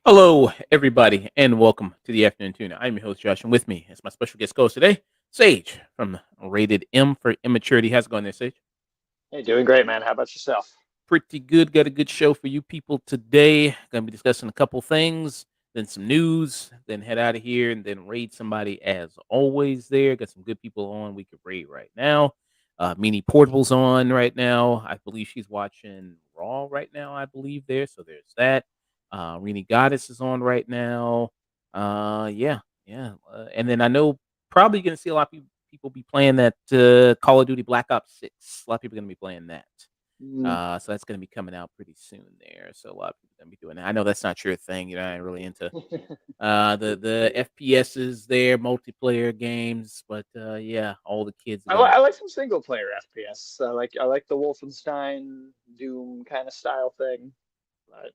Hello, everybody, and welcome to the Afternoon Tuna. I'm your host, Josh, and with me is my special guest host today, Sage from Rated M for Immaturity. How's it going there, Sage? Hey, doing great, man. How about yourself? Pretty good. Got a good show for you people today. Going to be discussing a couple things, then some news, then head out of here, and then raid somebody as always there. Got some good people on we could raid right now. Meanie Portable's on right now. I believe she's watching Raw right now, I believe there. So there's that. Rini Goddess is on right now. Yeah. And then I know probably going to see a lot of people be playing that Call of Duty Black Ops 6. A lot of people are going to be playing that. Mm. So that's going to be coming out pretty soon there. So a lot of people are going to be doing that. I know that's not your thing. I ain't really into the FPSs there, multiplayer games, but yeah, all the kids are going to I like some single player FPS. I like the Wolfenstein Doom kind of style thing. But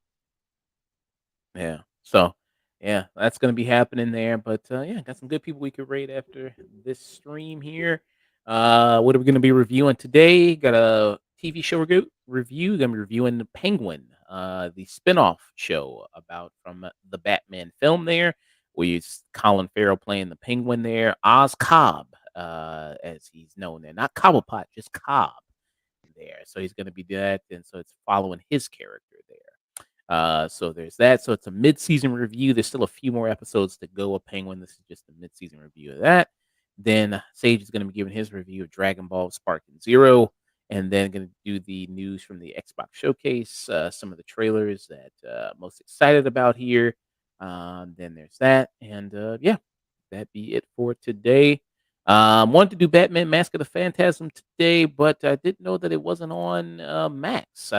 Yeah. So, yeah, that's going to be happening there. But yeah, got some good people we could rate after this stream here. What are we going to be reviewing today? Got a TV show review. Going to be reviewing The Penguin, the spinoff show about from the Batman film there. We use Colin Farrell playing the Penguin there. Oz Cobb, as he's known there, not Cobblepot, just Cobb there. So he's going to be that, and so it's following his character there. So there's that. So it's a mid-season review. There's still a few more episodes to go of Penguin. This is just a mid-season review of that. Then Sage is going to be giving his review of Dragon Ball Sparking Zero, and then going to do the news from the Xbox Showcase, some of the trailers that most excited about here. Then there's that, and yeah, that be it for today. Wanted to do Batman Mask of the Phantasm today, but I didn't know that it wasn't on Max.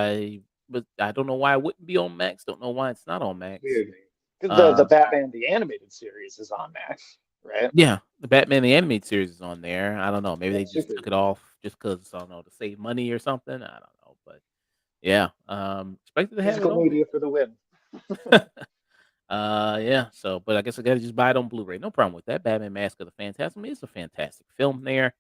But I don't know why it wouldn't be on Max. Don't know why it's not on Max. weird. Because the Uh, Batman the animated series is on Max, right? yeah, the Batman the animated series is on there. I don't know. Maybe they That's just super took it weird. off just because I don't know to save money or something. I don't know, but yeah, expected to have it Physical on media for the win. there. Yeah. So, but I guess I gotta just buy it on Blu-ray. No problem with that. Batman Mask of the Phantasm is a fantastic film there.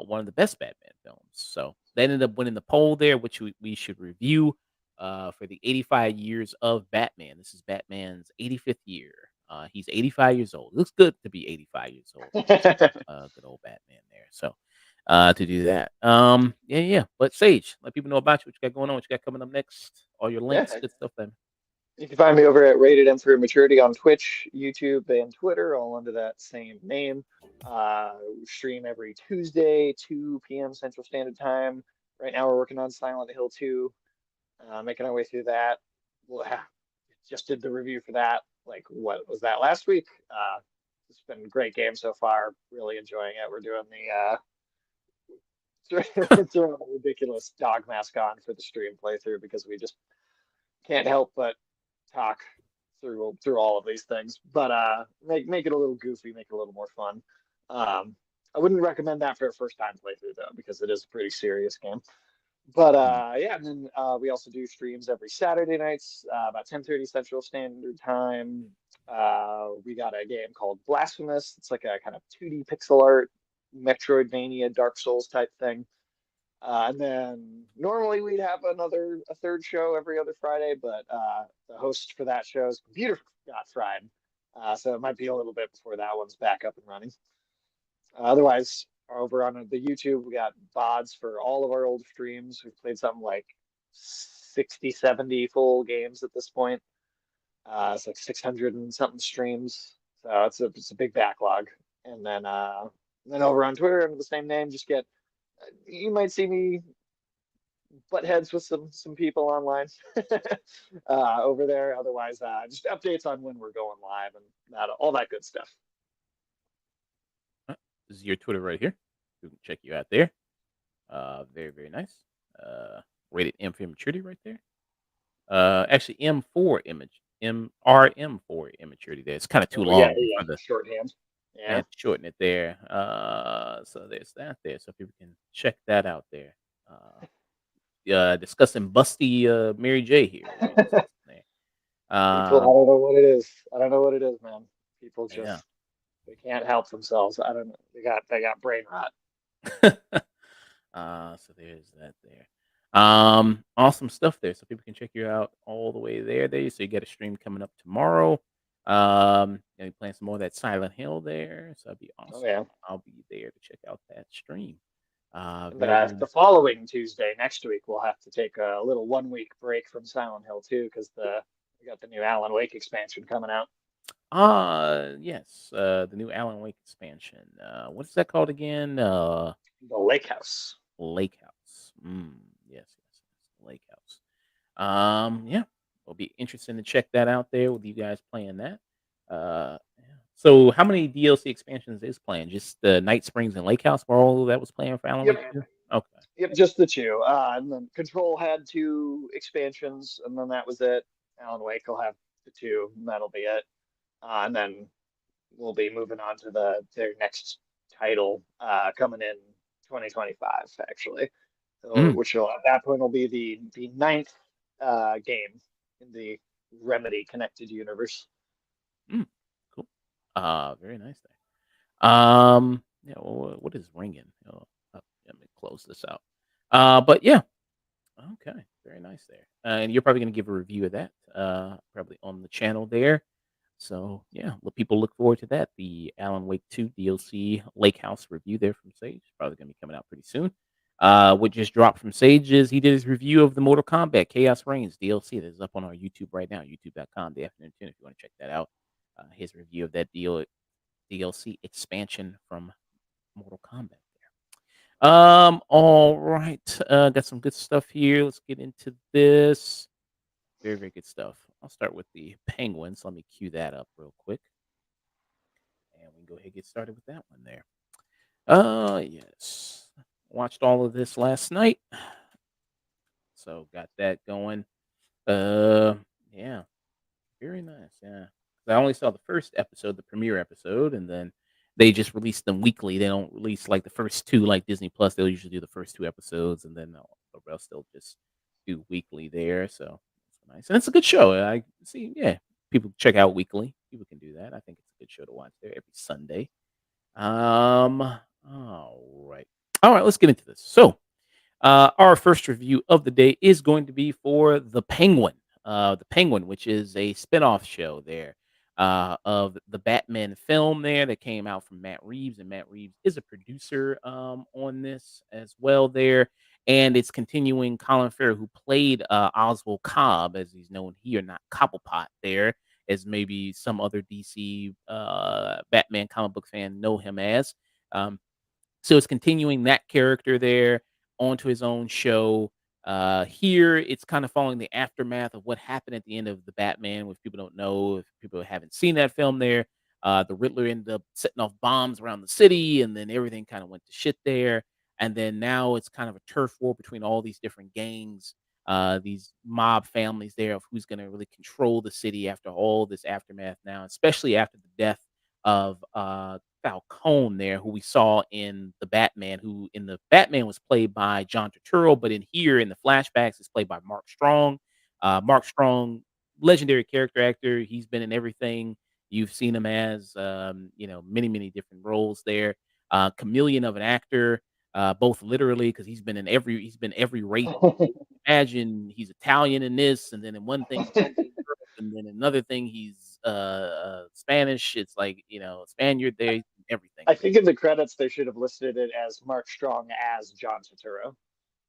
One of the best Batman films. So they ended up winning the poll there, which we should review for the 85 years of Batman. This is Batman's 85th year. He's 85 years old. Looks good to be 85 years old. Good old Batman there. So to do that. Yeah. But Sage, let people know about you, what you got going on, what you got coming up next, all your Yeah. links, good stuff then. You can find me over at Rated M for Maturity on Twitch, YouTube, and Twitter, all under that same name. Stream every Tuesday, 2 p.m. Central Standard Time. Right now, we're working on Silent Hill 2, making our way through that. We'll just did the review for that. Like, what was that last week? It's been a great game so far. Really enjoying it. We're doing throwing a ridiculous dog mask on for the stream playthrough because we just can't help but talk through all of these things, but make it a little goofy, make it a little more fun. I wouldn't recommend that for a first time playthrough though, because it is a pretty serious game. But Mm. yeah, and then we also do streams every Saturday nights, about 10:30 Central Standard Time. We got a game called Blasphemous. It's like a kind of 2D pixel art Metroidvania, Dark Souls type thing. And then normally we'd have a third show every other Friday, but the host for that show's computer got fried, so it might be a little bit before that one's back up and running. Otherwise, over on the YouTube, we got VODs for all of our old streams. We've played something like 60, 70 full games at this point. It's like 600 and something streams, so it's a big backlog. And then over on Twitter under the same name, just get you might see me butt heads with some people online over there. Otherwise, just updates on when we're going live and all that good stuff. This is your Twitter right here. We can check you out there. Very, very nice. Rated M for Immaturity right there. Actually M for image MRM for Immaturity there. It's kind of too Oh yeah, long yeah, for the shorthand. I Yeah. had to shorten it there. So there's that there. So people can check that out there. discussing Busty Mary J here. We're discussing there. People, I Um, don't know what it is. I don't know what it is, man. People yeah. just they can't help themselves. I don't know. They got brain rot. So there's that there. Awesome stuff there. So people can check you out all the way there. So you got a stream coming up tomorrow. And you playing some more of that Silent Hill there. So that'd be Oh awesome. yeah. I'll be there to check out that stream. And Very, very the nice. following Tuesday, next week, we'll have to take a little 1 week break from Silent Hill too, because the we got the new Alan Wake expansion coming out. Yes. The new Alan Wake expansion. What is that called again? The Lake House. Lake House. Yes. Lake House. Yeah, it'll be interesting to check that out there with you guys playing that. Yeah. So how many DLC expansions is playing? Just the Night Springs and Lake House were all that was playing for Alan Yep. Wake 2? Okay. Yep, just the two. And then Control had two expansions, and then that was it. Alan Wake will have the two, and that'll be it. And then we'll be moving on to their next title coming in 2025, actually. So, Mm, which will at that point will be the ninth game in the Remedy connected universe. mm, cool. Very nice there. Yeah, well, what is ringing? Let me close this out. But yeah, okay, very nice there. And you're probably gonna give a review of that, probably on the channel there. So yeah, people look forward to that. The Alan Wake 2 DLC Lake House review there from Sage. Probably gonna be coming out pretty soon. What just dropped from Sage is he did his review of the Mortal Kombat Chaos Reigns DLC that is up on our YouTube right now, youtube.com, the afternoon 10, if you want to check that out. His review of that DLC expansion from Mortal Kombat there. All right. Got some good stuff here. Let's get into this. Very, very good stuff. I'll start with the Penguins. Let me cue that up real quick. And we can go ahead and get started with that one there. Yes. Watched all of this last night. So got that going. Uh yeah, very nice. Yeah. I only saw the first episode, the premiere episode, and then they just release them weekly. They don't release like the first two like Disney Plus. They'll usually do the first two episodes and then the rest they'll just do weekly there. So it's nice. And it's a good show. I see, yeah. People check out weekly. People can do that. I think it's a good show to watch there every Sunday. All right. All right, let's get into this. So our first review of the day is going to be for The Penguin, which is a spinoff show there of the Batman film there that came out from Matt Reeves. And Matt Reeves is a producer on this as well there. And it's continuing Colin Farrell, who played Oswald Cobb, as he's known here, not Cobblepot there, as maybe some other DC Batman comic book fan know him as. Um, so it's continuing that character there onto his own show. Here, it's kind of following the aftermath of what happened at the end of the Batman. If people don't know, if people haven't seen that film, there, the Riddler ended up setting off bombs around the city, and then everything kind of went to shit there. And then now it's kind of a turf war between all these different gangs, these mob families there of who's going to really control the city after all this aftermath now, especially after the death of Falcone there, who we saw in the Batman, who in the Batman was played by John Turturro, but in here in the flashbacks is played by Mark Strong. Mark Strong, legendary character actor. He's been in everything you've seen him as, many, many different roles there. Chameleon of an actor, both literally because he's been every race. Imagine he's Italian in this, and then in one thing and then another thing he's Spanish. It's like Spaniard there, everything. I think in the credits they should have listed it as Mark Strong as John Turturro.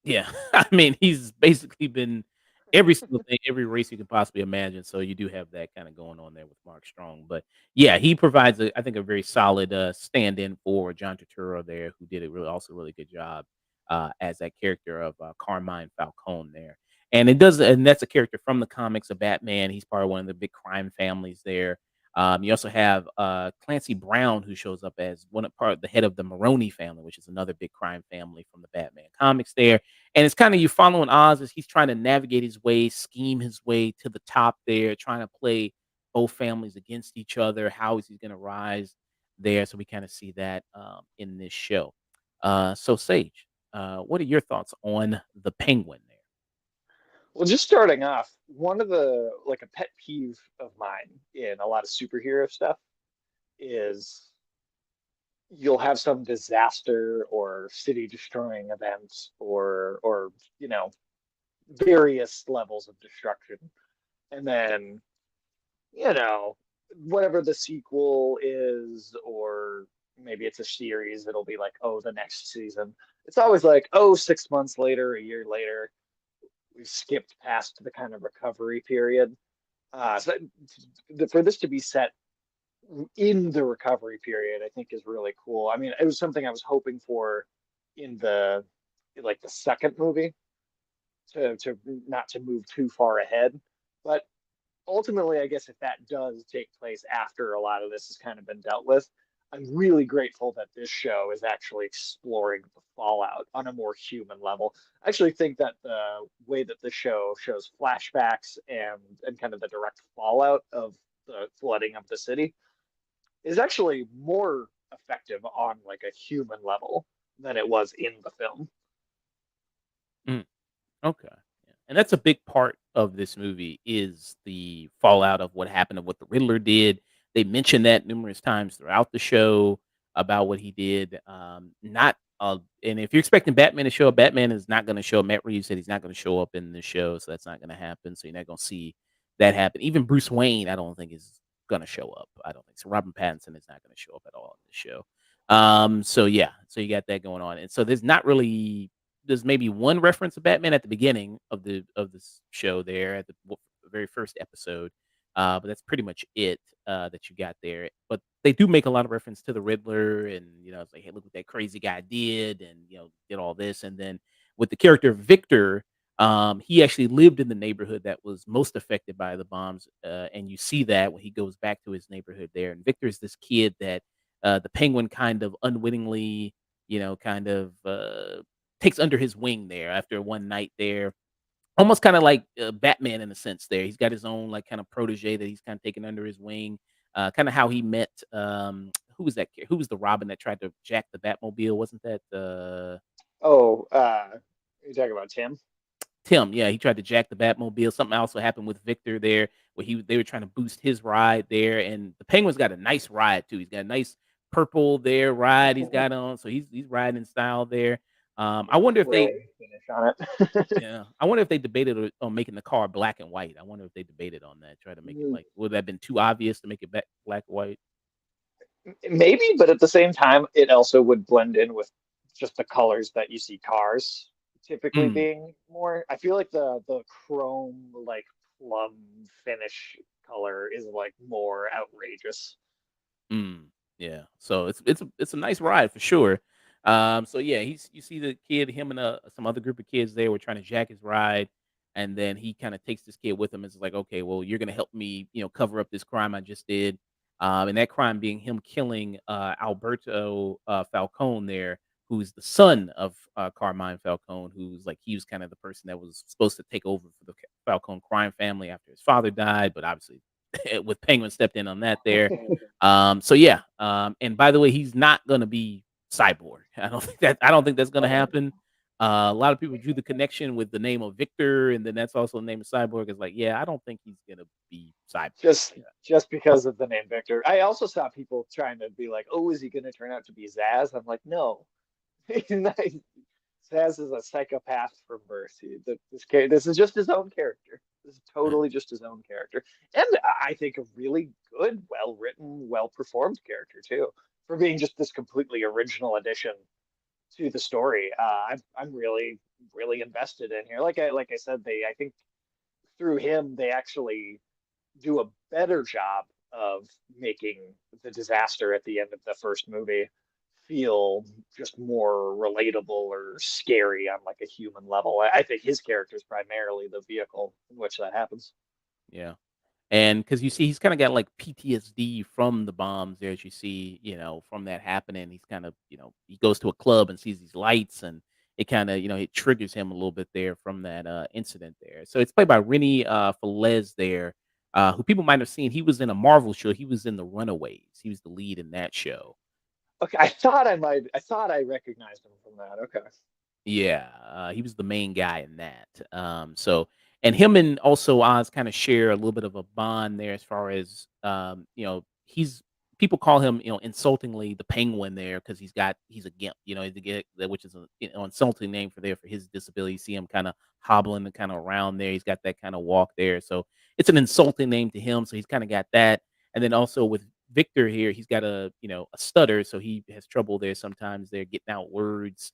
Yeah, I mean he's basically been every single thing, every race you can possibly imagine. So you do have that kind of going on there with Mark Strong, but yeah, he provides I think a very solid stand-in for John Turturro there, who did a really good job as that character of Carmine Falcone there. And that's a character from the comics of Batman. He's part of one of the big crime families there. You also have Clancy Brown, who shows up as part of the head of the Maroni family, which is another big crime family from the Batman comics there. And it's kind of you following Oz as he's trying to navigate his way, scheme his way to the top there, trying to play both families against each other. How is he going to rise there? So we kind of see that in this show. So Sage, what are your thoughts on the Penguin there? Well, just starting off, one of the like a pet peeve of mine in a lot of superhero stuff is you'll have some disaster or city destroying event or you know various levels of destruction, and then you know whatever the sequel is, or maybe it's a series, it'll be like, oh, the next season. It's always like, oh, 6 months later, a year later, we've skipped past the kind of recovery period. So for this to be set in the recovery period, I think is really cool. I mean, it was something I was hoping for in the like the second movie to not to move too far ahead. But ultimately, I guess if that does take place after a lot of this has kind of been dealt with, I'm really grateful that this show is actually exploring the fallout on a more human level. I actually think that the way that the show shows flashbacks and kind of the direct fallout of the flooding of the city is actually more effective on like a human level than it was in the film. Mm, okay. Yeah. And that's a big part of this movie is the fallout of what happened of what the Riddler did. They mention that numerous times throughout the show about what he did. Not and if you're expecting Batman to show up, Batman is not going to show up. Matt Reeves said he's not going to show up in the show, so that's not going to happen. So you're not going to see that happen. Even Bruce Wayne, I don't think is going to show up. I don't think so. Robin Pattinson is not going to show up at all in the show. So yeah, so you got that going on, and so there's maybe one reference to Batman at the beginning of this show there at the very first episode, but that's pretty much it that you got there. But they do make a lot of reference to the Riddler, and it's like, hey, look what that crazy guy did, and did all this, and then with the character Victor, he actually lived in the neighborhood that was most affected by the bombs, and you see that when he goes back to his neighborhood there, and Victor is this kid that the Penguin kind of unwittingly, kind of takes under his wing there after one night there. Almost kind of like Batman in a sense there. He's got his own like kind of protege that he's kind of taken under his wing. Kind of how he met who was that who was the Robin that tried to jack the Batmobile? Wasn't that Oh, you're talking about Tim? Tim? Yeah, he tried to jack the Batmobile. Something also happened with Victor there where they were trying to boost his ride there, and the Penguin's got a nice ride too. He's got a nice purple there ride he's got on, so he's riding in style there. I wonder if they Chrome finish on it. Yeah, I wonder if they debated on making the car black and white. I wonder if they debated on that, try to make it like would that have been too obvious to make it black and white? Maybe, but at the same time, it also would blend in with just the colors that you see cars typically Mm, being more. I feel like the chrome like plum finish color is like more outrageous. mm, yeah. So it's a nice ride for sure. So yeah, you see the kid, him and some other group of kids there were trying to jack his ride, and then he kind of takes this kid with him and is like, okay, well, you're gonna help me, cover up this crime I just did. And that crime being him killing Alberto Falcone there, who's the son of Carmine Falcone, who's like he was kind of the person that was supposed to take over for the Falcone crime family after his father died, but obviously with Penguin stepped in on that there. So yeah, and by the way, he's not gonna be Cyborg. I don't think that's gonna happen. A lot of people drew the connection with the name of Victor, and then that's also the name of Cyborg. Is like, yeah, I don't think he's gonna be Cyborg. just just because of the name Victor. I also saw people trying to be like, "Oh, is he going to turn out to be Zaz?" I'm like, "No, Zaz is a psychopath from birth. This is just his own character. This is Yeah. totally just his own character, and I think a really good, well written, well performed character too, for being just this completely original addition to the story. I'm really invested in here. Like I said, they I think through him they actually do a better job of making the disaster at the end of the first movie feel just more relatable or scary on like a human level. I think his character is primarily the vehicle in which that happens. Yeah. And because you see, he's kind of got like PTSD from the bombs there, as you see, from that happening. He's kind of, he goes to a club and sees these lights, and it kind of, it triggers him a little bit there from that incident there. So it's played by Rennie Falez there, who people might have seen. He was in a Marvel show. He was in The Runaways. He was the lead in that show. Okay, I thought I recognized him from that. Okay. Yeah, he was the main guy in that. So And him and also Oz kind of share a little bit of a bond there as far as he's people call him, insultingly the penguin there because he's a gimp, he's a gimp, which is a insulting name for there for his disability. You see him kind of hobbling and kind of around there. He's got that kind of walk there. So it's an insulting name to him. So he's kind of got that. And then also with Victor here, he's got a stutter, so he has trouble there sometimes there getting out words,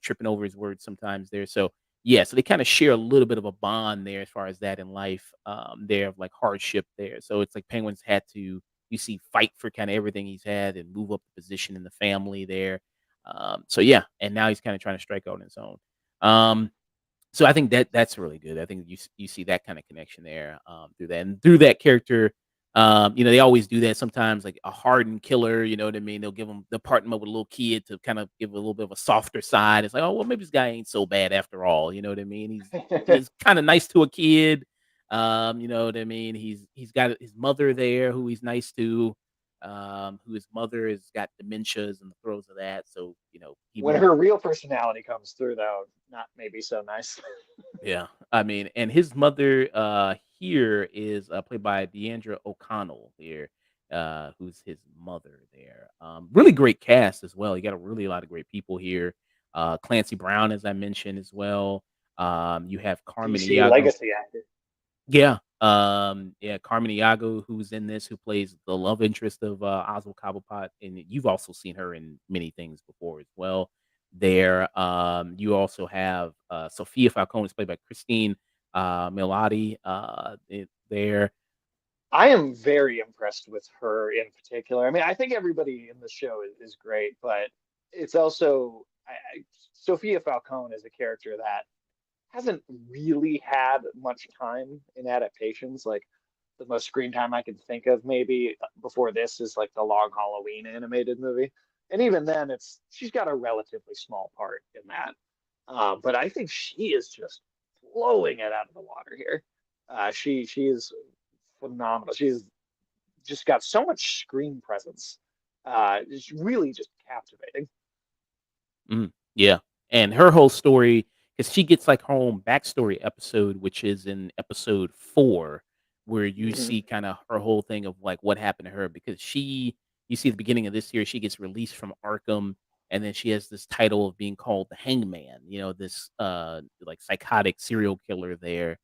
tripping over his words sometimes there. So yeah, so they kind of share a little bit of a bond there as far as that in life, there of like hardship there. So it's like Penguin's had to, you see, fight for kind of everything he's had and move up the position in the family there. So yeah, and now he's kind of trying to strike out on his own. Um, so I think that's really good. I think you see that kind of connection there, through that and through that character. They always do that sometimes, like a hardened killer. You know what I mean? They'll partner him up with a little kid to kind of give a little bit of a softer side. It's like, oh well, maybe this guy ain't so bad after all. You know what I mean? He's kind of nice to a kid. You know what I mean? He's got his mother there who he's nice to. Who his mother has got dementias and the throes of that. So he When won't. her real personality comes through, though, not maybe so nice. Yeah, I mean, and his mother here is played by Deandra O'Connell here, who's his mother there. Really great cast as well. You got a lot of great people here. Clancy Brown, as I mentioned as well. You have Carmen DC Iago. legacy actor. Yeah. Yeah, Carmen Iago, who's in this, who plays the love interest of Oswald Cobblepot, and you've also seen her in many things before as well. There, you also have Sophia Falcone, is played by Christine Milioti. There, I am very impressed with her in particular. I mean, I think everybody in the show is great, but it's also Sophia Falcone is a character that hasn't really had much time in adaptations. Like the most screen time I can think of, maybe before this, is like the Long Halloween animated movie, and even then, it's she's got a relatively small part in that. But I think she is just blowing it out of the water here. She is phenomenal. She's just got so much screen presence. It's really just captivating. yeah, and her whole story, because she gets like her own backstory episode, which is in episode 4, where you Mhm. see kind of her whole thing of like what happened to her. Because you see at the beginning of this series, she gets released from Arkham, and then she has this title of being called the Hangman. This like psychotic serial killer there.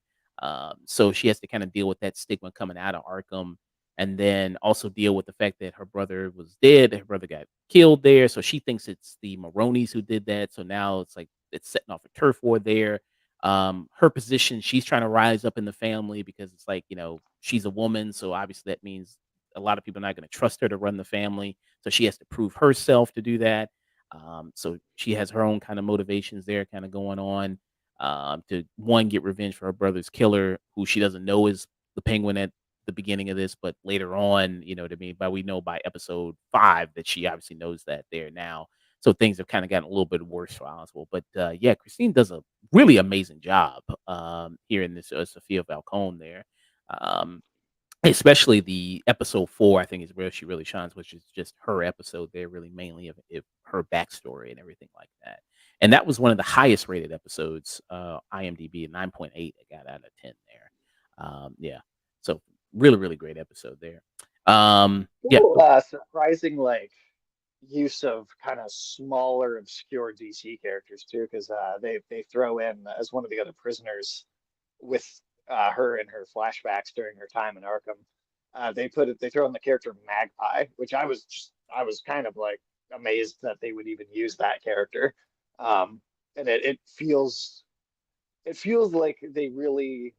So she has to kind of deal with that stigma coming out of Arkham, and then also deal with the fact that her brother was dead, her brother got killed there, so she thinks it's the Maronis who did that, so now it's like it's setting off a turf war there. Her position, she's trying to rise up in the family because it's like, she's a woman, so obviously that means a lot of people are not gonna trust her to run the family, so she has to prove herself to do that. So she has her own kind of motivations there kinda going on, to, one, get revenge for her brother's killer, who she doesn't know is the Penguin at the beginning of this, but later on, you know what I mean? But we know by episode 5 that she obviously knows that there now. So things have kind of gotten a little bit worse for Oswald. But yeah, Christine does a really amazing job here in this Sophia Falcone there. Um, Especially the episode 4, I think is where she really shines, which is just her episode there, really mainly of her backstory and everything like that. And that was one of the highest rated episodes, IMDb, 9.8 it got out of 10 there. Yeah. So really, really great episode there. Yeah. Cool. Surprising like use of kind of smaller, obscure DC characters too, because they throw in as one of the other prisoners with her and her flashbacks during her time in Arkham. They throw in the character Magpie, which I was kind of like amazed that they would even use that character. And it feels like they really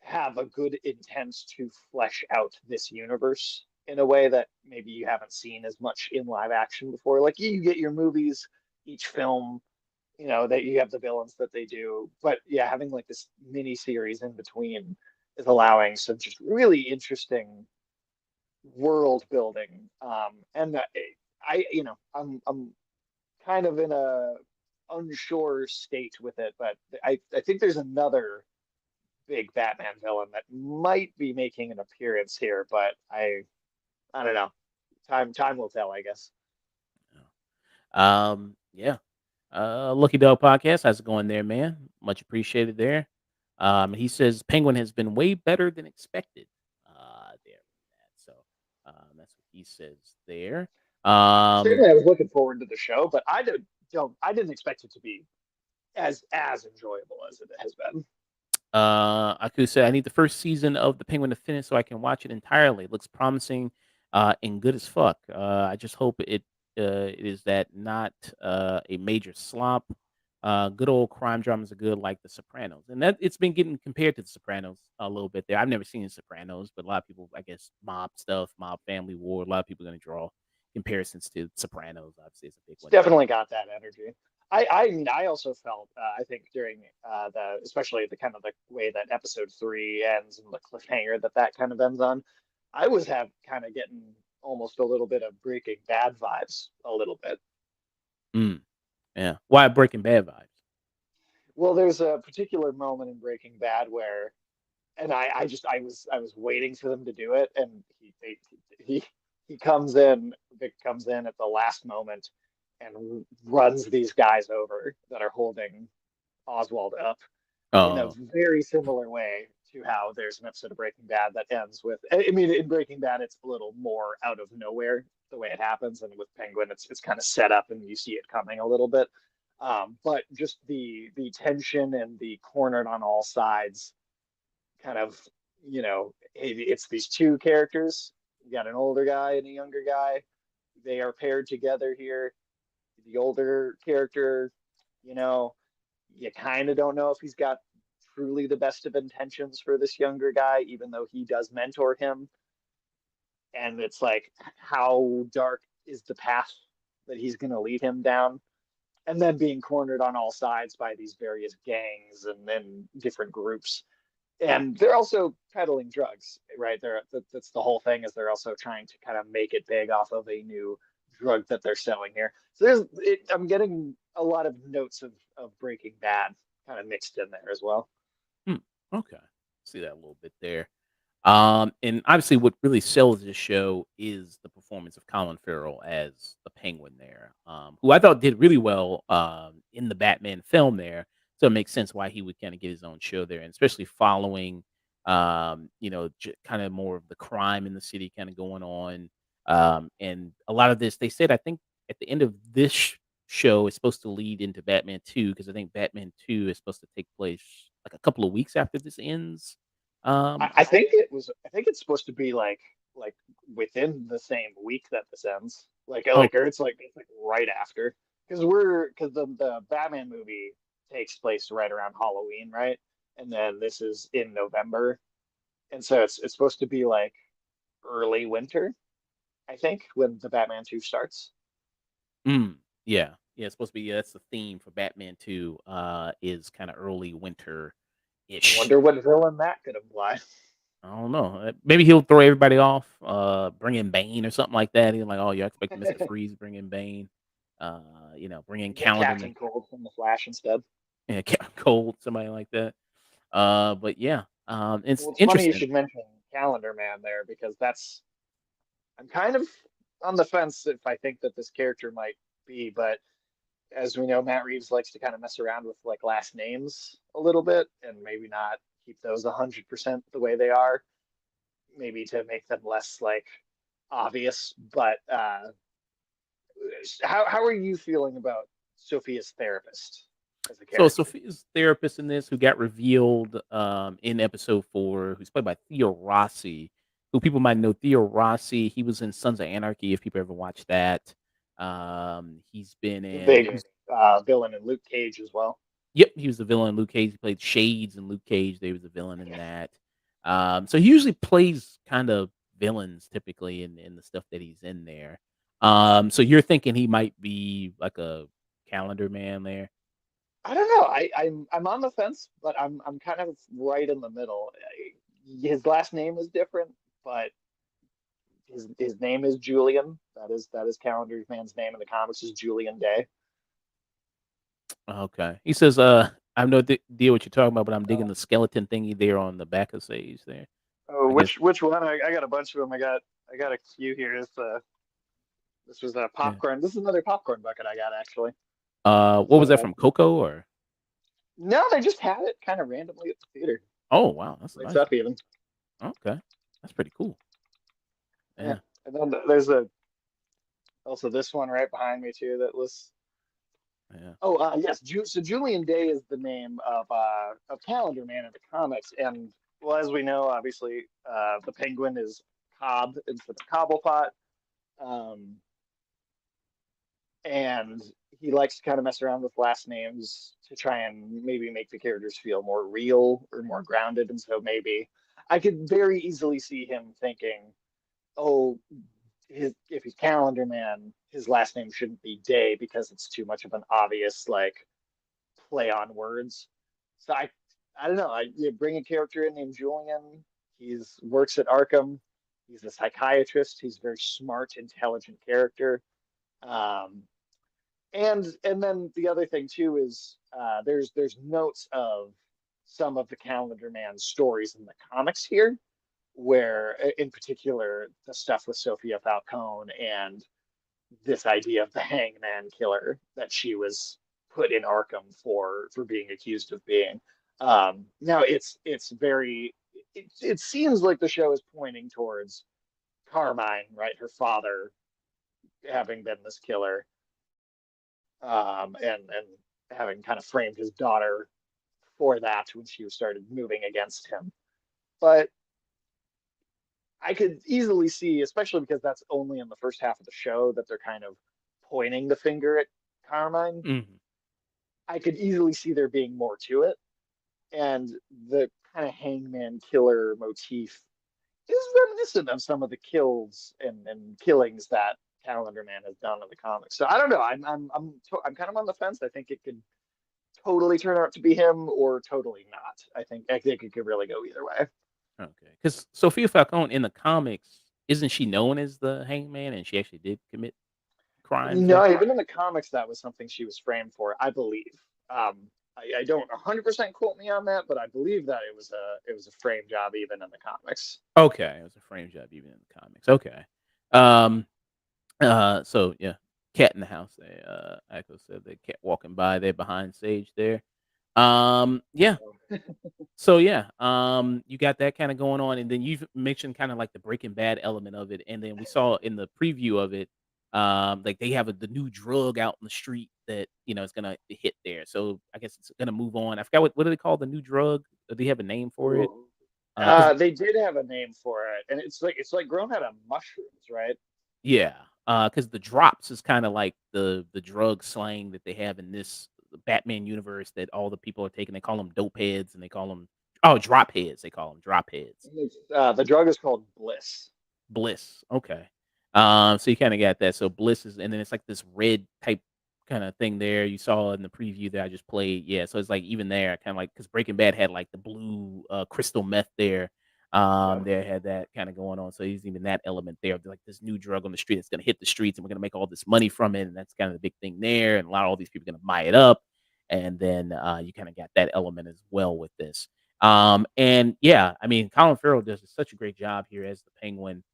have a good intent to flesh out this universe in a way that maybe you haven't seen as much in live action before. Like you get your movies, each film, that you have the villains that they do, but yeah, having like this mini series in between is allowing some just really interesting world building. And I'm kind of in a unsure state with it, but I think there's another big Batman villain that might be making an appearance here, but I don't know. Time will tell, I guess. Yeah. Lucky Dog Podcast. How's it going there, man? Much appreciated there. He says Penguin has been way better than expected. There, so that's what he says there. Um, Certainly, I was looking forward to the show, but I didn't expect it to be as enjoyable as it has been. Aku said, I need the first season of The Penguin to finish so I can watch it entirely. It looks promising and good as fuck. I just hope it is that not a major slop. Good old crime dramas are good, like The Sopranos, and that it's been getting compared to The Sopranos a little bit there. I've never seen The Sopranos, but a lot of people, I guess, mob stuff, mob family war. A lot of people are going to draw comparisons to Sopranos. Obviously, it's a big It's one there. definitely got that energy. I mean, I also felt, I think during especially the kind of the way that episode three ends and the cliffhanger that kind of ends on, I was kind of getting almost a little bit of Breaking Bad vibes, a little bit. Mm, yeah, why Breaking Bad vibes? Well, there's a particular moment in Breaking Bad where, and I was waiting for them to do it, and he he comes in, Vic comes in at the last moment and runs these guys over that are holding Oswald up in a Oh, very similar way to how there's an episode of Breaking Bad that ends with. I mean, in Breaking Bad, it's a little more out of nowhere the way it happens, and with Penguin, it's kind of set up and you see it coming a little bit. But just the tension and the cornered on all sides kind of, it's these two characters. You got an older guy and a younger guy. They are paired together here. The older character, you know, you kind of don't know if he's got truly the best of intentions for this younger guy, even though he does mentor him. And it's like, how dark is the path that he's going to lead him down? And then being cornered on all sides by these various gangs and then different groups. And they're also peddling drugs, right? That's the whole thing, is they're also trying to kind of make it big off of a new drug that they're selling here. So I'm getting a lot of notes of Breaking Bad kind of mixed in there as well. hmm, okay. See that a little bit there. And obviously, what really sells this show is the performance of Colin Farrell as the Penguin there, who I thought did really well in the Batman film there. So it makes sense why he would kind of get his own show there, and especially following, kind of more of the crime in the city kind of going on. And a lot of this, they said, I think at the end of this show is supposed to lead into Batman 2, because I think Batman 2 is supposed to take place like a couple of weeks after this ends. I think it was. I think it's supposed to be like within the same week that this ends. Or Okay. it's like right after, because the Batman movie takes place right around Halloween, right? And then this is in November, and so it's supposed to be like early winter, I think, when the Batman 2 starts. Mm, yeah. Yeah, it's supposed to be, yeah, that's the theme for Batman 2, is kinda early I winter-ish. wonder what villain that could imply. I don't know, maybe he'll throw everybody off, bring in Bane or something like that. He's like, "Oh, you expect Mr. Freeze, bring in Bane." Bring in Get Calendar Man. Captain Cold from the Flash instead. Yeah, Captain Cold, somebody like that. But yeah, it's Well, it's funny you interesting. should mention Calendar Man there, because I'm kind of on the fence if I think that this character might be, but as we know, Matt Reeves likes to kind of mess around with like last names a little bit and maybe not keep those 100% the way they are, maybe to make them less like obvious. But how are you feeling about Sophia's therapist as a So character? Sophia's therapist in this, who got revealed in episode 4, who's played by Theo Rossi, who people might know. Theo Rossi, he was in Sons of Anarchy, if people ever watched that. He's been The in, big villain in Luke Cage as well. yep, he was the villain in Luke Cage. He played Shades in Luke Cage. They was a villain in that. So he usually plays kind of villains typically in the stuff that he's in there. So you're thinking he might be like a calendar man there? I don't know. I'm on the fence, but I'm kind of right in the middle. His last name is different, but his name is Julian. That is Calendar Man's name in the comics, is Julian Day. Okay. He says, I have no idea what you're talking about, but I'm digging Oh, the skeleton thingy there on the back of Sage there. oh, I guess, which one? I got a bunch of them. I got a few here. This was a yeah. popcorn. This is another popcorn bucket I got actually. What was that So from Coco or? No, they just had it kind of randomly at the theater. Oh wow, that's Lights nice. up even. Okay, that's pretty cool. Yeah. Yeah, And then there's also this one right behind me too that was. yeah. Oh, yes. So Julian Day is the name of Calendar Man in the comics, and well, as we know, obviously, the Penguin is Cobb instead of Cobblepot, um, and he likes to kind of mess around with last names to try and maybe make the characters feel more real or more grounded. And so maybe I could very easily see him thinking, "Oh, if he's Calendar Man, his last name shouldn't be Day because it's too much of an obvious like." Play on words. So I don't know. You bring a character in named Julian. He's works at Arkham. He's a psychiatrist. He's a very smart, intelligent character. Um, and then the other thing too is there's notes of some of the Calendar Man stories in the comics here, where in particular the stuff with Sophia Falcone and this idea of the hangman killer that she was put in Arkham for being accused of being. Now it's very it seems like the show is pointing towards Carmine, right? Her father having been this killer, and having kind of framed his daughter for that when she started moving against him. But I could easily see, especially because that's only in the first half of the show, that they're kind of pointing the finger at Carmine. Hmm. I could easily see there being more to it. And the kind of hangman killer motif is reminiscent of some of the kills and killings that Calendar Man has done in the comics. So I don't know. I'm kind of on the fence. I think it could totally turn out to be him or totally not. I think it could really go either way. Okay, because Sophia Falcone in the comics, isn't she known as the Hangman, and she actually did commit crimes there? No, even in the comics, that was something she was framed for, I believe. I don't 100% quote me on that, but I believe that it was a frame job even in the comics. Okay, it was a frame job even in the comics. Okay. Um. So yeah, cat in the house. They Echo said the cat walking by there behind Sage there. Yeah. So yeah, you got that kind of going on, and then you've mentioned kind of like the Breaking Bad element of it, and then we saw in the preview of it, like they have the new drug out in the street that is gonna hit there. So I guess it's gonna move on. I forgot what do they call the new drug? Do they have a name for it? Ooh. Because They did have a name for it, and it's like grown out of mushrooms, right? yeah, because the drops is kind of like the drug slang that they have in this Batman universe that all the people are taking. They call them dope heads, and they call them drop heads. They call them drop heads. The drug is called Bliss. Bliss, okay. So you kinda got that. So Bliss is and then it's like this red type kinda thing there you saw in the preview that I just played. Yeah, so it's like even there, kinda like because Breaking Bad had like the blue, crystal meth there. Yep. They had that kinda going on. So he's even that element there of like this new drug on the street that's gonna hit the streets and we're gonna make all this money from it. And that's kind of the big thing there. And a lot of all these people are gonna buy it up. And then you kinda got that element as well with this. And yeah, I mean, Colin Farrell does such a great job here as the Penguin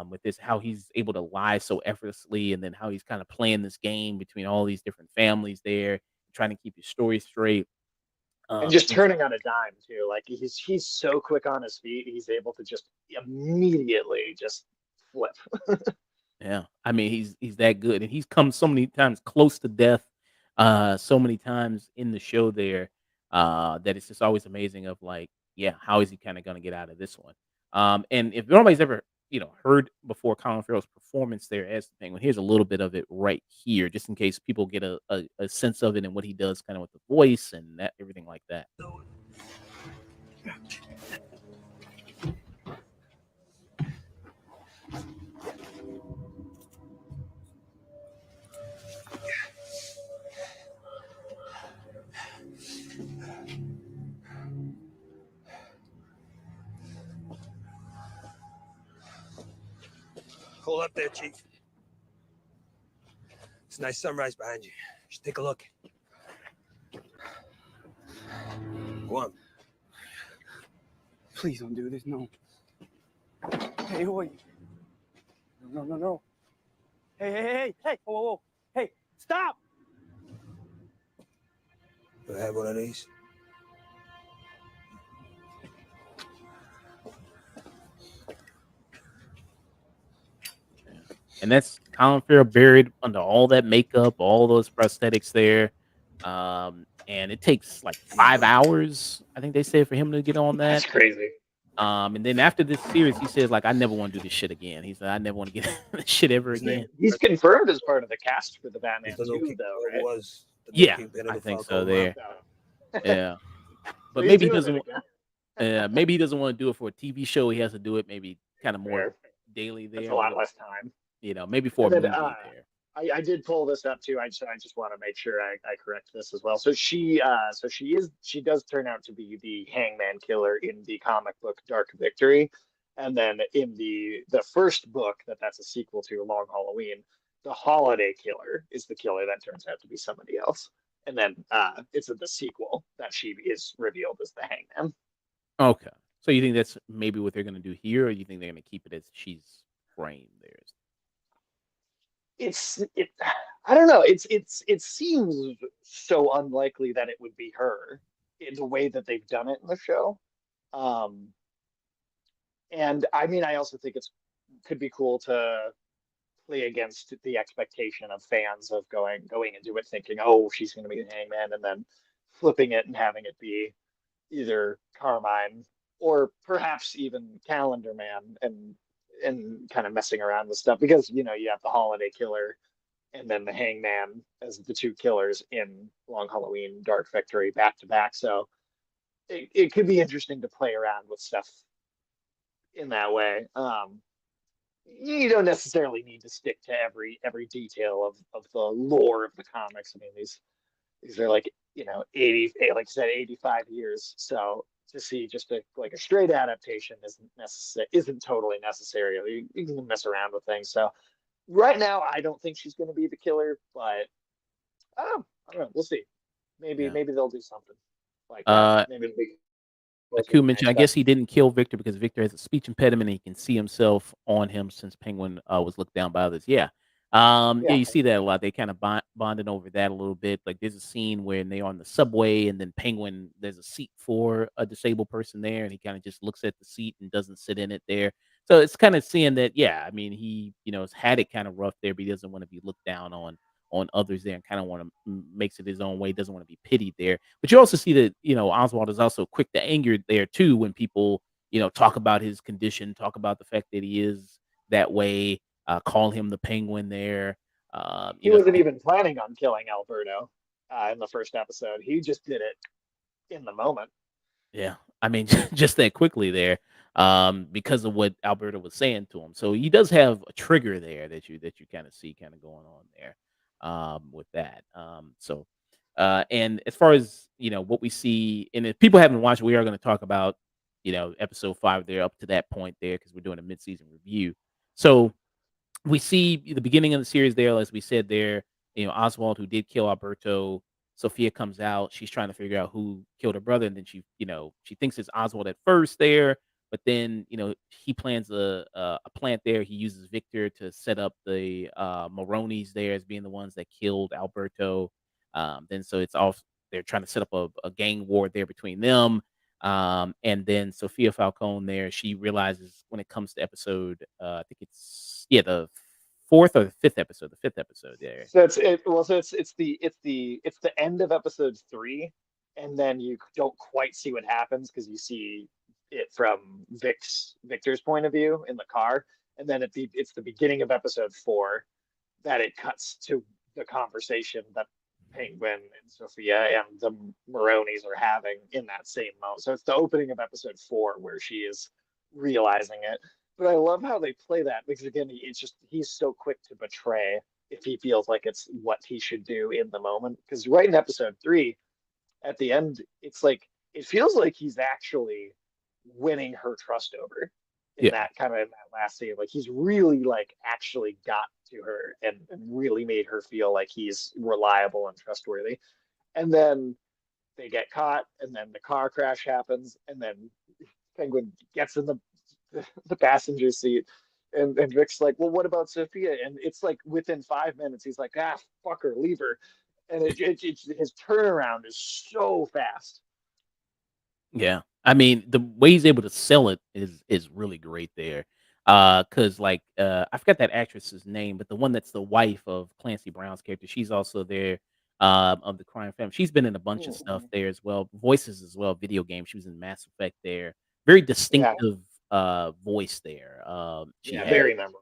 with this, how he's able to lie so effortlessly, and then how he's kind of playing this game between all these different families there, trying to keep your story straight. And just He's turning on a dime too. Like he's so quick on his feet, he's able to just immediately just flip. yeah, I mean, he's that good, and he's come so many times close to death, so many times in the show there, that it's just always amazing. Of like, yeah, how is he kind of going to get out of this one? And if nobody's ever heard before Colin Farrell's performance there as the Penguin, here's a little bit of it right here, just in case people get a sense of it and what he does, kind of with the voice and that everything like that. Hold up there, Chief. It's a nice sunrise behind you. Just take a look. Go on. Please don't do this. No. Hey, wait. No, no, no. Hey. Whoa. Hey, stop. You have one of these? Yeah. And that's Colin Farrell buried under all that makeup, all those prosthetics there. And it takes like 5 hours, I think they said, for him to get on That's that. crazy. And then after this series, he says, like, I never want to do this shit again. He said, I never want to get this shit ever His name again. He's confirmed as part of the cast for the is Batman the new 2, king, though, or right? was the new Yeah, kingpin of I the think Falcone so there. So, Yeah. so But he's maybe he doing doesn't it again. maybe he doesn't want to do it for a TV show. He has to do it maybe kind of more Fair. daily That's there, a a lot little, less time. maybe for And a then movie there. I did pull this up too. I just want to make sure I correct this as well. So she does turn out to be the Hangman Killer in the comic book Dark Victory, and then in the first book that's a sequel to Long Halloween, the Holiday Killer is the killer that turns out to be somebody else, and then it's the sequel that she is revealed as the Hangman. Okay. So you think that's maybe what they're gonna do here, or you think they're gonna keep it as she's framed there? It I don't know. It seems so unlikely that it would be her in the way that they've done it in the show. Um, and I mean, I also think it's could be cool to play against the expectation of fans of going into it thinking, oh, she's going to be the Hangman, and then flipping it and having it be either Carmine or perhaps even Calendar Man, and kind of messing around with stuff because you have the Holiday Killer and then the Hangman as the two killers in Long Halloween, Dark Victory back to back. So it could be interesting to play around with stuff in that way. You don't necessarily need to stick to every detail of the lore of the comics. I mean, these are like 80, like I said, 85 years. So to see just a straight adaptation isn't totally necessary. You can mess around with things. So right now, I don't think she's going to be the killer, but I don't know. We'll see. Maybe Yeah. maybe they'll do something like that. Uh, Maybe it'll be closer Aku to mentioned, I Manchester. guess he didn't kill Victor because Victor has a speech impediment and he can see himself on him since Penguin was looked down by others. Yeah. Yeah, Yeah, you see that a lot. They kind of bonded over that a little bit. Like there's a scene where they're on the subway and then Penguin, there's a seat for a disabled person there and he kind of just looks at the seat and doesn't sit in it there. So it's kind of seeing that, yeah, I mean, he, has had it kind of rough there, but he doesn't want to be looked down on others there and kind of want to makes it his own way, doesn't want to be pitied there. But you also see that, Oswald is also quick to anger there too when people, talk about his condition, talk about the fact that he is that way, call him the penguin there. he wasn't even planning on killing Alberto in the first episode. He just did it in the moment. Yeah. I mean, just that quickly there, because of what Alberto was saying to him. So he does have a trigger there that you kind of see kind of going on there, with that. And as far as what we see, and if people haven't watched, we are going to talk about episode 5 there up to that point there because we're doing a mid-season review. So we see the beginning of the series there, as we said there, Oswald, who did kill Alberto. Sophia comes out. She's trying to figure out who killed her brother. And then she thinks it's Oswald at first there. But then, he plans a plant there. He uses Victor to set up the Maronis there as being the ones that killed Alberto. Then so it's off. They're trying to set up a gang war there between them. And then Sophia Falcone there, she realizes when it comes to episode, I think the fourth or the fifth episode there. So it's it. Well, so it's the end of episode 3, and then you don't quite see what happens because you see it from Victor's point of view in the car, and then it's the beginning of episode 4 that it cuts to the conversation that Penguin and Sophia and the Maronis are having in that same moment. So it's the opening of episode 4 where she is realizing it. But I love how they play that because again, it's just he's so quick to betray if he feels like it's what he should do in the moment. Because right in episode 3, at the end, it's like it feels like he's actually winning her trust over in Yeah. that last scene. Like he's really like actually got to her and really made her feel like he's reliable and trustworthy. And then they get caught, and then the car crash happens, and then Penguin gets in the passenger seat. And Rick's like, well, what about Sophia? And it's like within 5 minutes, he's like, fuck her, leave her. and his turnaround is so fast. Yeah. I mean, the way he's able to sell it is really great there. Cause like I forgot that actress's name, but the one that's the wife of Clancy Brown's character, she's also there of the crime family. She's been in a bunch of stuff Mhm. there as well. Voices as well, video games. She was in Mass Effect there. Very Yeah, distinctive voice there. She yeah, had. very memorable.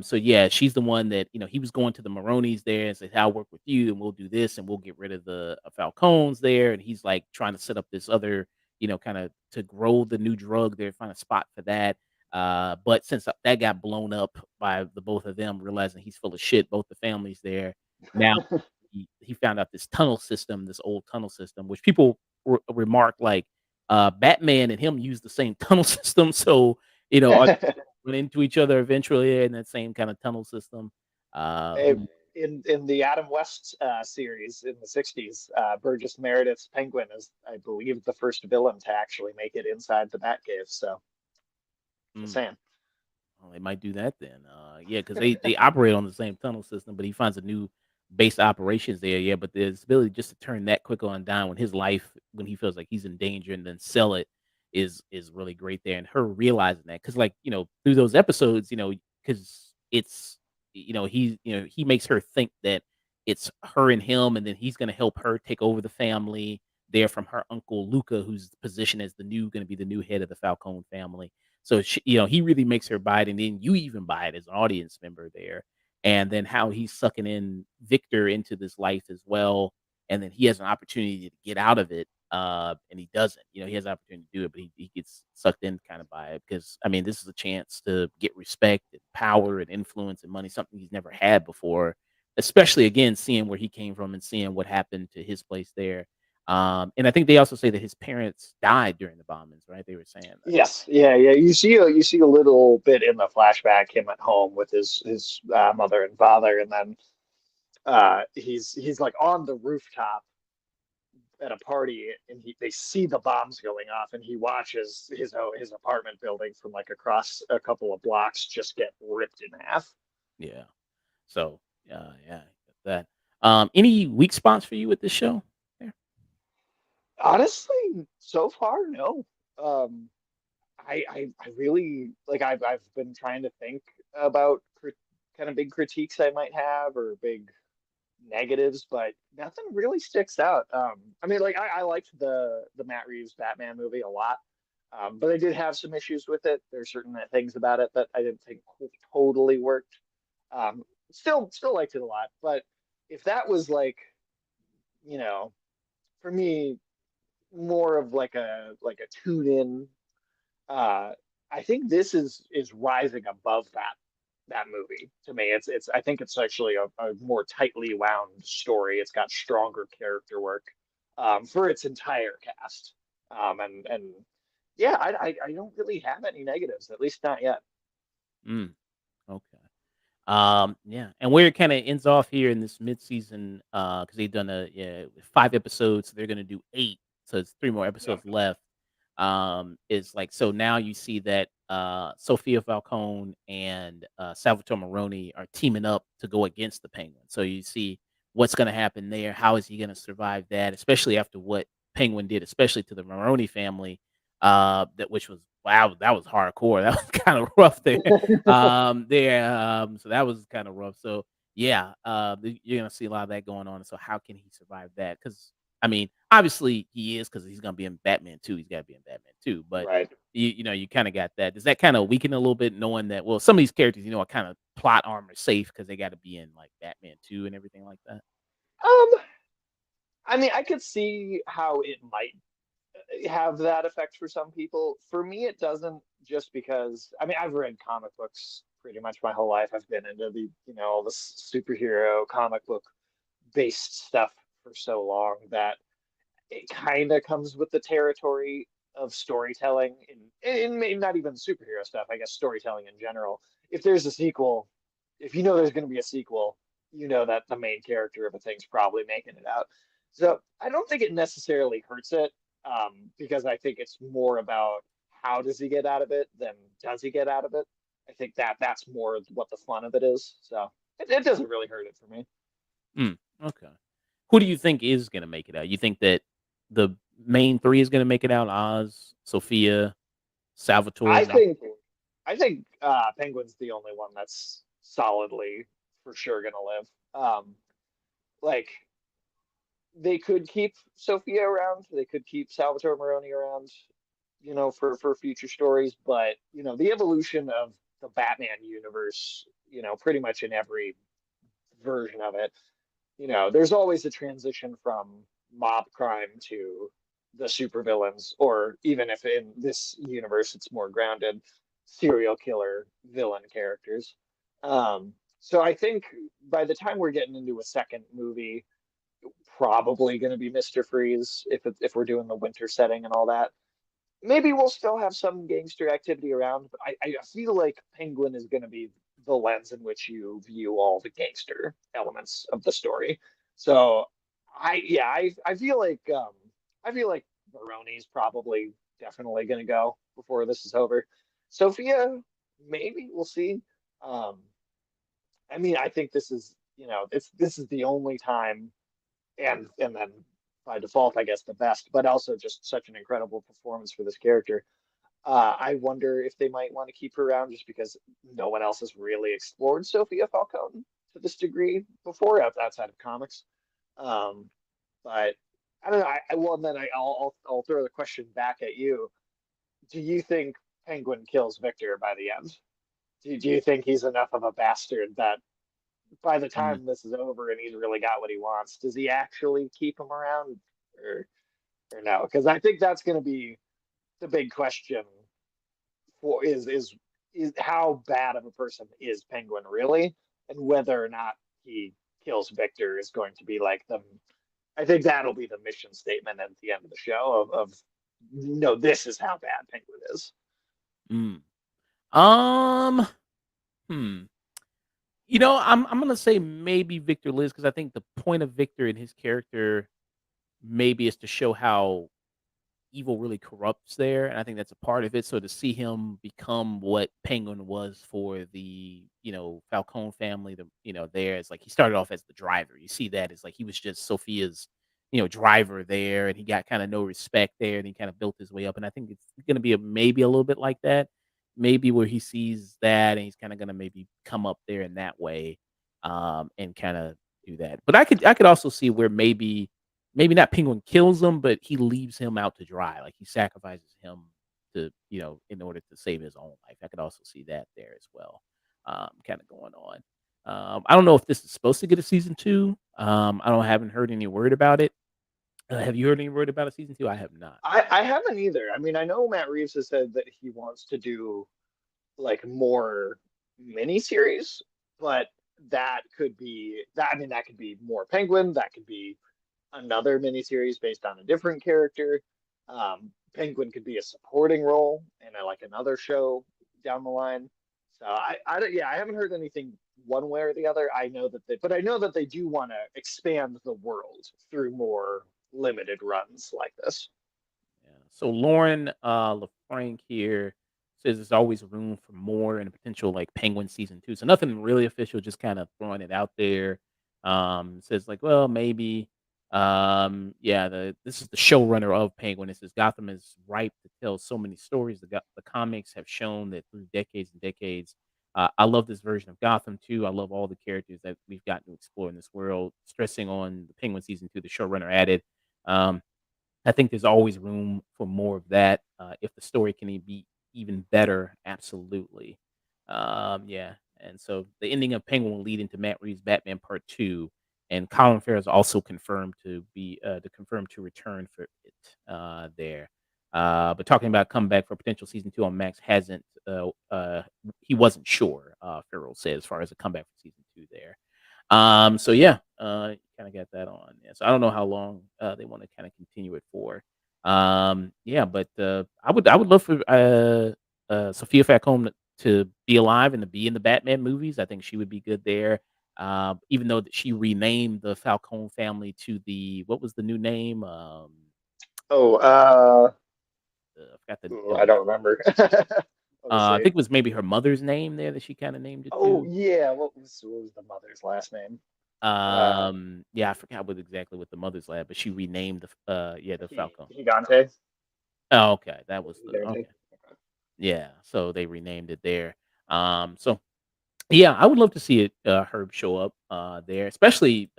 So yeah, she's the one that, he was going to the Maronis there and said, "I'll work with you and we'll do this and we'll get rid of the Falcones there." And he's like trying to set up this other, kind of to grow the new drug there, find a spot for that. But since that got blown up by the both of them, realizing he's full of shit, both the families there. Now he found out this tunnel system, this old tunnel system, which people remark like Batman and him use the same tunnel system. So, are run into each other eventually in that same kind of tunnel system. Eh, in the Adam West series in the 60s, Burgess Meredith's Penguin is, I believe, the first villain to actually make it inside the Batcave. So, just Mm, saying. well, they might do that then. Yeah, because they operate on the same tunnel system, but he finds a new base of operations there. Yeah, but the ability just to turn that quick on down when his life, when he feels like he's in danger, and then sell it is really great there. And her realizing that, because like through those episodes, because it's he makes her think that it's her and him, and then he's going to help her take over the family there from her uncle Luca, who's positioned as the new going to be the new head of the Falcone family. So he really makes her buy it, and then you even buy it as an audience member there. And then how he's sucking in Victor into this life as well, and then he has an opportunity to get out of it, and he doesn't. He has an opportunity to do it, but he gets sucked in kind of by it because I mean, this is a chance to get respect and power and influence and money, something he's never had before. Especially again, seeing where he came from and seeing what happened to his place there. And I think they also say that his parents died during the bombings, right? They were saying that. Yes, yeah, yeah. You see a little bit in the flashback him at home with his mother and father, and then he's like on the rooftop at a party, and they see the bombs going off, and he watches his apartment building from like across a couple of blocks just get ripped in half. Yeah. So, yeah, that. Any weak spots for you with this show? Yeah. Honestly, so far, no. Um, I really like I've been trying to think about kind of big critiques I might have or big negatives, but nothing really sticks out. I mean, like I liked the Matt Reeves Batman movie a lot, but I did have some issues with it. There's certain things about it that I didn't think totally worked. Still liked it a lot, but if that was like, you know, for me, more of like a tune in, uh, I think this is rising above that movie to me. It's I think it's actually a more tightly wound story. It's got stronger character work for its entire cast. And yeah, I don't really have any negatives, at least not yet. Mm, okay. Yeah, and where it kind of ends off here in this mid-season, because they've done 5 episodes, so they're gonna do 8, so it's 3 more Yeah. episodes left. Is like so now you see that Sophia Falcone and Salvatore Maroni are teaming up to go against the Penguin. So you see what's gonna happen there. How is he gonna survive that, especially after what Penguin did, especially to the Maroni family. That which was wow, that was hardcore. That was kind of rough there. So that was kind of rough. So yeah, you're gonna see a lot of that going on. So how can he survive that? Because I mean, obviously he is because he's gonna be in Batman 2. He's got to be in Batman 2. But Right. you kind of got that. Does that kind of weaken a little bit, knowing that some of these characters, are kind of plot armor safe because they got to be in like Batman 2 and everything like that. Um, I mean, I could see how it might have that effect for some people. For me, it doesn't, just because I mean, I've read comic books pretty much my whole life. I've been into all the superhero comic book based stuff for so long that it kind of comes with the territory of storytelling in maybe not even superhero stuff, I guess storytelling in general. If there's a sequel, if you know there's going to be a sequel, you know that the main character of a thing's probably making it out. So I don't think it necessarily hurts it, because I think it's more about how does he get out of it than does he get out of it. I think that's more what the fun of it is. So it doesn't really hurt it for me. Mm, okay. Who do you think is gonna make it out? You think that the main 3 is gonna make it out? Oz, Sophia, Salvatore, I and think Penguin's the only one that's solidly for sure gonna live. Like they could keep Sophia around, they could keep Salvatore Maroni around, for future stories, but the evolution of the Batman universe, pretty much in every version of it, there's always a transition from mob crime to the supervillains, or even if in this universe it's more grounded, serial killer villain characters. So I think by the time we're getting into a second movie, probably going to be Mr. Freeze if we're doing the winter setting and all that. Maybe we'll still have some gangster activity around, but I feel like Penguin is going to be the lens in which you view all the gangster elements of the story. So I feel like Baroni's probably definitely going to go before this is over. Sophia, maybe we'll see. Um, I mean, I think this is the only time, and then by default, I guess the best, but also just such an incredible performance for this character. I wonder if they might want to keep her around just because no one else has really explored Sophia Falcone to this degree before outside of comics. Um, but I don't know. Well, then I'll throw the question back at you. Do you think Penguin kills Victor by the end? Do you think he's enough of a bastard that by the mm, time this is over and he's really got what he wants, does he actually keep him around, or or no? Because I think that's going to be the big question for is how bad of a person is Penguin really, and whether or not he kills Victor is going to be like the. I think that'll be the mission statement at the end of the show of no, this is how bad Penguin is. mm. Um, hmm. I'm gonna say maybe Victor lives because I think the point of Victor and his character maybe is to show how evil really corrupts there, and I think that's a part of it. So to see him become what Penguin was for the, Falcone family, there, it's like he started off as the driver. You see that it's like he was just Sophia's, driver there, and he got kind of no respect there, and he kind of built his way up. And I think it's gonna be maybe a little bit like that, maybe where he sees that and he's kind of gonna maybe come up there in that way, and kind of do that. But I could also see where maybe not Penguin kills him, but he leaves him out to dry, like, he sacrifices him to, in order to save his own life. I could also see that there as well, kinda going on. I don't know if this is supposed to get a season 2. Haven't heard any word about it. Have you heard any word about a season 2? I have not. I haven't either. I mean, I know Matt Reeves has said that he wants to do like more miniseries, but that could be that. I mean, that could be more Penguin. That could be another miniseries based on a different character. Penguin could be a supporting role in like another show down the line. So yeah, I haven't heard anything one way or the other. But I know that they do want to expand the world through more limited runs like this. Yeah. So Lauren LaFranc here says there's always room for more and a potential like Penguin season 2. So nothing really official, just kind of throwing it out there. Says like, well, maybe. Yeah, this is the showrunner of Penguin. It says Gotham is ripe to tell so many stories. The comics have shown that through decades and decades. I love this version of Gotham too. I love all the characters that we've gotten to explore in this world. Stressing on the Penguin season 2, the showrunner added. Um, I think there's always room for more of that, if the story can be even better, absolutely. Yeah, and so the ending of Penguin will lead into Matt Reeves' Batman Part 2, and Colin Farrell is also confirmed to return for it, there. But talking about comeback for potential season 2 on Max hasn't, he wasn't sure, Farrell said, as far as a comeback for season 2 there. So yeah, kind of got that on. Yeah, so I don't know how long they want to kind of continue it for. Yeah, but I would love for Sophia Falcone to be alive and to be in the Batman movies. I think she would be good there. Even though that she renamed the Falcone family to the what was the new name? Oh, I forgot I don't remember. I Honestly. think it was maybe her mother's name there that she kind of named it Oh to. yeah, what was the mother's last name? Yeah, I forgot exactly what the mother's lab, but she renamed the Falcon. Gigante. Oh, okay, that was the Gigante. okay. Yeah, so they renamed it there. So yeah, I would love to see it, Herb show up there, especially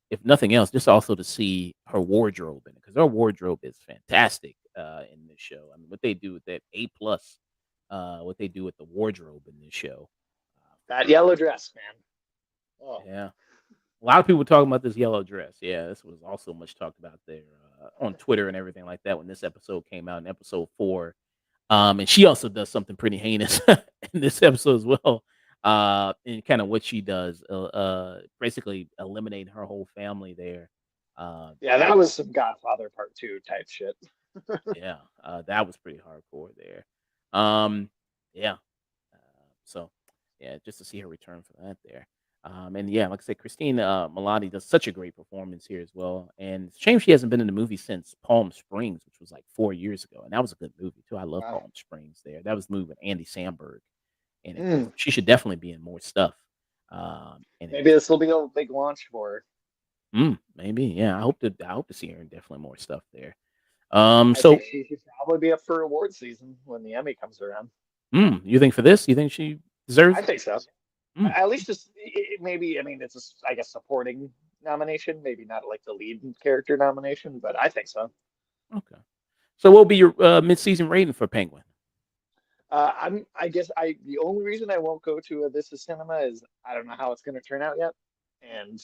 if nothing else, just also to see her wardrobe in it because her wardrobe is fantastic in this show. I mean, what they do with that A+, what they do with the wardrobe in this show. That yellow dress, man. Oh, Yeah, a lot of people talking about this yellow dress. Yeah, this was also much talked about there on Twitter and everything like that when this episode came out in episode 4. And she also does something pretty heinous in this episode as well. And kind of what she does, basically eliminate her whole family there. yeah, That that was some Godfather Part 2 type shit. yeah, that was pretty hardcore there. Um, yeah, so yeah, just to see her return for that there. And yeah, like I said, Christine Milani does such a great performance here as well. And it's a shame she hasn't been in the movie since Palm Springs, which was like 4 years ago, and that was a good movie too. I love Wow. Palm Springs. There, that was the movie with Andy Samberg in it. Mm, She should definitely be in more stuff. And it maybe is this will be a big launch for her. maybe yeah. I hope to see her in definitely more stuff there. I think So she should probably be up for award season when the Emmy comes around. you think for this, you think she deserves I it? think so. Mm, At least just maybe. I mean, it's I guess supporting nomination, maybe not like the lead character nomination, but I think so. okay. So what will be your mid-season rating for Penguin? I guess the only reason I won't go to a This Is Cinema is I don't know how it's going to turn out yet, and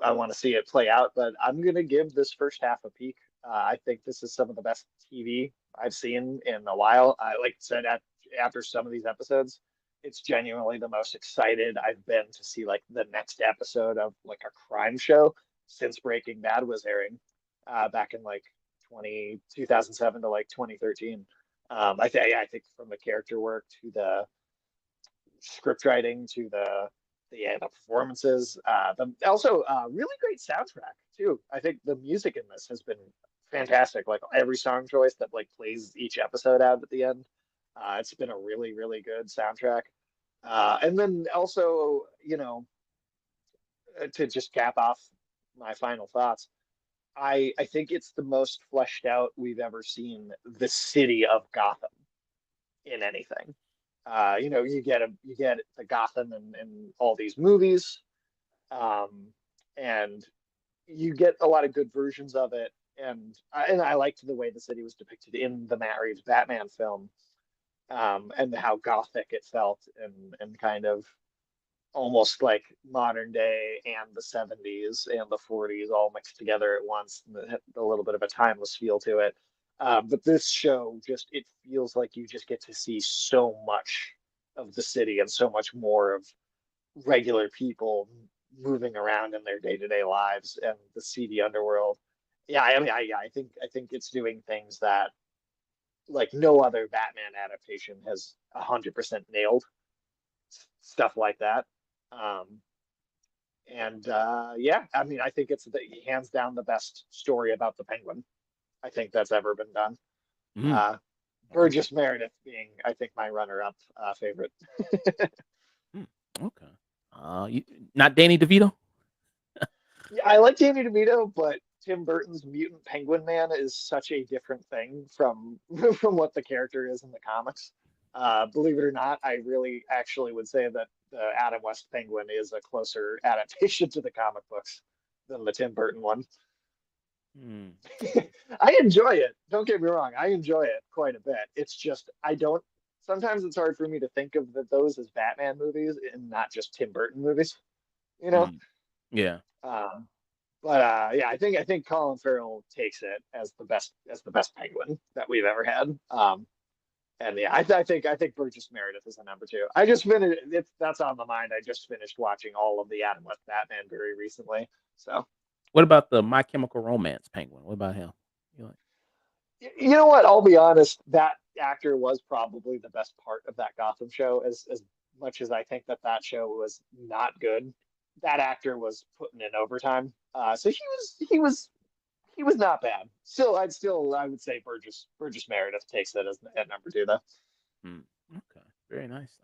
I want to see it play out. But I'm going to give this first half a peek. I think this is some of the best TV I've seen in a while. I like I said after some of these episodes, it's genuinely the most excited I've been to see like the next episode of like a crime show since Breaking Bad was airing back in like 2007 to like 2013. I think from the character work to the script writing to the performances, also really great soundtrack too. I think the music in this has been fantastic. Like every song choice that like plays each episode out at the end, it's been a really good soundtrack. And then also, to just cap off my final thoughts, I think it's the most fleshed out we've ever seen the city of Gotham in anything. You get the Gotham in all these movies, um, and you get a lot of good versions of it. And I liked the way the city was depicted in the Matt Reeves Batman film, and how gothic it felt, and kind of almost like modern day and the 70s and the 40s all mixed together at once, and a little bit of a timeless feel to it. But this show just it feels like you just get to see so much of the city and so much more of regular people moving around in their day-to-day lives and the seedy underworld. Yeah, I mean, I think it's doing things that like no other Batman adaptation has 100% nailed stuff like that. Um, and yeah, I mean, I think it's hands down the best story about the Penguin I think that's ever been done. Mm, Uh, okay. Burgess Meredith being, I think, my runner-up favorite. Mm, okay. You, not Danny DeVito. Yeah, I like Danny DeVito, but Tim Burton's Mutant Penguin Man is such a different thing from from what the character is in the comics. Believe it or not, I really actually would say that the Adam West Penguin is a closer adaptation to the comic books than the Tim Burton one. Mm, I enjoy it. Don't get me wrong. I enjoy it quite a bit. It's just I don't. Sometimes it's hard for me to think of those as Batman movies and not just Tim Burton movies. You know. mm, yeah. Um, but yeah, I think Colin Farrell takes it as the best Penguin that we've ever had. And yeah, I think Burgess Meredith is the number two. I just finished. That's on the mind. I just finished watching all of the Adam West Batman very recently. So. What about the My Chemical Romance Penguin? What about him? You like? You know what? I'll be honest. That actor was probably the best part of that Gotham show. As much as I think that that show was not good, that actor was putting in overtime. So he was not bad. Still I would say Burgess Meredith takes it as at number two though. Mm, okay, very nice.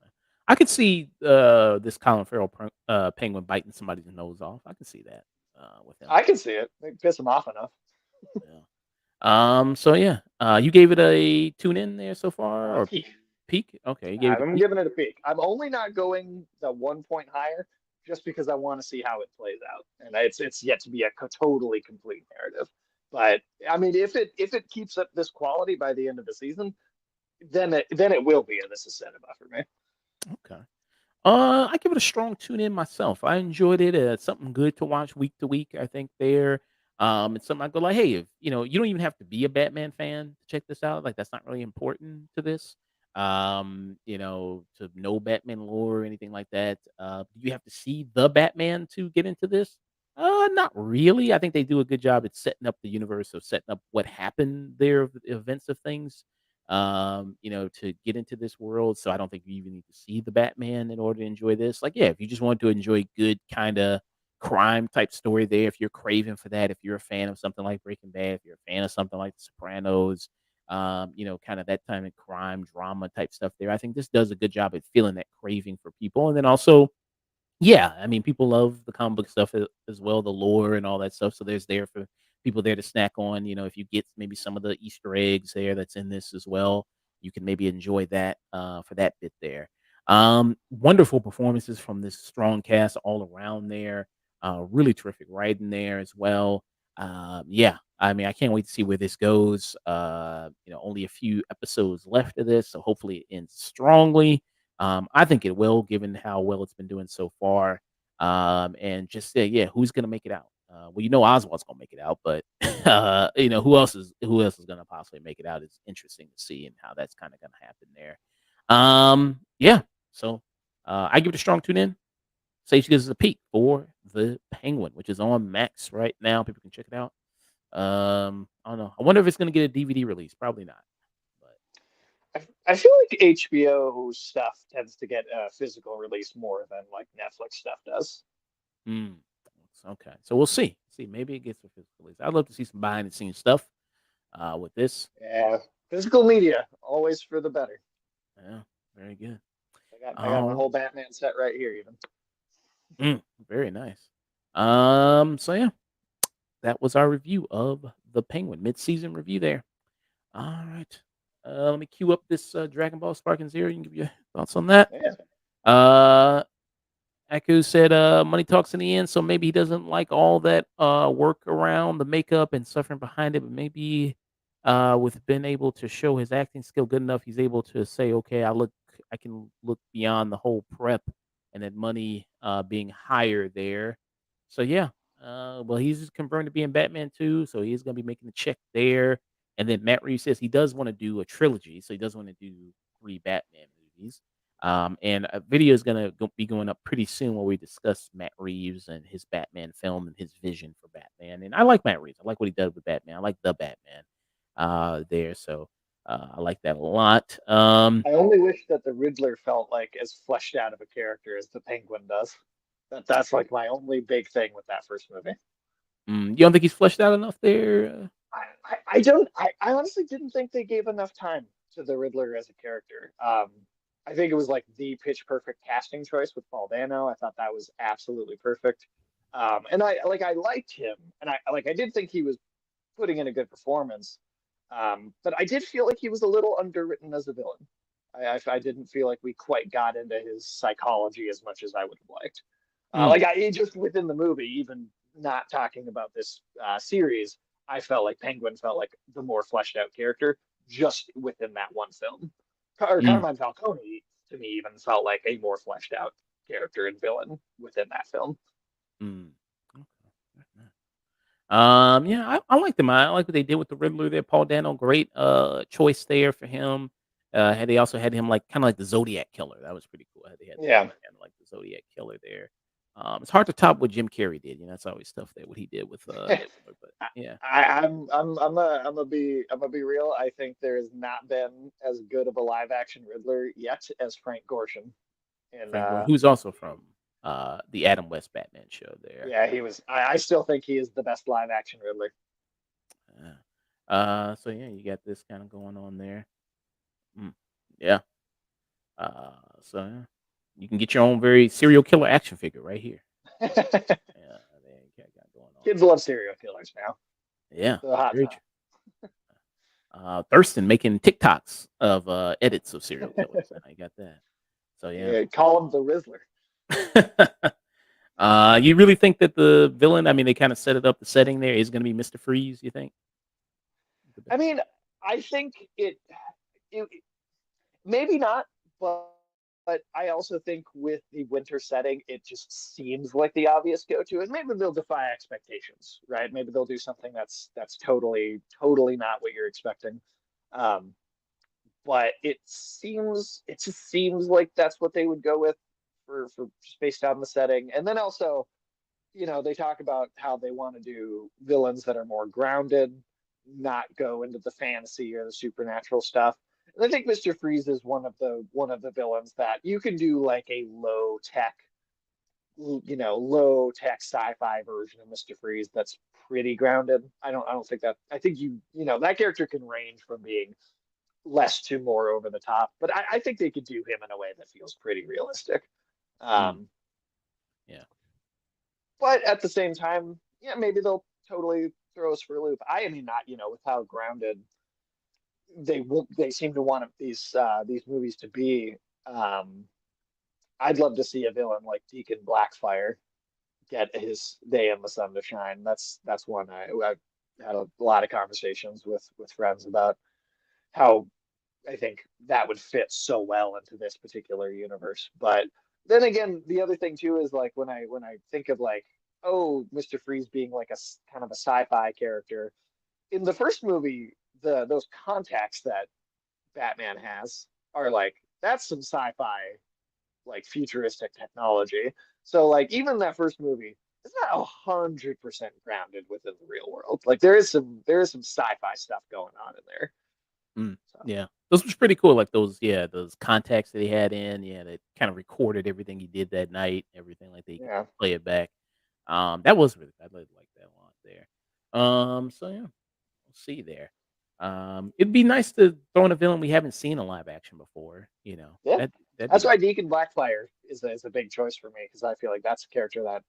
I could see this Colin Farrell penguin biting somebody's nose off. I can see that with him. I can see it. They piss him off enough. Yeah. So yeah, you gave it a tune in there so far or Peak. peak? Okay, you gave it a I'm peak. giving it a peak. I'm only not going the 1 point higher just because I want to see how it plays out, and it's yet to be a totally complete narrative. But I mean, if it keeps up this quality by the end of the season, then it will be, and this is set enough for me. Okay. I give it a strong tune in myself. I enjoyed it. It's something good to watch week to week. I think there. It's something I go like, hey, if you don't even have to be a Batman fan to check this out. Like that's not really important to this. To know Batman lore or anything like that. Do you have to see the Batman to get into this? Not really. I think they do a good job at setting up the universe of setting up what happened there, the events of things to get into this world. So I don't think you even need to see the Batman in order to enjoy this. Like, yeah, if you just want to enjoy good kind of crime type story there, if you're craving for that, if you're a fan of something like Breaking Bad, if you're a fan of something like The Sopranos, kind of that time of crime drama type stuff there. I think this does a good job at feeling that craving for people. And then also yeah, I mean, people love the comic book stuff as well, the lore and all that stuff. So there's there for people there to snack on. If you get maybe some of the Easter eggs there that's in this as well, you can maybe enjoy that for that bit there. Wonderful performances from this strong cast all around there. Really terrific writing there as well. Yeah, I mean, I can't wait to see where this goes. Only a few episodes left of this, so hopefully it ends strongly. I think it will, given how well it's been doing so far. And just say, yeah, who's gonna make it out? Well, Oswald's gonna make it out, but who else is gonna possibly make it out is interesting to see and how that's kind of gonna happen there. Yeah. So I give it a strong tune in. Say she gives us a peek for the Penguin, which is on Max right now. People can check it out. I don't know. I wonder if it's gonna get a DVD release. Probably not. But I feel like HBO stuff tends to get a physical release more than like Netflix stuff does. Mm, okay. So we'll see. See, maybe it gets a physical release. I'd love to see some behind the scenes stuff with this. Yeah, physical media always for the better. Yeah, very good. I got my Um, whole Batman set right here, even. very nice. So yeah, that was our review of the Penguin mid-season review there. All right. Let me cue up this Dragon Ball Sparking Zero. You can give your thoughts on that. Yeah. Uh Aku said money talks in the end, so maybe he doesn't like all that work around the makeup and suffering behind it, but maybe with being able to show his acting skill good enough, he's able to say, okay, I can look beyond the whole prep and that money being higher there. So yeah. Well he's confirmed to be in Batman too, so he's gonna be making the check there. And then Matt Reeves says he does want to do a trilogy, so he does want to do 3 Batman movies. And a video is be going up pretty soon where we discuss Matt Reeves and his Batman film and his vision for Batman. And I like Matt Reeves. I like what he does with Batman. I like the Batman there. So I like that a lot. I only wish that the Riddler felt like as fleshed out of a character as the Penguin does. That's like my only big thing with that first movie. You don't think he's fleshed out enough there? I don't. I honestly didn't think they gave enough time to the Riddler as a character. I think it was like the pitch perfect casting choice with Paul Dano. I thought that was absolutely perfect. And I liked him, and I did think he was putting in a good performance. But I did feel like he was a little underwritten as a villain. I didn't feel like we quite got into his psychology as much as I would have liked. Mm, Just within the movie, even not talking about this series, I felt like Penguin felt like the more fleshed out character just within that one film. mm, Carmine Falcone to me even felt like a more fleshed out character and villain within that film. mm. Okay. Yeah, I like them. I like what they did with the Riddler there. Paul Dano, great choice there for him. Had they also had him like kind of like the Zodiac killer. That was pretty cool. They had Yeah, kind of like the Zodiac killer there. It's hard to top what Jim Carrey did. That's always tough there what he did with the Riddler. But yeah, I'm gonna be real. I think there has not been as good of a live action Riddler yet as Frank Gorshin. And Frank Gore, who's also from the Adam West Batman show there. yeah, he was. I still think he is the best live action Riddler. So yeah, you got this kind of going on there. Mm, yeah. So yeah. You can get your own very serial killer action figure right here. Yeah, there you got going on. Kids love serial killers now. Yeah, The hot very top. true. Thurston making TikToks of edits of serial killers. I got that. So yeah. Yeah, call him the Rizzler. You really think that the villain? I mean, they kind of set it up. The setting there is going to be Mr. Freeze. You think? I mean, I think it maybe not, but I also think with the winter setting, it just seems like the obvious go-to, and maybe they'll defy expectations, right? Maybe they'll do something that's totally not what you're expecting. Um, but it just seems like that's what they would go with for just based on the setting, and then also, they talk about how they want to do villains that are more grounded, not go into the fantasy or the supernatural stuff. And I think Mr. Freeze is one of the villains that you can do like a low tech sci-fi version of Mr. Freeze that's pretty grounded. I don't think that I think that character can range from being less to more over the top, but I think they could do him in a way that feels pretty realistic. Mm, Um, yeah. but at the same time, yeah, maybe they'll totally throw us for a loop. I mean, not with how grounded they seem to want these movies to be. Um, I'd love to see a villain like Deacon Blackfire get his day in the sun to shine. That's one I've had a lot of conversations with friends about how I think that would fit so well into this particular universe. But then again, the other thing too is like when I think of like, oh, Mr. Freeze being like a kind of a sci-fi character in the first movie, those contacts that Batman has are like that's some sci-fi like futuristic technology. So like even that first movie, it's not 100% grounded within the real world. Like there is some sci-fi stuff going on in there. Mm, So yeah, those was pretty cool. Like those, yeah, those contacts that he had in. Yeah, they kind of recorded everything he did that night. Everything like they could yeah. play it back. That was really I really like that a lot there. So yeah, we'll see there. It'd be nice to throw in a villain we haven't seen in live action before. Yeah. That'd be That's nice. why Deacon Blackfire is a big choice for me because I feel like that's a character that,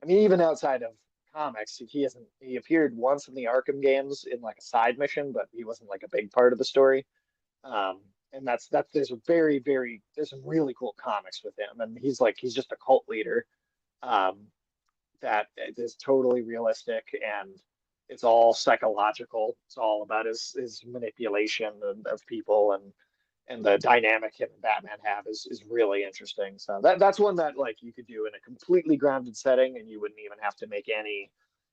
I mean, even outside of comics, he appeared once in the Arkham games in like a side mission, but he wasn't like a big part of the story. And that's there's some really cool comics with him, and he's just a cult leader, um, that is totally realistic and it's all psychological. It's all about his manipulation of people and the dynamic him and Batman have is really interesting. So that's one that like you could do in a completely grounded setting, and you wouldn't even have to make any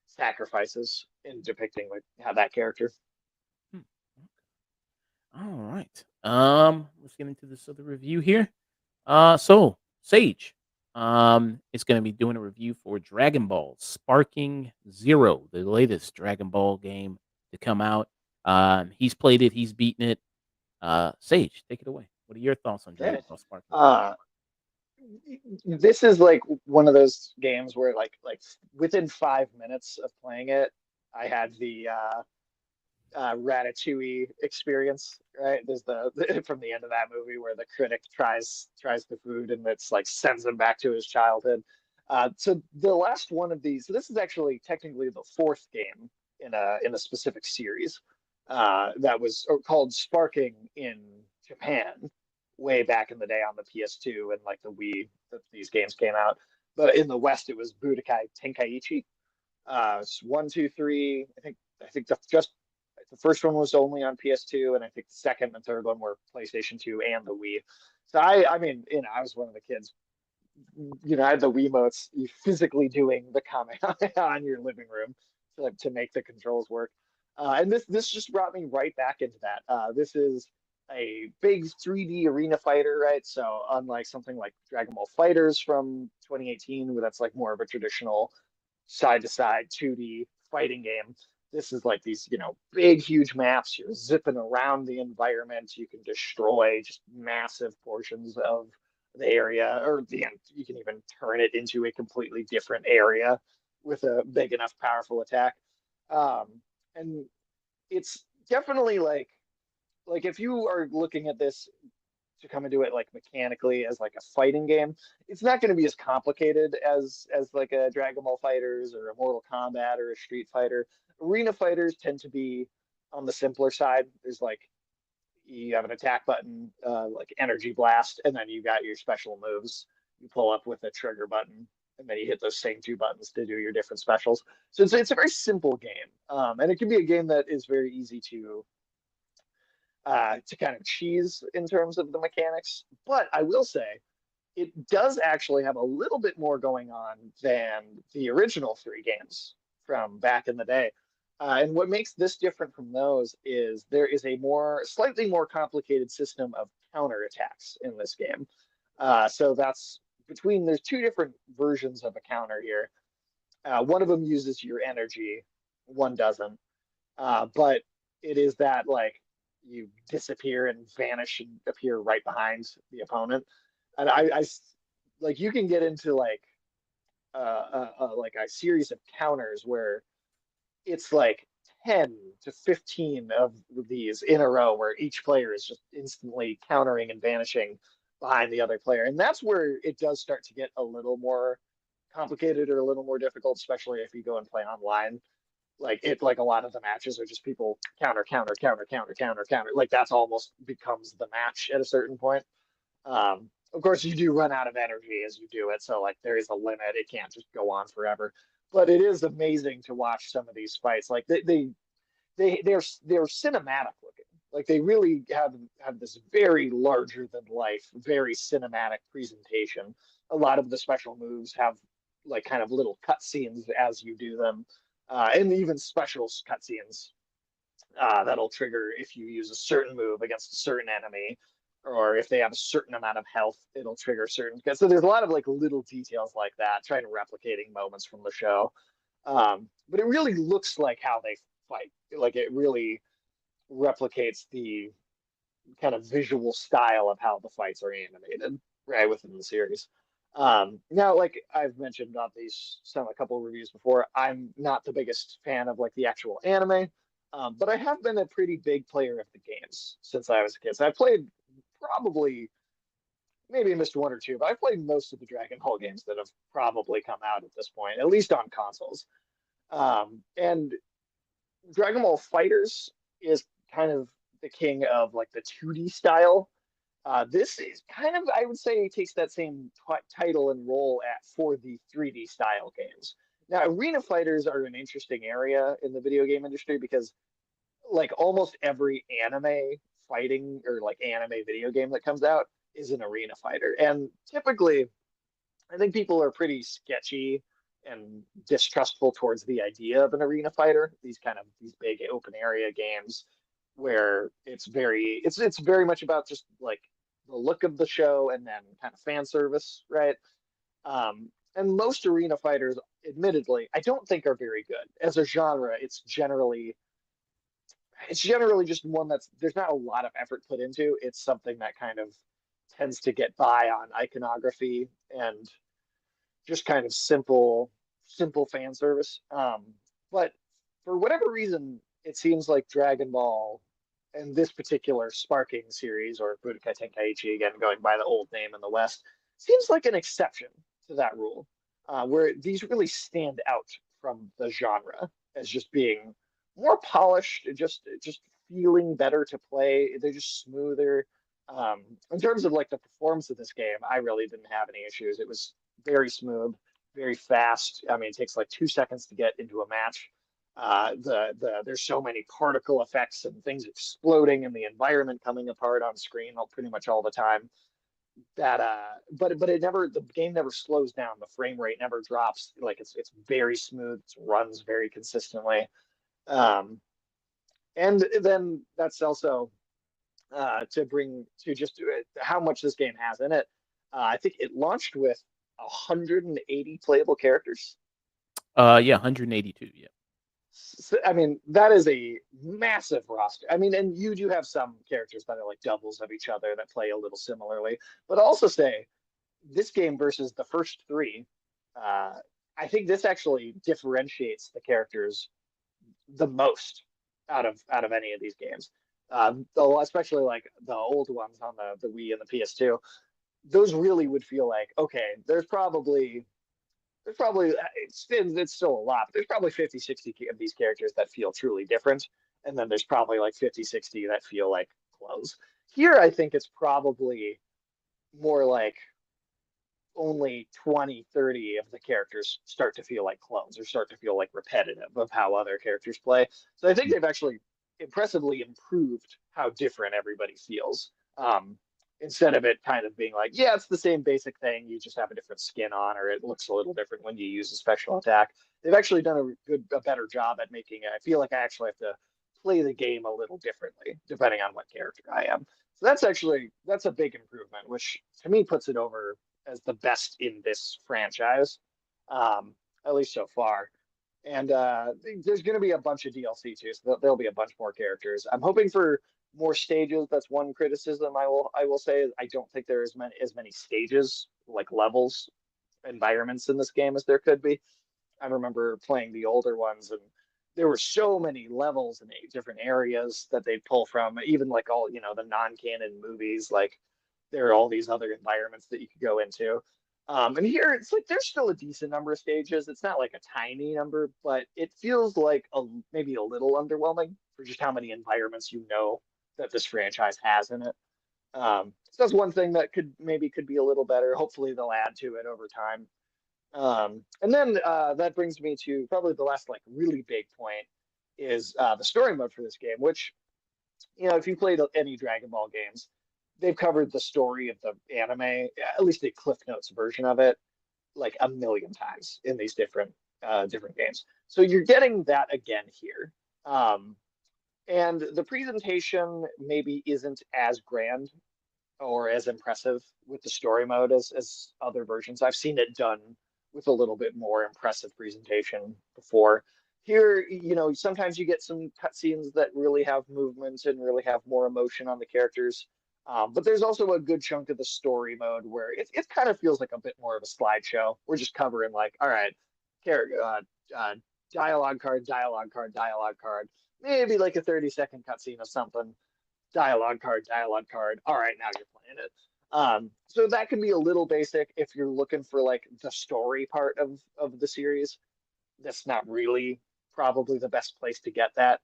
sacrifices in depicting like how that character. Hmm, all right. Let's get into this other review here. So Sage, is going to be doing a review for Dragon Ball Sparking Zero, the latest Dragon Ball game to come out. He's played it, he's beaten it. Sage, take it away. What are your thoughts on Yeah. Dragon Ball Sparking Zero? This is like one of those games where like within 5 minutes of playing it, I had the Ratatouille experience, right? There's the from the end of that movie where the critic tries the food and it's like sends him back to his childhood. So the last one of these, so this is actually technically the fourth game in a specific series that was called Sparking in Japan way back in the day on the PS2 and like the Wii that these games came out. But in the West, it was Budokai Tenkaichi. It's one, two, three. I think the first one was only on PS2, and I think the second and third one were PlayStation 2 and the Wii. So I mean, I was one of the kids. I had the Wiimotes, you physically doing the comic on your living room to make the controls work. And this just brought me right back into that. This is a big 3D arena fighter, right? So unlike something like Dragon Ball Fighters from 2018, where that's like more of a traditional side to side 2D fighting game. This is like these, big, huge maps. You're zipping around the environment. You can destroy just massive portions of the area, or you can even turn it into a completely different area with a big enough, powerful attack. Um, and it's definitely like if you are looking at this to come into it like mechanically as like a fighting game. It's not going to be as complicated as like a Dragon Ball Fighters or a Mortal Kombat or a Street Fighter. Arena fighters tend to be on the simpler side. There's like you have an attack button, like energy blast, and then you got your special moves. You pull up with a trigger button, and then you hit those same two buttons to do your different specials. So it's a very simple game, and it can be a game that is very easy to kind of cheese in terms of the mechanics. But I will say it does actually have a little bit more going on than the original three games from back in the day. And what makes this different from those is there is a slightly more complicated system of counterattacks in this game. So there's two different versions of a counter here. One of them uses your energy, one doesn't. But it is that like you disappear and vanish and appear right behind the opponent. And I like you can get into like a series of counters where it's like 10 to 15 of these in a row where each player is just instantly countering and vanishing behind the other player. And that's where it does start to get a little more complicated or a little more difficult, especially if you go and play online. Like a lot of the matches are just people counter, counter, counter, counter, counter, counter. Like that's almost becomes the match at a certain point. Of course, you do run out of energy as you do it, so like there is a limit. It can't just go on forever. But it is amazing to watch some of these fights. Like they're cinematic looking. Like they really have this very larger than life, very cinematic presentation. A lot of the special moves have like kind of little cutscenes as you do them, and even special cutscenes that'll trigger if you use a certain move against a certain enemy, or if they have a certain amount of health, it'll trigger certain. So there's a lot of like little details like that, trying to replicating moments from the show. But it really looks like how they fight. Like it really replicates the kind of visual style of how the fights are animated right within the series. Now, like I've mentioned on a couple of reviews before, I'm not the biggest fan of like the actual anime, but I have been a pretty big player of the games since I was a kid. So I played probably maybe missed one or two, but I've played most of the Dragon Ball games that have probably come out at this point, at least on consoles. And Dragon Ball Fighters is kind of the king of like the 2D style. This is kind of, I would say, takes that same title and role for the 3D style games. Now, arena fighters are an interesting area in the video game industry because, like, almost every anime fighting or like anime video game that comes out is an arena fighter. And typically, I think people are pretty sketchy and distrustful towards the idea of an arena fighter. These big open area games where it's very much about just like the look of the show and then kind of fan service, right? And most arena fighters, admittedly, I don't think are very good. As a genre, it's generally just one there's not a lot of effort put into. It's something that kind of tends to get by on iconography and just kind of simple fan service. But for whatever reason, it seems like Dragon Ball and this particular Sparking series, or Budokai Tenkaichi, again going by the old name in the West, seems like an exception to that rule, where these really stand out from the genre as just being more polished, just feeling better to play. They're just smoother. In terms of like the performance of this game, I really didn't have any issues. It was very smooth, very fast. I mean, it takes like 2 seconds to get into a match. There's so many particle effects and things exploding and the environment coming apart on screen pretty much all the time. But the game never slows down. The frame rate never drops. Like it's very smooth. It runs very consistently. And then that's also to bring to just how much this game has in it. I think it launched with 180 playable characters. Yeah, 182. Yeah. So, I mean, that is a massive roster. I mean, and you do have some characters that are like doubles of each other that play a little similarly. But I'll also say this game versus the first three, I think this actually differentiates the characters the most out of any of these games. Though especially like the old ones on the Wii and the PS2, those really would feel like, okay, there's probably it's still a lot, but there's probably 50, 60 of these characters that feel truly different. And then there's probably like 50, 60 that feel like clothes. Here, I think it's probably more like only 20, 30 of the characters start to feel like clones or start to feel like repetitive of how other characters play. So I think they've actually impressively improved how different everybody feels. Instead of it kind of being like, yeah, it's the same basic thing, you just have a different skin on, or it looks a little different when you use a special attack. They've actually done a better job at making it. I feel like I actually have to play the game a little differently depending on what character I am. So that's a big improvement, which to me puts it over as the best in this franchise, at least so far. And there's going to be a bunch of DLC too, so there'll be a bunch more characters. I'm hoping for more stages. That's one criticism I will say. I don't think there is as many stages, like levels, environments in this game as there could be. I remember playing the older ones, and there were so many levels and different areas that they'd pull from. Even like all the non-canon movies, like there are all these other environments that you could go into. And here it's like there's still a decent number of stages. It's not like a tiny number, but it feels like maybe a little underwhelming for just how many environments that this franchise has in it. So that's one thing that could be a little better. Hopefully they'll add to it over time. And then that brings me to probably the last like really big point is the story mode for this game, which if you played any Dragon Ball games, they've covered the story of the anime, at least a Cliff Notes version of it, like a million times in these different games. So you're getting that again here. And the presentation maybe isn't as grand or as impressive with the story mode as other versions. I've seen it done with a little bit more impressive presentation before. Here, sometimes you get some cutscenes that really have movement and really have more emotion on the characters. But there's also a good chunk of the story mode where it kind of feels like a bit more of a slideshow. We're just covering like, all right, character, dialogue card, dialogue card, dialogue card, maybe like a 30-second cutscene of something, dialogue card, dialogue card. All right, now you're playing it. So that can be a little basic if you're looking for like the story part of the series. That's not really probably the best place to get that.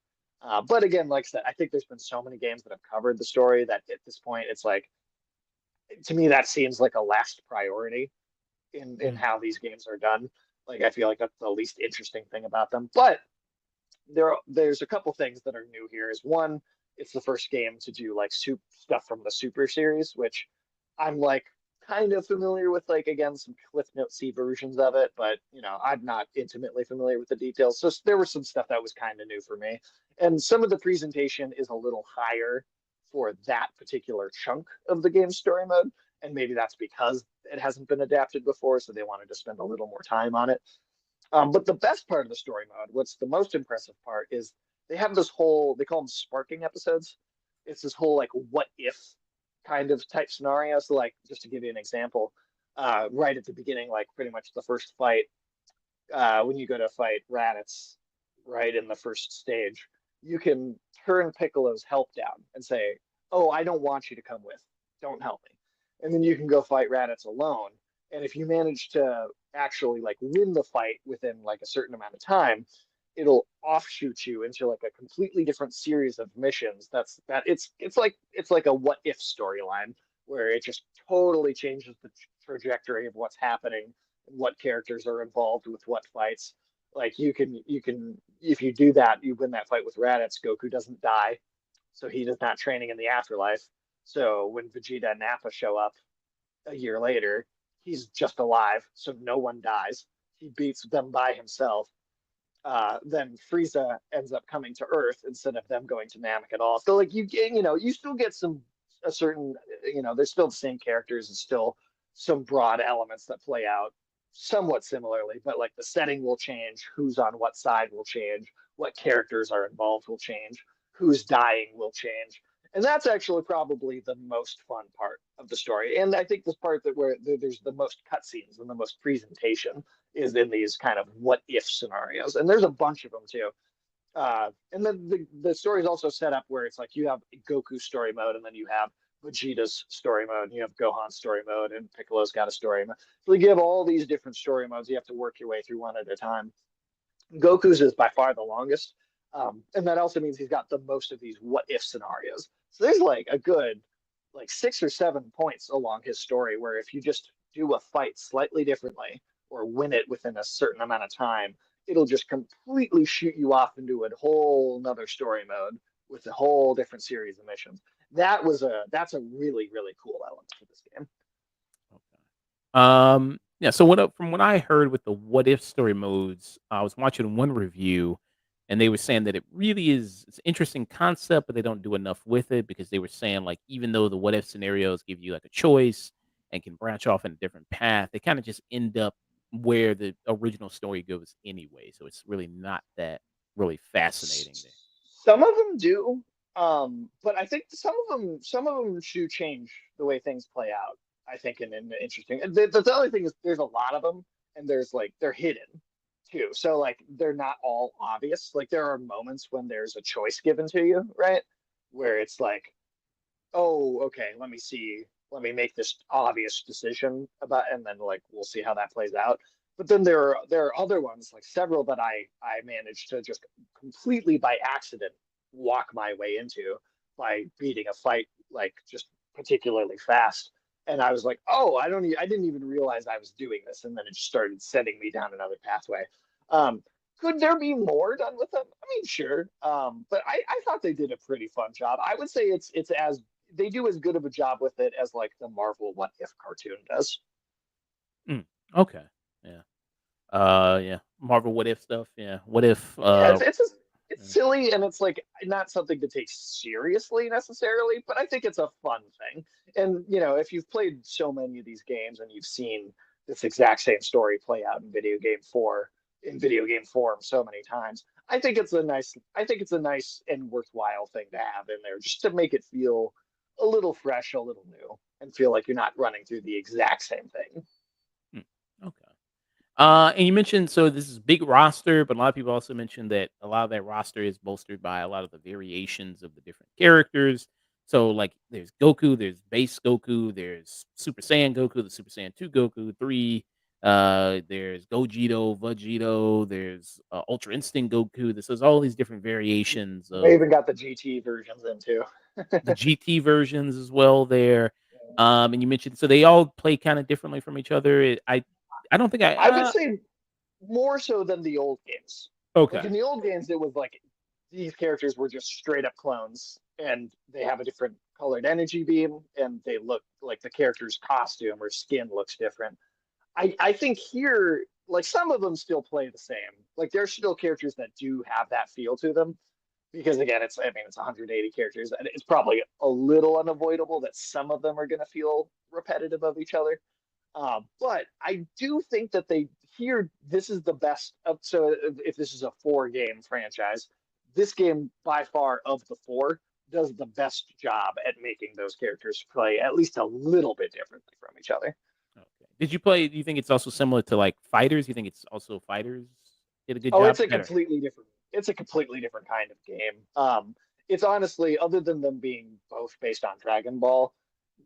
But again, like I said, I think there's been so many games that have covered the story that at this point, it's like to me that seems like a last priority in how these games are done. Like I feel like that's the least interesting thing about them. But there's a couple things that are new here. Is one, it's the first game to do like stuff from the Super series, which I'm like kind of familiar with, like again some Cliff Notesy versions of it, but I'm not intimately familiar with the details. So there was some stuff that was kind of new for me, and some of the presentation is a little higher for that particular chunk of the game story mode, and maybe that's because it hasn't been adapted before, so they wanted to spend a little more time on it. But the best part of the story mode, what's the most impressive part, is they have this whole, they call them sparking episodes. It's this whole like what if kind of type scenario. So like just to give you an example, right at the beginning, like pretty much the first fight, when you go to fight Raditz, right in the first stage, you can turn Piccolo's help down and say, "Oh, I don't want you to come with. Don't help me." And then you can go fight Raditz alone. And if you manage to actually like win the fight within like a certain amount of time, it'll offshoot you into like a completely different series of missions. It's like a what if storyline where it just totally changes the trajectory of what's happening and what characters are involved with what fights. Like you can if you do that, you win that fight with Raditz, Goku doesn't die, so he is not training in the afterlife. So when Vegeta and Nappa show up a year later, he's just alive, so no one dies. He beats them by himself. Then Frieza ends up coming to Earth instead of them going to Namek at all. So like you still get a certain, there's still the same characters and still some broad elements that play out somewhat similarly, but like the setting will change, who's on what side will change, what characters are involved will change, who's dying will change. And that's actually probably the most fun part of the story. And I think this part where there's the most cutscenes and the most presentation is in these kind of what if scenarios. And there's a bunch of them too. And then the story is also set up where it's like you have Goku story mode, and then you have Vegeta's story mode, and you have Gohan's story mode, and Piccolo's got a story mode. So you have all these different story modes. You have to work your way through one at a time. Goku's is by far the longest. And that also means he's got the most of these what if scenarios. So there's like a good like 6 or 7 points along his story where if you just do a fight slightly differently or win it within a certain amount of time, it'll just completely shoot you off into a whole another story mode with a whole different series of missions. That's a really, really cool element to this game. Okay. Yeah. So from what I heard with the what if story modes, I was watching one review, and they were saying that it really is it's an interesting concept, but they don't do enough with it because they were saying like even though the what if scenarios give you like a choice and can branch off in a different path, they kind of just end up where the original story goes anyway. So it's really not that really fascinating there. Some of them do, but I think some of them do change the way things play out. I think in interesting. And the other thing is there's a lot of them, and there's like they're hidden too. So like they're not all obvious. Like there are moments when there's a choice given to you, right? Where it's like, oh, okay, let me see, let me make this obvious decision about, and then like we'll see how that plays out. But then there are other ones, like several that I managed to just completely by accident walk my way into by beating a fight like just particularly fast. And I was like, oh, I didn't even realize I was doing this, and then it just started setting me down another pathway. Um, could there be more done with them? I mean, sure. But I thought they did a pretty fun job. I would say it's as they do as good of a job with it as like the Marvel What If cartoon does. Mm, okay. Yeah. Yeah. Marvel what if stuff. Yeah. What if Yeah, it's yeah. silly and it's like not something to take seriously necessarily, but I think it's a fun thing. And if you've played so many of these games and you've seen this exact same story play out in video game form so many times, I think it's a nice and worthwhile thing to have in there just to make it feel a little fresh, a little new, and feel like you're not running through the exact same thing. Mm, okay. And you mentioned so this is big roster, but a lot of people also mentioned that a lot of that roster is bolstered by a lot of the variations of the different characters. So like there's Goku, there's base Goku, there's Super Saiyan Goku, the Super Saiyan 2 Goku, 3, there's Gogeta, Vegito, there's Ultra Instinct Goku. This is all these different variations They of even got the GT versions in too. the GT versions as well there. And you mentioned so they all play kind of differently from each other. I don't think I would say more so than the old games. Like okay. in the old games, it was like these characters were just straight up clones, and they have a different colored energy beam, and they look like the character's costume or skin looks different. I think here, like some of them still play the same. Like there's still characters that do have that feel to them, because again, it's 180 characters, and it's probably a little unavoidable that some of them are going to feel repetitive of each other. But I do think that they here this is the best of so if this is a 4 game franchise, this game by far of the four does the best job at making those characters play at least a little bit differently from each other. Okay. Did you play do you think it's also similar to, like, Fighters? You think it's also Fighters did a good Oh, job? Better. it's a completely different kind of game. It's honestly, other than them being both based on Dragon Ball,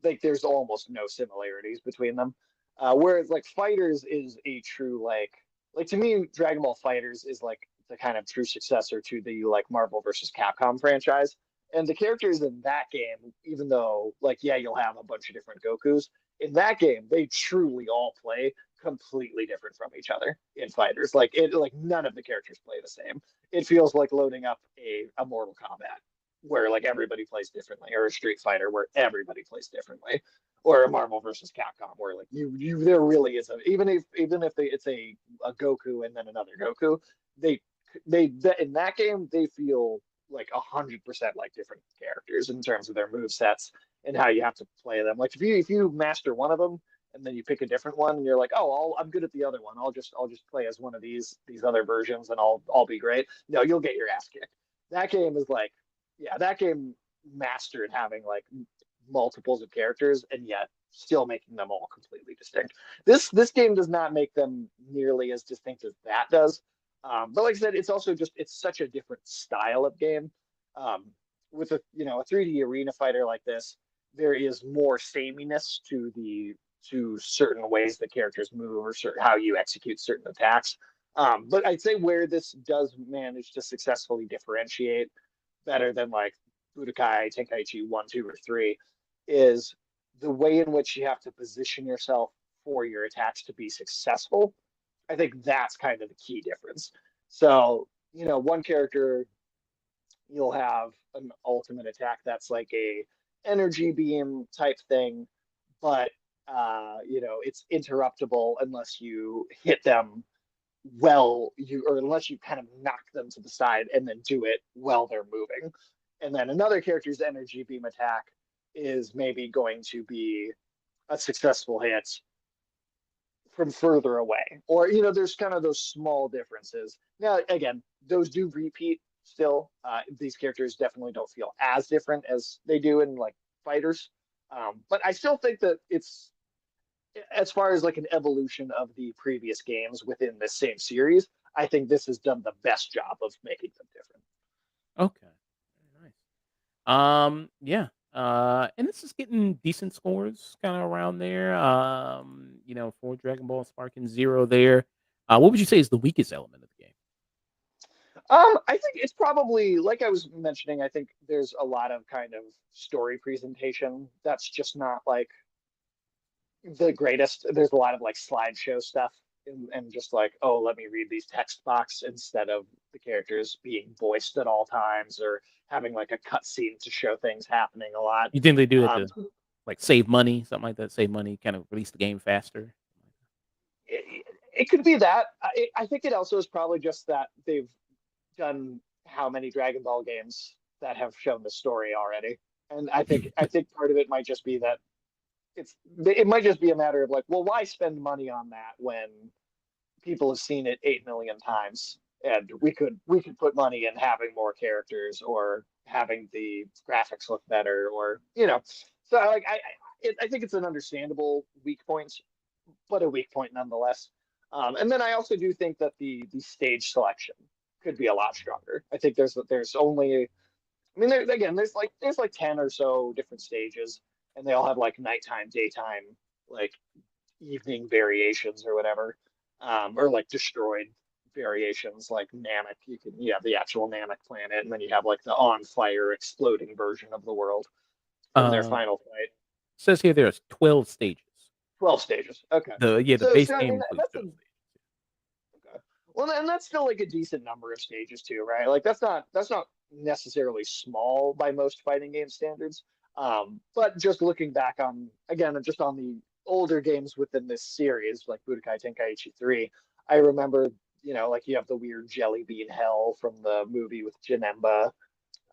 like there's almost no similarities between them. Whereas like Fighters is a true like to me, Dragon Ball Fighters is like the kind of true successor to the like Marvel versus Capcom franchise. And the characters in that game, even though like yeah, you'll have a bunch of different Gokus, in that game, they truly all play completely different from each other in fighters. Like none of the characters play the same. It feels like loading up a Mortal Kombat where like everybody plays differently, or a Street Fighter where everybody plays differently, or a Marvel versus Capcom where like you there really is a even if it's a Goku and then another Goku, they they in that game they feel like 100% like different characters in terms of their move sets and how you have to play them. Like if you master one of them and then you pick a different one and you're like, oh, I'm good at the other one. I'll just play as one of these other versions and I'll be great. No, you'll get your ass kicked. That game is like, yeah, that game mastered having like multiples of characters and yet still making them all completely distinct. This game does not make them nearly as distinct as that does. But like I said, it's also just it's such a different style of game. Um, with a a 3D arena fighter like this, there is more sameness to certain ways the characters move or certain how you execute certain attacks. But I'd say where this does manage to successfully differentiate better than like Budokai Tenkaichi 1, 2, or 3 is the way in which you have to position yourself for your attacks to be successful. I think that's kind of the key difference. So, one character you'll have an ultimate attack that's like a energy beam type thing, but it's interruptible unless you hit them or unless you kind of knock them to the side and then do it while they're moving. And then another character's energy beam attack is maybe going to be a successful hit from further away. Or, there's kind of those small differences. Now, again, those do repeat still. These characters definitely don't feel as different as they do in like fighters. But I still think that it's as far as like an evolution of the previous games within the same series, I think this has done the best job of making them different. Okay. Very nice. Yeah. And this is getting decent scores kind of around there. For Dragon Ball Sparking Zero there. What would you say is the weakest element of the game? I think it's probably like I was mentioning. I think there's a lot of kind of story presentation that's just not like the greatest. There's a lot of like slideshow stuff and just like, oh, let me read these text box instead of the characters being voiced at all times or having like a cutscene to show things happening a lot. You think they do it Um, to like save money, something like that? Save money, kind of release the game faster. it could be that. I think it also is probably just that they've done how many Dragon Ball games that have shown the story already, and I think part of it might just be that it might just be a matter of like, well, why spend money on that when people have seen it 8 million times, and we could put money in having more characters or having the graphics look better, or So like I think it's an understandable weak point, but a weak point nonetheless. And then I also do think that the stage selection could be a lot stronger. I think there's only I mean, there's like 10 or so different stages, and they all have like nighttime, daytime, like evening variations or whatever, or like destroyed variations, like Namek. You have the actual Namek planet, and then you have like the on fire exploding version of the world from their Uh, final fight. Says here there's 12 stages. 12 stages. Okay. The So, base so I game mean, includes that's 12 stages. okay. Well, and that's still like a decent number of stages too, right? Like that's not necessarily small by most fighting game standards. But just looking back on again, just on the older games within this series, like Budokai Tenkaichi 3, I remember, like you have the weird jelly bean hell from the movie with Janemba.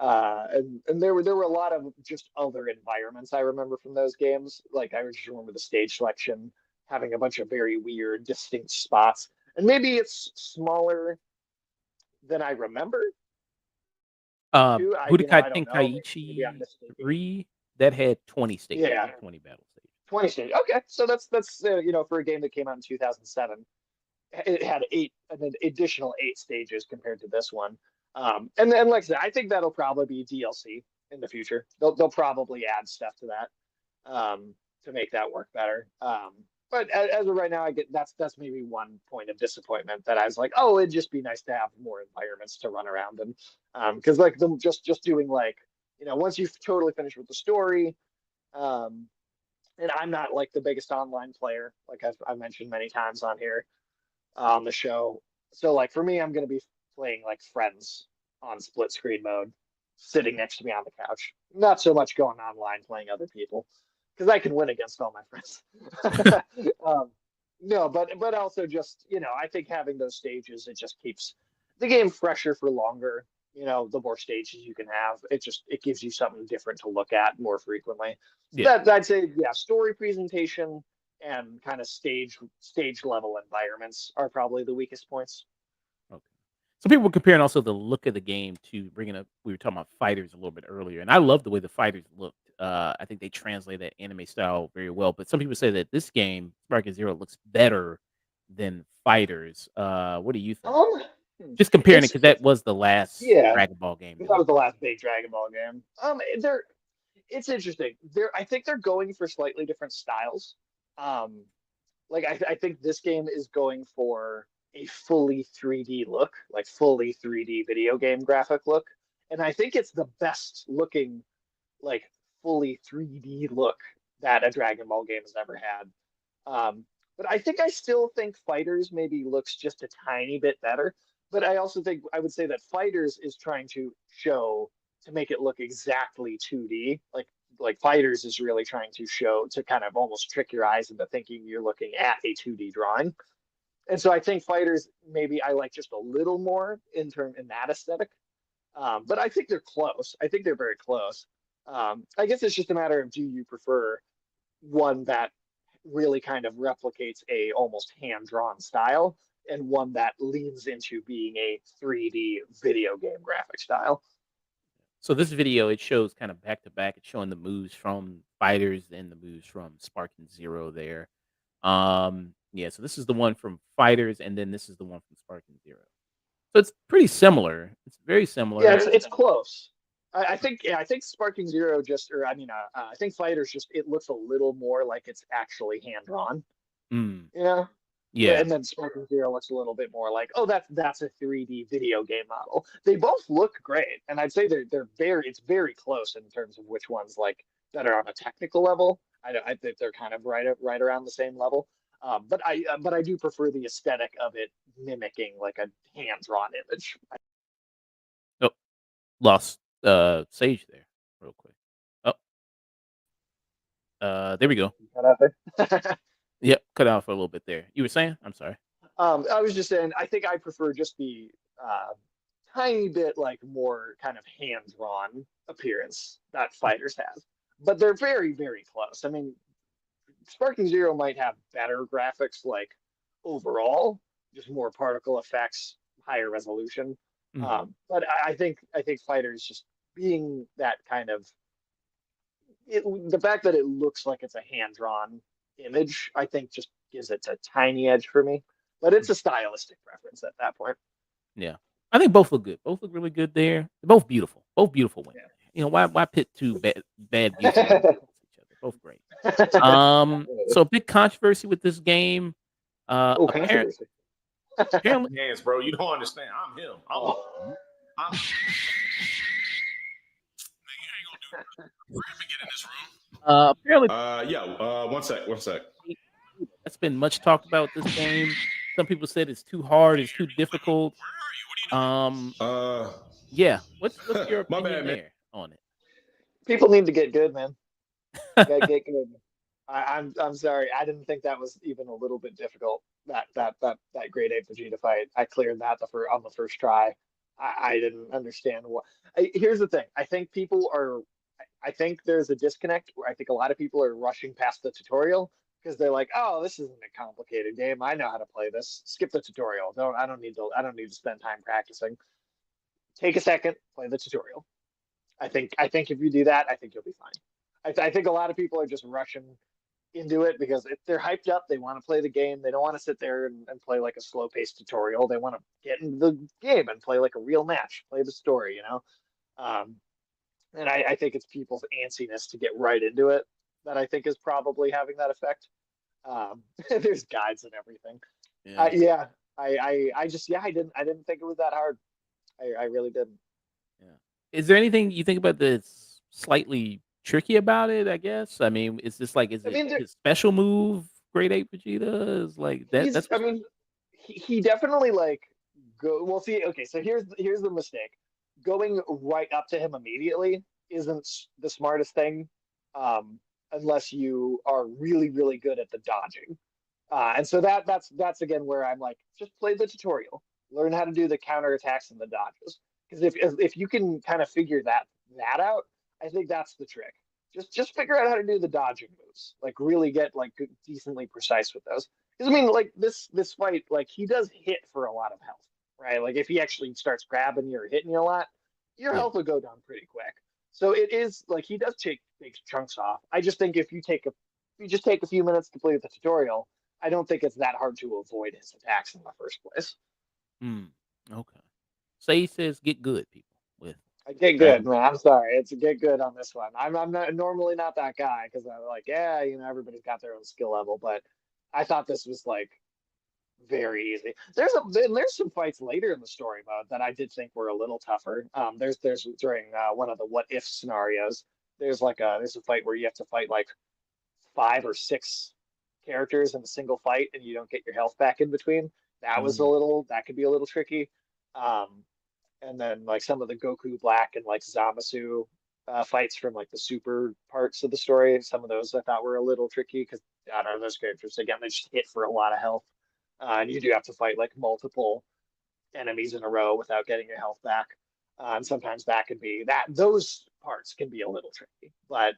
And there were a lot of just other environments I remember from those games. Like I just remember the stage selection having a bunch of very weird, distinct spots. And maybe it's smaller than I remember too. Budokai I don't know. Maybe I'm Tenkaichi mistaken. 3 that had 20 stages, Yeah, 20 battle stages. 20 stages. Okay, so that's for a game that came out in 2007, it had an additional 8 stages compared to this one. And then, like I said, I think that'll probably be DLC in the future. They'll probably add stuff to that to make that work better. But as of right now, I get that's maybe one point of disappointment that I was like, oh, it'd just be nice to have more environments to run around in, because like them just doing like once you've totally finished with the story, um, and I'm not like the biggest online player, like I've mentioned many times on here on the show. So like for me, I'm gonna be playing like friends on split screen mode, sitting next to me on the couch. Not so much going online playing other people because I can win against all my friends. um, no, but also just I think having those stages, it just keeps the game fresher for longer. The more stages you can have, it gives you something different to look at more frequently. So Yeah. that I'd say, yeah, story presentation and kind of stage level environments are probably the weakest points. Okay. Some people were comparing also the look of the game to bringing up. We were talking about fighters a little bit earlier, and I love the way the fighters looked. I think they translate that anime style very well. But some people say that this game, Sparking Zero, looks better than fighters. What do you think? Um, Just comparing it It's because that was the last yeah, Dragon Ball game that that we was the played. last big Dragon Ball game. They're it's interesting. I think they're going for slightly different styles. Um, like I think this game is going for a fully 3D look, like fully 3D video game graphic look, and I think it's the best looking like fully 3D look that a Dragon Ball game has ever had. But I think I still think Fighters maybe looks just a tiny bit better. But I also think I would say that Fighters is trying to show to make it look exactly 2D. Like Fighters is really trying to show to kind of almost trick your eyes into thinking you're looking at a 2D drawing. And so I think Fighters maybe I like just a little more in that aesthetic. But I think they're close. I think they're very close. I guess it's just a matter of do you prefer one that really kind of replicates a almost hand-drawn style and one that leans into being a 3D video game graphic style. So this video, it shows kind of back to back. It's showing the moves from Fighters and the moves from Sparking Zero there. Yeah, so this is the one from Fighters, and then this is the one from Sparking Zero. So it's pretty similar. It's very Yeah, similar. it's close. I think yeah, I think Sparking Zero just or I mean I think Fighters just it looks a little more like it's actually hand drawn. Mm, You know, yeah. and then Sparking Zero looks a little bit more like, oh, that's a 3D video game model. They both look great, and I'd say they're very it's very close in terms of which ones like that are on a technical level. I think they're kind of right around the same level. But I do prefer the aesthetic of it mimicking like a hand drawn image. Oh, lost Sage there real quick. Oh, there we go. Cut out there. Yep, cut out for a little bit there. You were saying? I'm sorry. I was just saying, I think I prefer just the tiny bit like more kind of hand-drawn appearance that Fighters has, but they're very, very close. I mean, Sparking Zero might have better graphics, like overall, just more particle effects, higher resolution. Mhm. But I think Fighters just being that kind of the fact that it looks like it's a hand-drawn image, I think just gives it a tiny edge for me. But it's a stylistic preference at that point. Yeah. I think both look good. Both look really good there. They're both beautiful. Both beautiful women. Yeah. You know, why pit two bad beautiful women against each other? Both great. So big controversy with this game. Oh, Apparent, controversy. apparently, Hands, bro. You don't understand. I'm him. Oh. I'm apparently, yeah. One sec. that's been much talked about this game. Some people said it's too hard, it's too difficult. Yeah. What's your My opinion bad, man. there on it? People need to get good, man. Get good. I'm sorry. I didn't think that was even a little bit difficult. That grade 8 Vegeta fight. I cleared that on the first try. I didn't understand what. Here's the thing. I think people are. I think there's a disconnect where I think a lot of people are rushing past the tutorial because they're like, "Oh, this isn't a complicated game. I know how to play this. Skip the tutorial. I don't need to. I don't need to spend time practicing. Take a second, play the tutorial. I think if you do that, I think you'll be fine. I think a lot of people are just rushing into it because if they're hyped up, they want to play the game. They don't want to sit there and play like a slow paced tutorial. They want to get into the game and play like a real match, play the story, you know? Um, and I think it's people's antsiness to get right into it that I think is probably having that effect. There's guides and everything. Yeah. Yeah, I just, yeah, I didn't think it was that hard. I really didn't. Yeah. Is there anything you think about that's slightly tricky about it? I guess. I mean, is this like is I it mean, his special move? Grade 8 Vegeta is like that. he's, That's I what's mean, he definitely like go. Well, see, okay, so here's the mistake. Going right up to him immediately isn't the smartest thing, unless you are really really good at the dodging. And so that's again where I'm like, just play the tutorial, learn how to do the counter attacks and the dodges. Because if you can kind of figure that out, I think that's the trick. Just figure out how to do the dodging moves. Like really get like decently precise with those. Because I mean, like this fight, like he does hit for a lot of health, right? Like if he actually starts grabbing you or hitting you a lot, your yeah. health will go down pretty quick. So it is like he does take big chunks off. I just think if you just take a few minutes to play the tutorial, I don't think it's that hard to avoid his attacks in the first place. Mm. Okay. Say says get good, people. With I get good, Dragon. man. I'm sorry. It's a get good on this one. I'm not normally not that guy because I'm like, yeah, everybody's got their own skill level, but I thought this was like very easy. There's some fights later in the story mode that I did think were a little tougher. There's during one of the what if scenarios. There's a fight where you have to fight like 5 or 6 characters in a single fight, and you don't get your health back in between. That could be a little tricky. Um, and then like some of the Goku Black and like Zamasu fights from like the super parts of the story. Some of those I thought were a little tricky because I don't know those characters again they just hit for a lot of health, and you do have to fight like multiple enemies in a row without getting your health back. And sometimes that could be that those parts can be a little tricky, but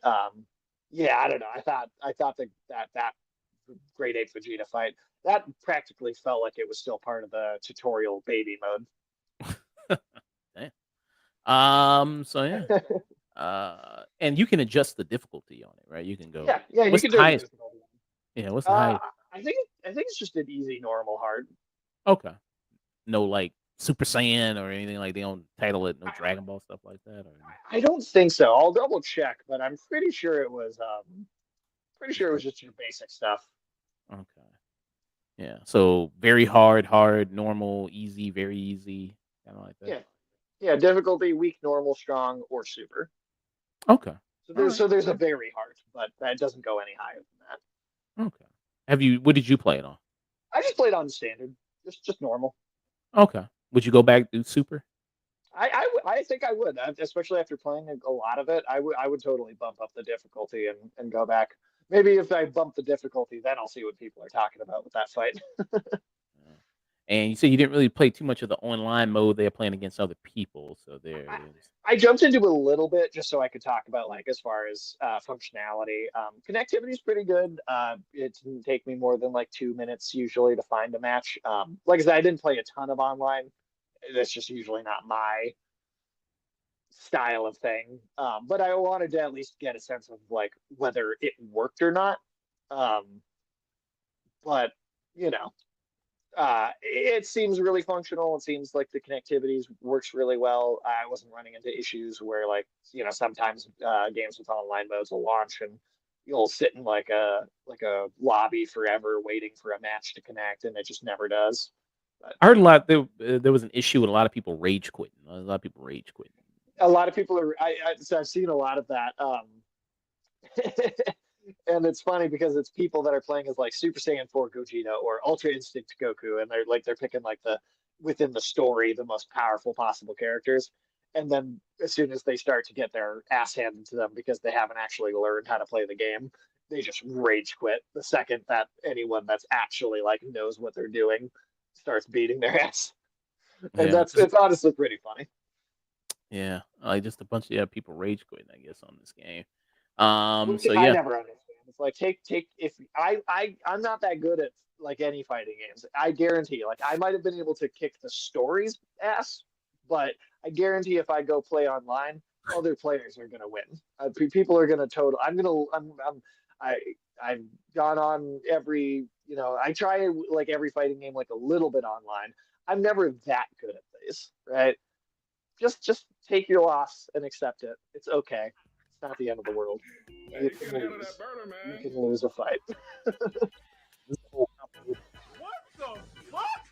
yeah, I don't know. I thought that Great Ape Vegeta fight that practically felt like it was still part of the tutorial baby mode. Damn. So yeah. And you can adjust the difficulty on it, right? You can go. Yeah, you What's can the do highest? it. Yeah, what's the highest? I think it's just an easy normal hard. Okay. No, like Super Saiyan or anything like they don't title it. No Dragon Ball stuff like that. Or I don't think so. I'll double check, but I'm pretty sure it was just your basic stuff. okay. Yeah. So very hard, normal, easy, very easy, kind of like that. Yeah. Yeah, difficulty, weak, normal, strong, or super. Okay. So All right. there's a very hard, but that doesn't go any higher than that. Okay. Have you? What did you play it on? I just played on standard, just normal. Okay. Would you go back to Super? I think I would, especially after playing a lot of it. I would totally bump up the difficulty and go back. Maybe if I bump the difficulty, then I'll see what people are talking about with that fight. Yeah. And you said you didn't really play too much of the online mode. They're playing against other people, so there it I, is. I jumped into it a little bit just so I could talk about like as far as functionality. Connectivity is pretty good. It didn't take me more than like 2 minutes usually to find a match. Like I said, I didn't play a ton of online. That's just usually not my style of thing. But I wanted to at least get a sense of like whether it worked or not. Um, but you know, it seems really functional. It seems like the connectivity works really well. I wasn't running into issues where like sometimes games with online modes will launch and you'll sit in like a lobby forever waiting for a match to connect and it just never does. But I heard a lot. There was an issue with a lot of people rage quitting. A lot of people rage quitting. a lot of people are. So I've seen a lot of that. And it's funny because it's people that are playing as like Super Saiyan 4 Gogeta or Ultra Instinct Goku, and they're picking like the within the story the most powerful possible characters. And then as soon as they start to get their ass handed to them because they haven't actually learned how to play the game, they just rage quit the second that anyone that's actually like knows what they're doing starts beating their ass. And Yeah, it's honestly pretty funny. yeah, like just a bunch of people rage quitting, I guess, on this game. Which So I yeah, never understand. It's like take if I'm not that good at like any fighting games. I guarantee, like I might have been able to kick the story's ass, but I guarantee if I go play online, other players are gonna win. People are gonna total. I I've gone on every I try like every fighting game like a little bit online. I'm never that good at these, right? Just take your loss and accept it. It's okay. It's not the end of the world. Hey, You you can gotta handle lose. that burner, You man. can lose a fight. What the fuck?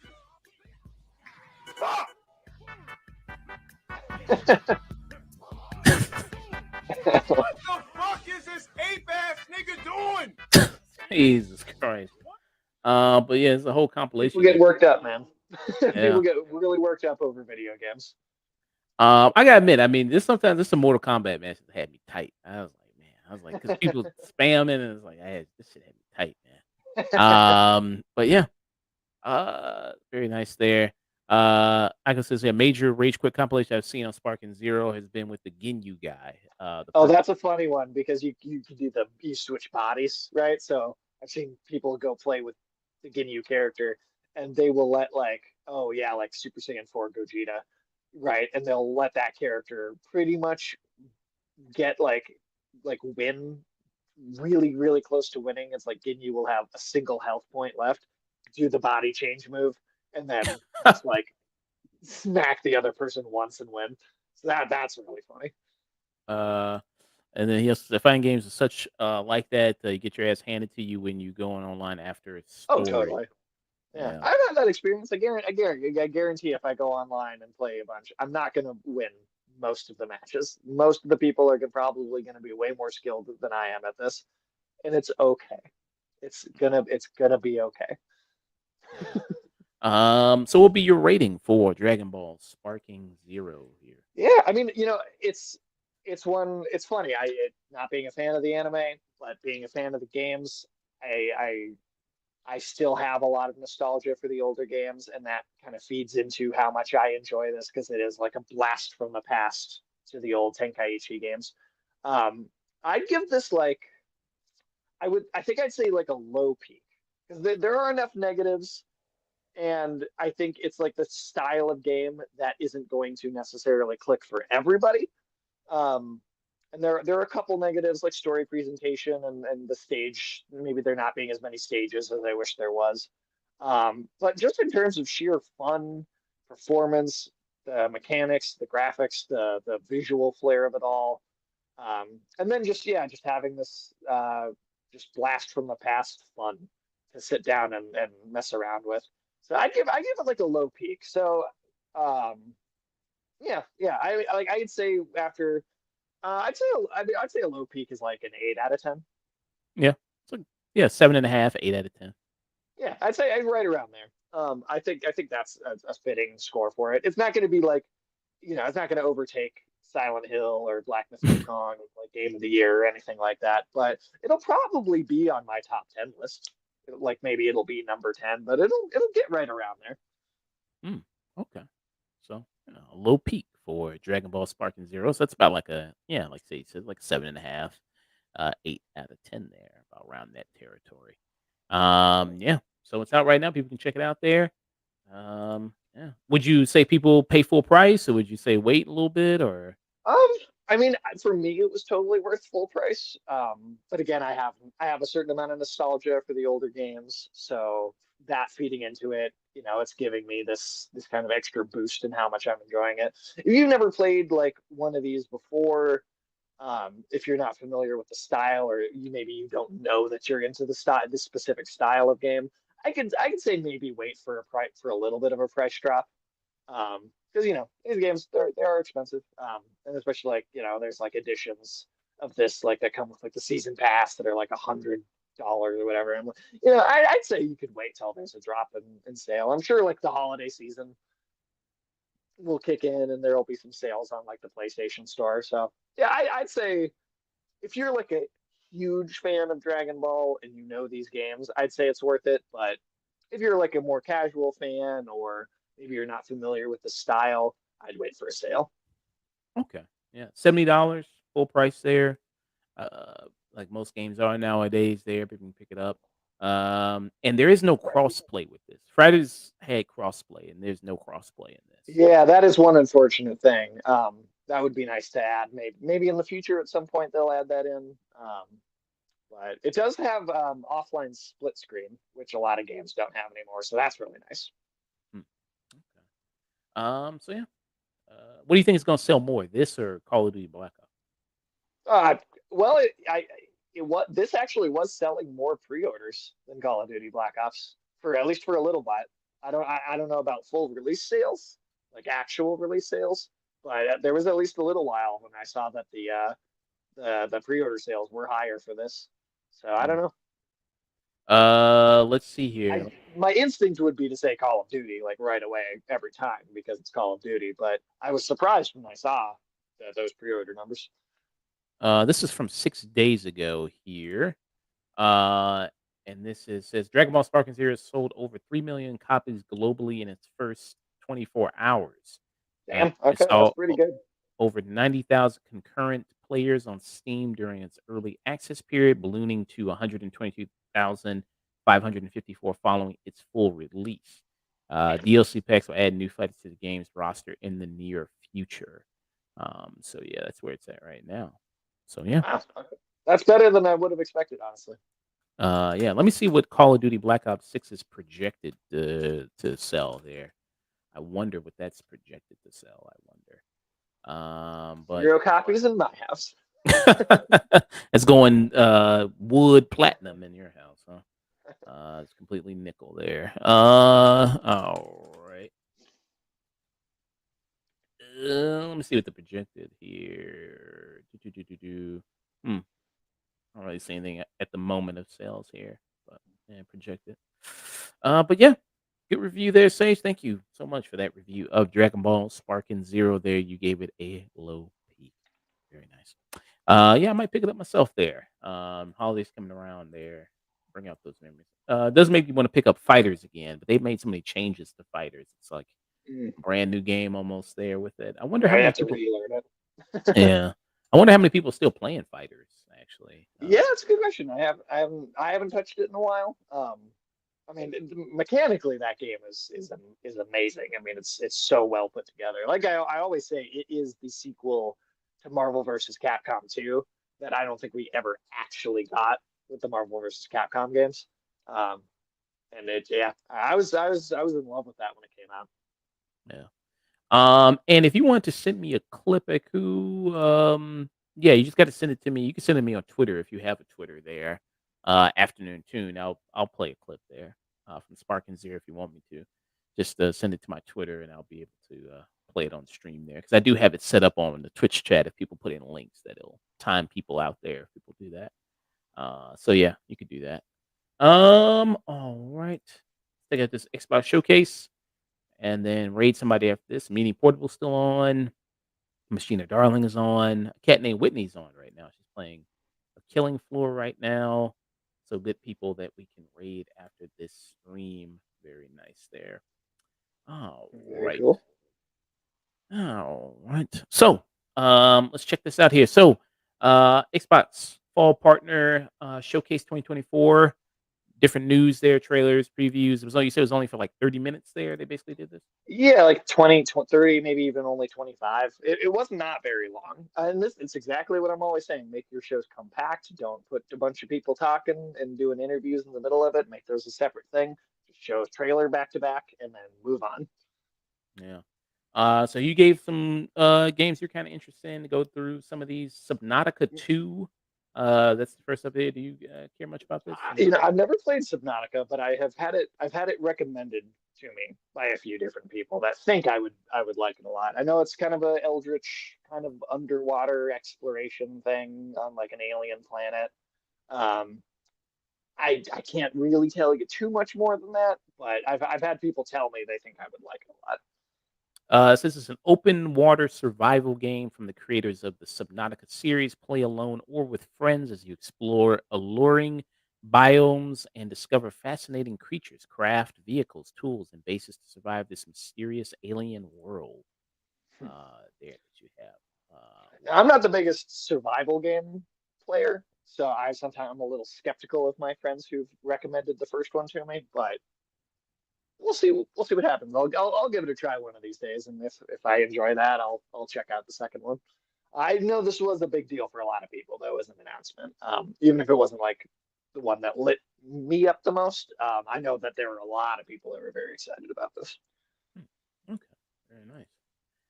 Fuck! What the fuck is this ape ass nigga doing? Jesus Christ. But yeah, it's a whole compilation. People get Game. worked up, man. Yeah. People get really worked up over video games. I gotta admit, I mean, sometimes this some Mortal Kombat match that had me tight. I was like, because people spamming, and it's like, this shit had me tight, man. But yeah, very nice there. I can say a major rage quit compilation I've seen on Sparking Zero has been with the Ginyu guy. Oh, that's a funny one because you can do you switch bodies, right? So I've seen people go play with the Ginyu character and they will let like, oh yeah, like Super Saiyan 4 Gogeta, right? And they'll let that character pretty much get like win really, really close to winning. It's like Ginyu will have a single health point left, do the body change move, and then just like smack the other person once and win. So that's really funny. Uh, and then yes, the fighting games are such like that. You get your ass handed to you when you go on online after a Oh, story. totally. Yeah, Yeah. I've had that experience. I guarantee if I go online and play a bunch, I'm not going to win most of the matches. Most of the people are probably going to be way more skilled than I am at this, and it's okay. It's gonna be okay. So what would be your rating for Dragon Ball Sparking Zero here? Yeah, I mean, it's funny. Not being a fan of the anime, but being a fan of the games, I I I still have a lot of nostalgia for the older games, and that kind of feeds into how much I enjoy this because it is like a blast from the past to the old Tenkaichi games. Um, I'd give this like I think I'd say like a low peak because there are enough negatives, and I think it's like the style of game that isn't going to necessarily click for everybody. Um, and there are a couple negatives like story presentation and the stage. Maybe there not being as many stages as I wish there was. But just in terms of sheer fun, performance, the mechanics, the graphics, the visual flair of it all, and then just having this just blast from the past fun to sit down and mess around with. So I give it like a low peak. So um, yeah, I'd say after I'd say a low peak is like an 8 out of 10. Yeah. So yeah, 7.5, 8 out of 10. Yeah, I'd say I'm right around there. I think that's a fitting score for it. It's not going to be like, it's not going to overtake Silent Hill or Black Myth Wukong like Game of the Year or anything like that. But it'll probably be on my top 10 list. Like maybe it'll be number 10, but it'll get right around there. Mm, okay. So a low peak for Dragon Ball Sparking Zero. So that's about like like say you said, like 7.5, 8 out of 10 there, about around that territory. Yeah. So it's out right now. People can check it out there. Yeah. Would you say people pay full price, or would you say wait a little bit, or? Um, I mean, for me, it was totally worth full price. But again, I have a certain amount of nostalgia for the older games, so that feeding into it, it's giving me this kind of extra boost in how much I'm enjoying it. If you've never played like one of these before, if you're not familiar with the style, or maybe you don't know that you're into this specific style of game, I could say maybe wait for a little bit of a price drop. Because these games they are expensive, and especially like there's like editions of this like that come with like the season pass that are like $100 or whatever. And I'd say you could wait till there's a drop in sale. I'm sure like the holiday season will kick in and there'll be some sales on like the PlayStation Store. So yeah, I'd say if you're like a huge fan of Dragon Ball and you know these games, I'd say it's worth it. But if you're like a more casual fan, or maybe you're not familiar with the style, I'd wait for a sale. Okay. Yeah. $70 full price there. Like most games are nowadays there. People can pick it up. And there is no crossplay with this. Fridays had crossplay, and there's no crossplay in this. Yeah, that is one unfortunate thing. That would be nice to add. Maybe in the future at some point they'll add that in. But it does have offline split screen, which a lot of games don't have anymore. So that's really nice. Hmm, okay. So yeah. What do you think is gonna sell more, this or Call of Duty Black Ops? Uh, well, this actually was selling more pre-orders than Call of Duty Black Ops for at least for a little bit. I don't know about full release sales, like actual release sales, but there was at least a little while when I saw that the pre-order sales were higher for this. So I don't Mm. know. Let's see I here. My instinct would be to say Call of Duty like right away every time because it's Call of Duty, but I was surprised when I saw those pre-order numbers. This is from 6 days ago here. Uh, and says Dragon Ball Sparking Zero sold over 3 million copies globally in its first 24 hours. Damn. It Okay, that's saw pretty good. over 90,000 concurrent players on Steam during its early access period, ballooning to 122,554 following its full release. DLC packs will add new fighters to the game's roster in the near future. So yeah, that's where it's at right now. So yeah, Wow. Okay. That's better than I would have expected, honestly. yeah. Let me see what Call of Duty Black Ops 6 is projected to sell there. I wonder what that's projected to sell. I wonder. But 0 copies in my house. it's going wood platinum in your house, huh? It's completely nickel there. All right. Let me see what the projected here. Hmm. I don't really see anything at the moment of sales here, but yeah, projected. But yeah, good review there, Sage. Thank you so much for that review of Dragon Ball Sparking Zero. There, you gave it a low P. Very nice. Yeah, I might pick it up myself there. Holidays coming around there. Bring out those memories. It does make me want to pick up Fighters again, but they've made so many changes to Fighters. It's like Mm, a brand new game almost there with it. I wonder how I many have to people. relearn it. Yeah, I wonder how many people still playing Fighters actually. Yeah, it's a good question. I haven't touched it in a while. I mean, mechanically, that game is amazing. I mean, it's so well put together. Like I always say, it is the sequel to Marvel versus Capcom 2 that I don't think we ever actually got with the Marvel versus Capcom games. Um, and yeah, I was in love with that when it came out. Yeah. And if you want to send me a clip, Aku, yeah, you just got to send it to me. You can send it to me on Twitter if you have a Twitter there. Afternoon Tune. I'll play a clip there from Sparking Zero if you want me to. Just send it to my Twitter and I'll be able to play it on stream there because I do have it set up on the Twitch chat. If people put in links, that it'll time people out there if people do that. So yeah, you could do that. All right. I got this Xbox Showcase and then raid somebody after this. Meaning Portable still on. Machina Darling is on. A cat named Whitney's on right now. She's playing a Killing Floor right now. So good people that we can raid after this stream. Very nice there. All Very right. cool. All right. So let's check this out here. So Xbox Fall Partner Showcase 2024. Different news there, trailers, previews. It was only you said it was only for like 30 minutes there. They basically did this. Yeah, like 20, 30, maybe even only 25. It was not very long. And it's exactly what I'm always saying. Make your shows compact. Don't put a bunch of people talking and doing interviews in the middle of it. Make those a separate thing. Just show a trailer back to back and then move on. Yeah. So you gave some games you're kind of interested in to go through some of these. Subnautica 2. That's the first update. Do you care much about this? I've never played Subnautica, but I've had it recommended to me by a few different people that think I would like it a lot. I know it's kind of a eldritch kind of underwater exploration thing on like an alien planet. Um, I can't really tell you too much more than that, but I've had people tell me they think I would like it a lot. Since it's an open water survival game from the creators of the Subnautica series, play alone or with friends as you explore alluring biomes and discover fascinating creatures, craft vehicles, tools, and bases to survive this mysterious alien world. There that you have. I'm not the biggest survival game player, so I sometimes I'm a little skeptical of my friends who've recommended the first one to me, but we'll see. We'll see what happens. I'll give it a try one of these days, and if I enjoy that, I'll check out the second one. I know this was a big deal for a lot of people, though, as an announcement. Even if it wasn't like the one that lit me up the most, I know that there were a lot of people that were very excited about this. Okay, very nice.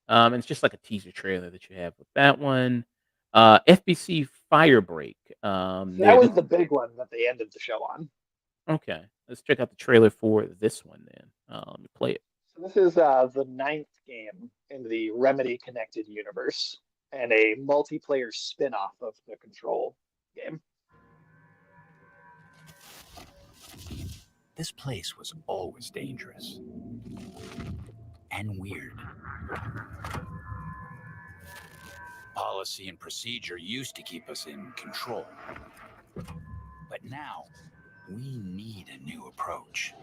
And it's just like a teaser trailer that you have with that one. FBC Firebreak. That was the big one that they ended the show on. Okay, let's check out the trailer for this one then. Let me play it. So this is the ninth game in the Remedy connected universe and a multiplayer spin-off of the Control game. This place was always dangerous and weird. Policy and procedure used to keep us in control. But now, we need a new approach.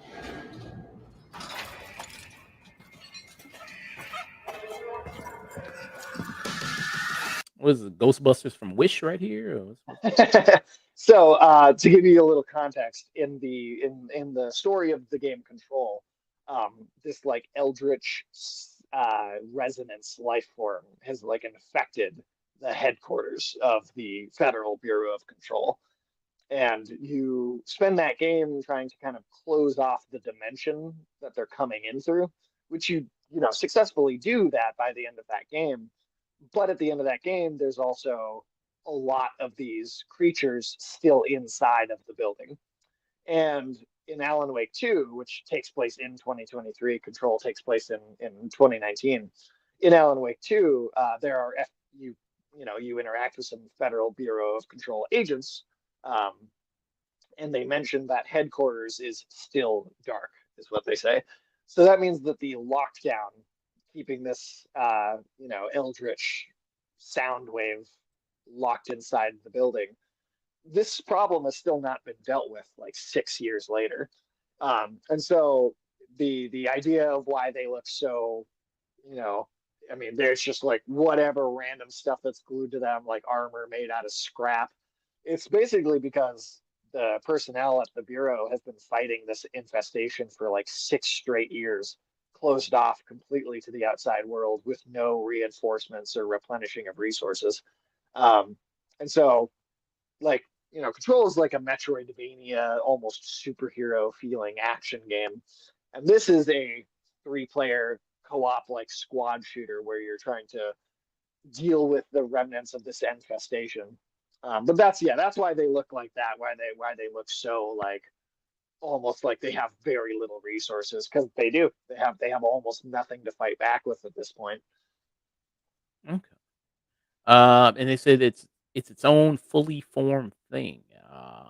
What is it, Ghostbusters from Wish right here? Or So to give you a little context, in the story of the game Control, this like eldritch resonance life form has like infected the headquarters of the Federal Bureau of Control. And you spend that game trying to kind of close off the dimension that they're coming in through, which you successfully do that by the end of that game. But at the end of that game, there's also a lot of these creatures still inside of the building. And in Alan Wake 2, which takes place in 2023, Control takes place in 2019. In Alan Wake 2, there are you interact with some Federal Bureau of Control agents, um, and they mention that headquarters is still dark, is what they say. So that means that the lockdown, keeping this eldritch sound wave locked inside the building, this problem has still not been dealt with like 6 years later. And so the idea of why they look so, you know, I mean, there's just like whatever random stuff that's glued to them, like armor made out of scrap. It's basically because the personnel at the Bureau has been fighting this infestation for like 6 straight years, closed off completely to the outside world with no reinforcements or replenishing of resources. Um, and so, like, Control is like a Metroidvania, almost superhero feeling action game. And this is a 3-player co-op like squad shooter where you're trying to deal with the remnants of this infestation. But that's why they look like that. Why they look so like almost like they have very little resources, because they do. They have almost nothing to fight back with at this point. Okay. And they said it's its own fully formed thing.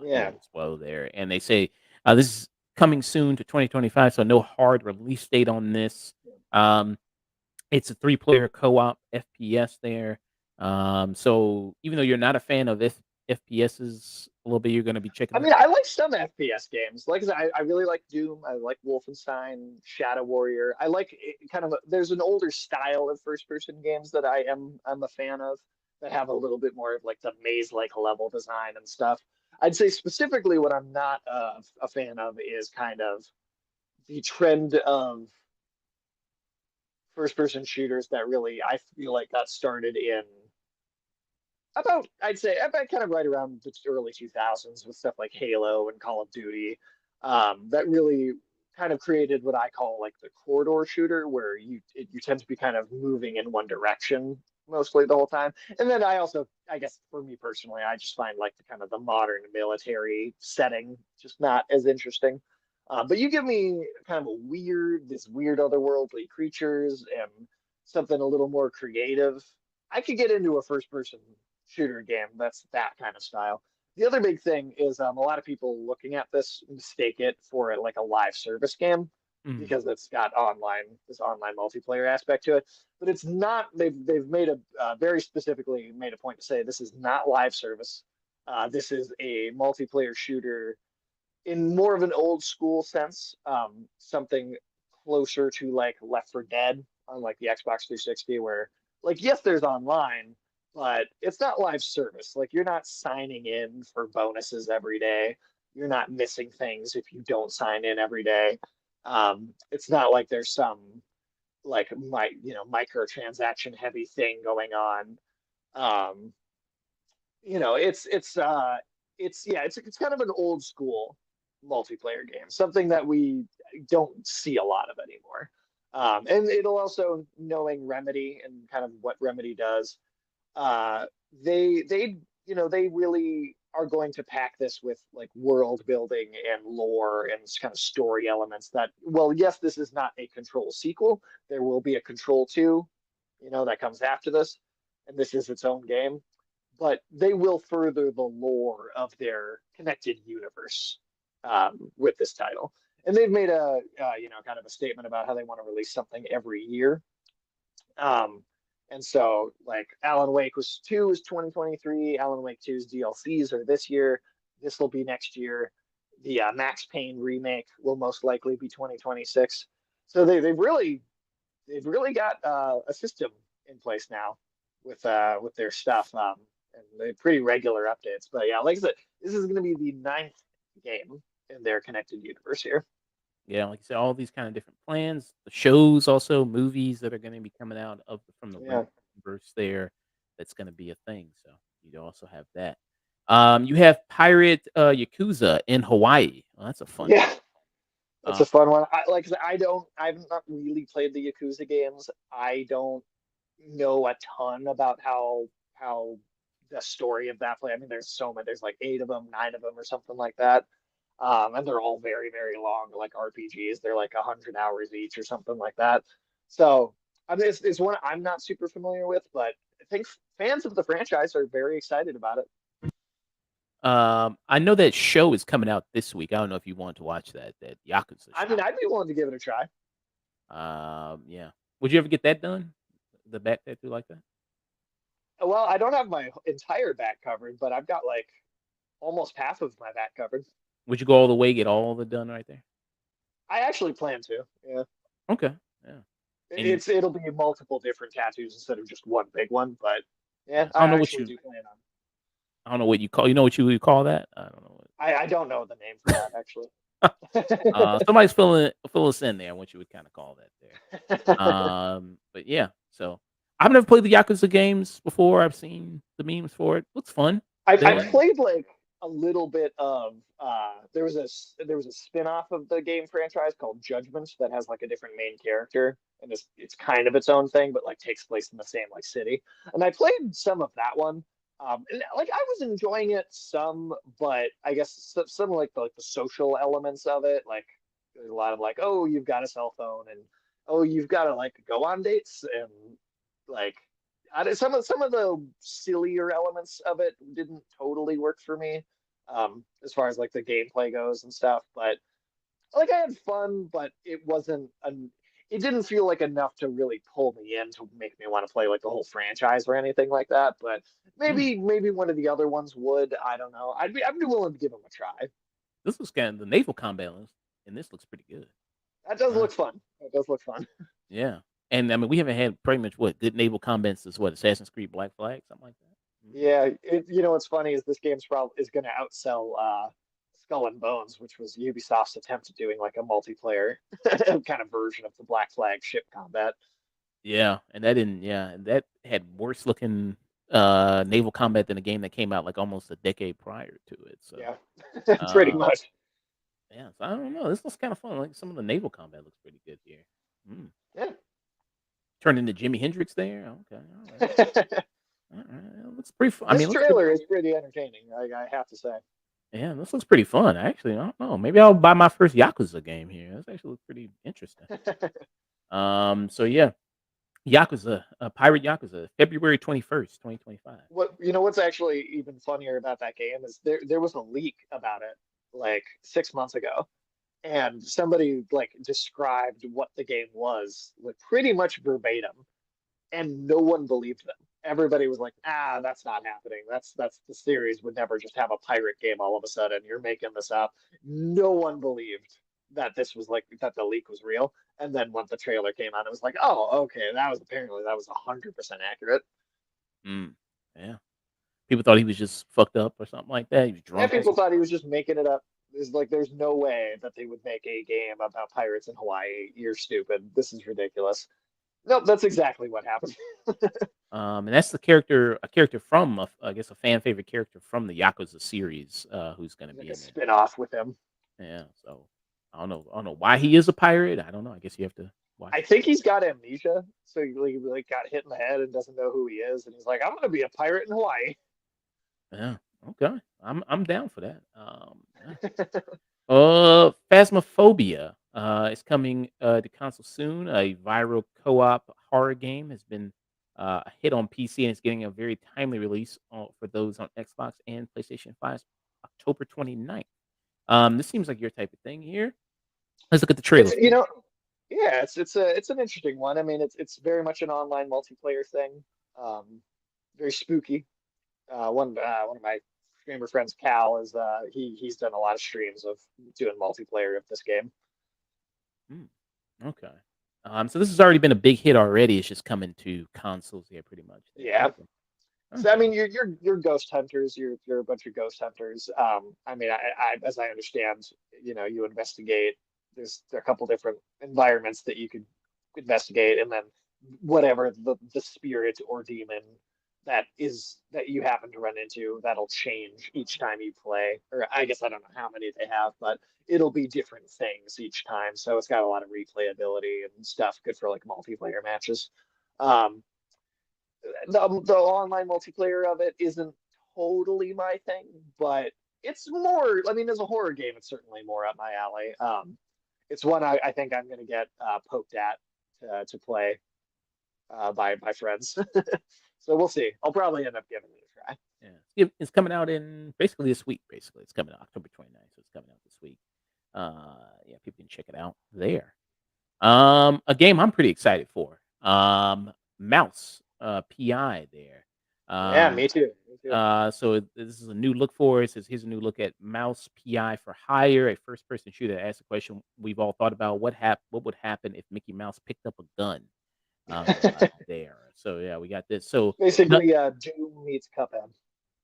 Yeah. As well there, and they say this is coming soon to 2025, so no hard release date on this. Um, it's a 3-player co-op FPS there. So even though you're not a fan of FPSs, a little bit, you're going to be checking. I mean, I like some FPS games. Like I said, I really like Doom. I like Wolfenstein, Shadow Warrior. I like kind of there's an older style of first-person games that I'm a fan of, that have a little bit more of like the maze-like level design and stuff. I'd say specifically what I'm not a fan of is kind of the trend of first-person shooters that really I feel like got started in I'd say about kind of right around the early 2000s with stuff like Halo and Call of Duty, that really kind of created what I call like the corridor shooter, where you tend to be kind of moving in one direction mostly the whole time. And then I guess for me personally, I just find like the kind of the modern military setting just not as interesting. But you give me kind of this weird otherworldly creatures and something a little more creative, I could get into a first person shooter game that's that kind of style. The other big thing is a lot of people looking at this mistake it for like a live service game, Mhm. because it's got this online multiplayer aspect to it. But it's not. They've made a very specifically made a point to say this is not live service. This is a multiplayer shooter in more of an old school sense, something closer to like Left 4 Dead on like the Xbox 360, where like yes, there's online, but it's not live service. Like you're not signing in for bonuses every day. You're not missing things if you don't sign in every day. It's not like there's some like microtransaction heavy thing going on. Um, it's kind of an old school multiplayer game, something that we don't see a lot of anymore. And it'll also, knowing Remedy and kind of what Remedy does, uh, they really are going to pack this with like world building and lore and kind of story elements that, well, yes, this is not a Control sequel. There will be a Control 2, that comes after this, and this is its own game, but they will further the lore of their connected universe, with this title. And they've made kind of a statement about how they want to release something every year. Um, and so like Alan Wake 2 was 2023, Alan Wake 2's DLCs are this year, this will be next year. The Max Payne remake will most likely be 2026. So they've really got a system in place now with their stuff, and they pretty regular updates. But yeah, like I said, this is going to be the 9th game in their connected universe here. Yeah, like you said, all these kind of different plans, the shows, also movies that are going to be coming out from the Yeah. universe there. That's going to be a thing. So you also have that. You have Pirate Yakuza in Hawaii. Well, that's a fun. Yeah. That's Uh, a fun one. I've not really played the Yakuza games. I don't know a ton about how the story of that play. I mean, there's so many. There's like eight of them, nine of them, or something like that. And they're all very, very long, like RPGs. They're like 100 hours each or something like that. So I mean, it's one I'm not super familiar with, but I think fans of the franchise are very excited about it. I know that show is coming out this week. I don't know if you want to watch that Yakuza I show. mean, I'd be willing to give it a try. Yeah. Would you ever get that done? The back tattoo like that? Well, I don't have my entire back covered, but I've got like almost half of my back covered. Would you go all the way, get all the done right there? I actually plan to. Yeah. Okay. Yeah. And you, It'll be multiple different tattoos instead of just one big one, but yeah, I I don't know what actually you do plan on. I don't know what you call. You know what you would call that? I don't know. I don't know the name for that actually. Somebody's fill us in there. What you would kind of call that there. But yeah. So I've never played the Yakuza games before. I've seen the memes for it. Looks fun. I played like a little bit of there was a spin-off of the game franchise called Judgment that has like a different main character and it's kind of its own thing but like takes place in the same like city. And I played some of that one. And like I was enjoying it some, but I guess some like the social elements of it, like there's a lot of like, oh, you've got a cell phone and oh, you've got to like go on dates and like some of the sillier elements of it didn't totally work for me, as far as like the gameplay goes and stuff. But like I had fun, but it didn't feel like enough to really pull me in to make me want to play like the whole franchise or anything like that. But Hmm. maybe one of the other ones would. I don't know. I'd be willing to give them a try. This looks kind of the naval combat and this looks pretty good. That does Uh, look fun. That does look fun. yeah. And I mean, we haven't had pretty much what good naval combat since what Assassin's Creed Black Flag, something like that. Mhm. Yeah, you know what's funny is this game's probably is going to outsell Skull and Bones, which was Ubisoft's attempt at doing like a multiplayer kind of version of the Black Flag ship combat. Yeah, and that didn't. Yeah, and that had worse looking naval combat than a game that came out like almost a decade prior to it. So, Yeah, pretty uh, much. yeah, so I don't know. This looks kind of fun. Like some of the naval combat looks pretty good here. Mm. Yeah. Turned into Jimi Hendrix there. Okay, all right, all right. It looks pretty fun. I This mean, it looks pretty, trailer is pretty entertaining, I have to say. yeah, this looks pretty fun. Actually, I don't know. Maybe I'll buy my first Yakuza game here. This actually looks pretty interesting. So yeah, Yakuza, Pirate Yakuza, February 21st, 2025. What you know what's actually even funnier about that game is there was a leak about it like 6 months ago, and somebody like described what the game was like pretty much verbatim, and no one believed them. Everybody was like, "Ah, that's not happening. That's the series would never just have a pirate game all of a sudden. You're making this up." No one believed that this was like that the leak was real. And then when the trailer came out, it was like, "Oh, okay, that was 100% accurate." Mm, yeah, people thought he was just fucked up or something like that. He was Yeah, drunk or people something. thought he was just making it up. There's no way that they would make a game about pirates in Hawaii. You're stupid. This is ridiculous. Nope, that's exactly what happened. And that's a character from, I guess, a fan favorite character from the Yakuza series, who's going to Like be a in there. spin-off with him. Yeah, so I don't know why he is a pirate. I don't know. I guess you have to watch I it. think he's got amnesia, so like got hit in the head and doesn't know who he is, and he's like, "I'm gonna be a pirate in Hawaii." Yeah, okay, I'm down for that. Yeah. Phasmophobia is coming to console soon. A viral co-op horror game has been a hit on PC and it's getting a very timely release for those on Xbox and PlayStation 5, October 29th. This seems like your type of thing here. Let's look at the trailer It's for it. yeah, it's an interesting one. I mean, it's very much an online multiplayer thing. Very spooky. One of my streamer friends, Cal, is he's done a lot of streams of doing multiplayer of this game. Hmm, okay. So this has already been a big hit already. It's just coming to consoles here, pretty much. There. Yeah. Okay. So I Okay. mean, you're ghost hunters. You're a bunch of ghost hunters. I mean, I as I understand, you investigate. There are a couple different environments that you could investigate, and then whatever the spirit or demon that you happen to run into that'll change each time you play. Or I guess I don't know how many they have, but it'll be different things each time. So it's got a lot of replayability and stuff, good for like multiplayer matches. Um, the online multiplayer of it isn't totally my thing, but it's more. I mean, as a horror game, it's certainly more up my alley. It's one I think I'm going to get poked at to play by friends. So we'll see. I'll probably end up giving it a try. It's coming out in basically this week. Basically, it's coming out October 29th, so it's coming out this week. Yeah, people can check it out there. A game I'm pretty excited for. Mouse, PI there. Yeah, Um, me too. Me too. This is a new look for it. It says here's a new look at Mouse PI for Hire, a first-person shooter that asks a question we've all thought about: what would happen if Mickey Mouse picked up a gun? There. So yeah, we got this. So Basically, Doom meets Cuphead.